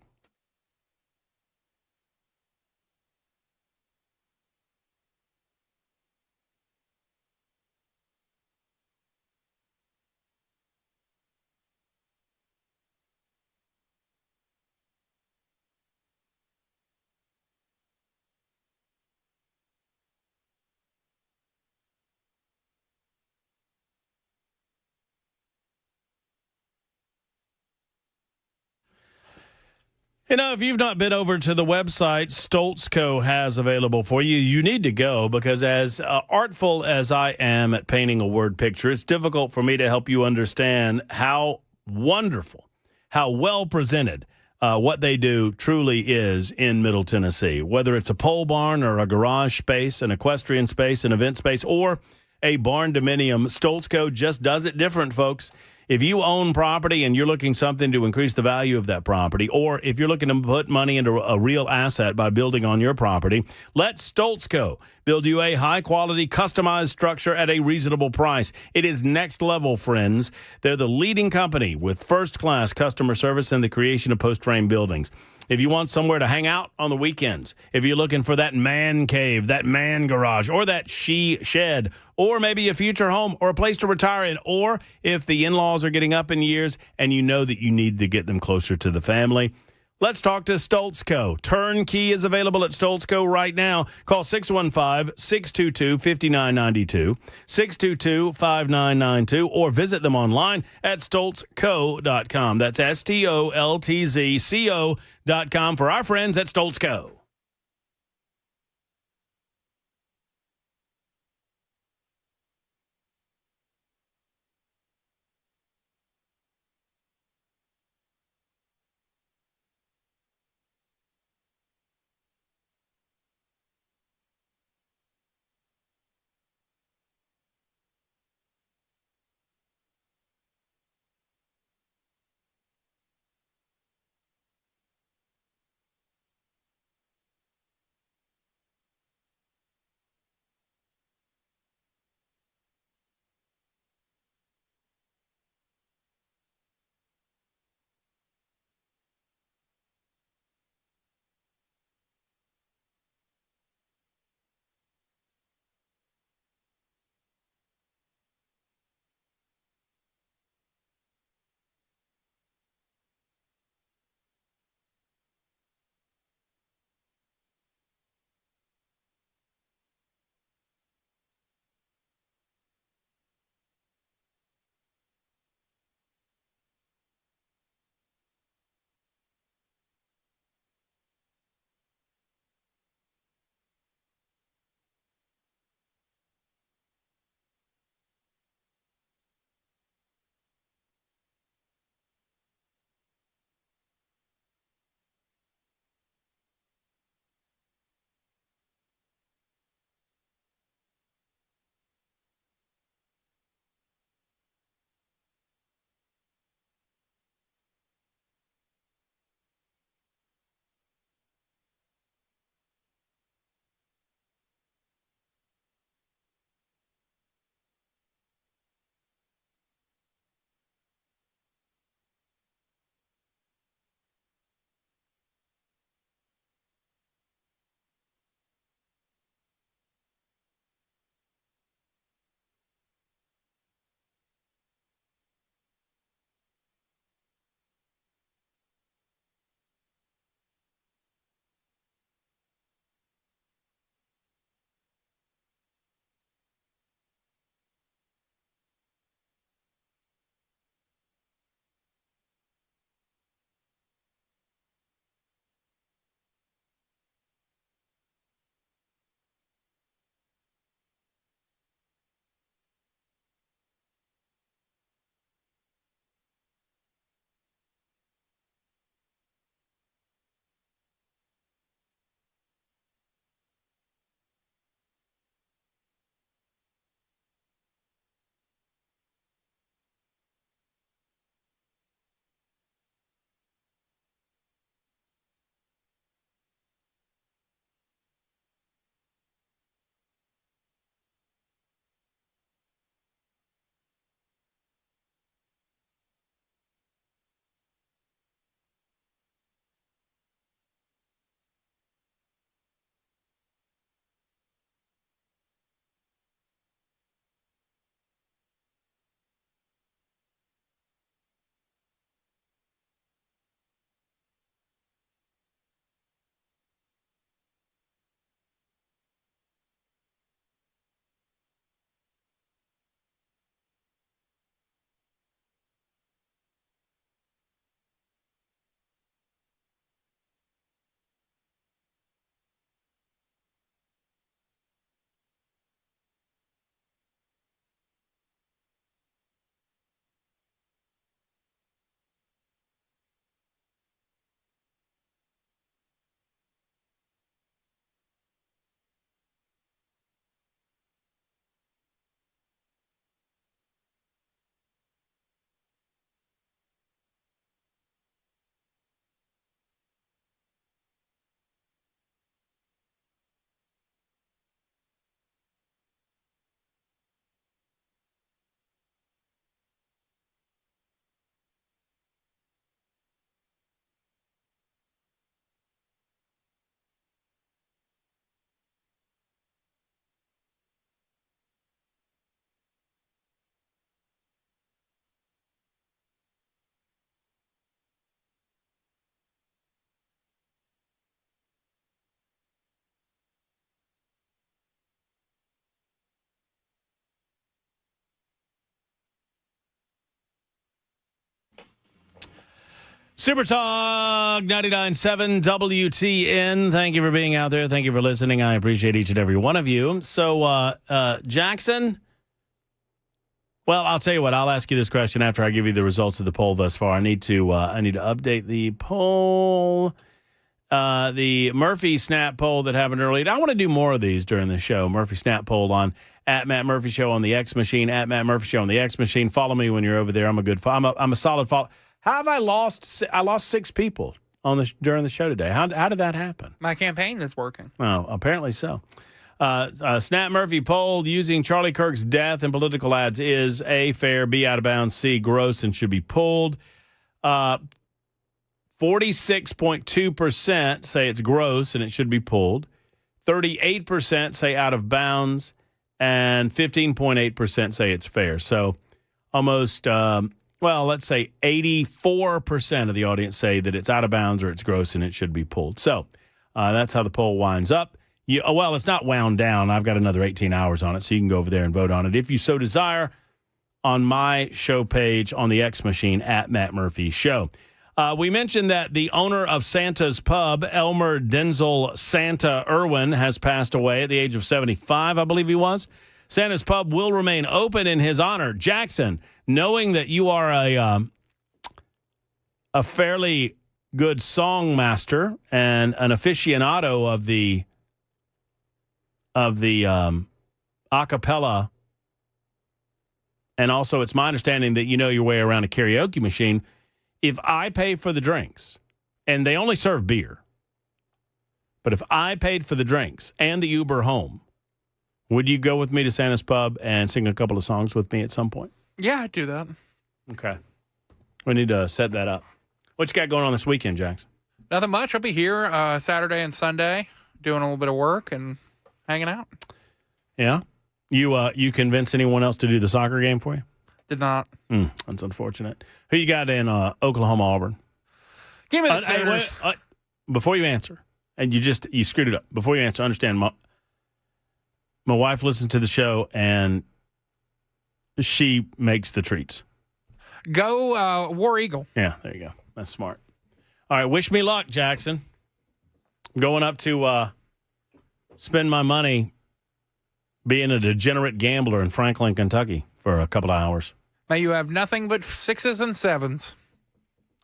You know, if you've not been over to the website Stoltzco has available for you, you need to go because as artful as I am at painting a word picture, it's difficult for me to help you understand how wonderful, how well presented what they do truly is in Middle Tennessee. Whether it's a pole barn or a garage space, an equestrian space, an event space, or a barn dominium, Stoltzco just does it different, folks. If you own property and you're looking something to increase the value of that property, or if you're looking to put money into a real asset by building on your property, let Stoltzco build you a high-quality, customized structure at a reasonable price. It is next level, friends. They're the leading company with first-class customer service and the creation of post-frame buildings. If you want somewhere to hang out on the weekends, if you're looking for that man cave, that man garage, or that she shed, or maybe a future home or a place to retire in, or if the in-laws are getting up in years and you know that you need to get them closer to the family, let's talk to Stoltzco. Turnkey is available at Stoltzco right now. Call 615-622-5992, 622-5992, or visit them online at stoltzco.com. That's STOLTZCO.com for our friends at Stoltzco. Super Talk 99.7 WTN. Thank you for being out there. Thank you for listening. I appreciate each and every one of you. So, Jackson, well, I'll tell you what. I'll ask you this question after I give you the results of the poll thus far. I need to update the poll. The Murphy Snap poll that happened earlier. I want to do more of these during the show. Murphy Snap poll on at Matt Murphy Show on the X Machine, at Matt Murphy Show on the X Machine. Follow me when you're over there. I'm a solid follow. How have I lost? I lost 6 people during the show today. How did that happen? My campaign is working. Oh, apparently so. Snap Murphy poll using Charlie Kirk's death in political ads is A, fair, B, out of bounds, C, gross, and should be pulled. 46.2% say it's gross and it should be pulled. 38% say out of bounds, and 15.8% say it's fair. So almost, let's say 84% of the audience say that it's out of bounds or it's gross and it should be pulled. So that's how the poll winds up. It's not wound down. I've got another 18 hours on it, so you can go over there and vote on it if you so desire on my show page on the X Machine at Matt Murphy Show. We mentioned that the owner of Santa's Pub, Elmer Denzel Santa Irwin, has passed away at the age of 75, I believe he was. Santa's Pub will remain open in his honor. Jackson, knowing that you are a fairly good song master and an aficionado of the a cappella, and also it's my understanding that you know your way around a karaoke machine. If I pay for the drinks, and they only serve beer, but if I paid for the drinks and the Uber home, would you go with me to Santa's Pub and sing a couple of songs with me at some point? Yeah, I'd do that. Okay. We need to set that up. What you got going on this weekend, Jackson? Nothing much. I'll be here Saturday and Sunday doing a little bit of work and hanging out. Yeah? You convince anyone else to do the soccer game for you? Did not. That's unfortunate. Who you got in Oklahoma, Auburn? Give me the Sooners. Before you answer, and you screwed it up. Before you answer, understand, my wife listens to the show, and she makes the treats. Go War Eagle. Yeah, there you go. That's smart. All right, wish me luck, Jackson. I'm going up to spend my money being a degenerate gambler in Franklin, Kentucky for a couple of hours. May you have nothing but 6s and 7s.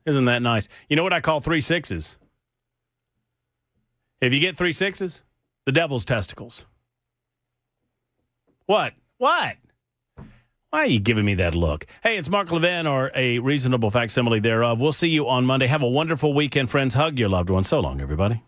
Isn't that nice? You know what I call 3 6s? If you get 3 6s, the devil's testicles. What? Why are you giving me that look? Hey, it's Mark Levin, or a reasonable facsimile thereof. We'll see you on Monday. Have a wonderful weekend, friends. Hug your loved ones. So long, everybody.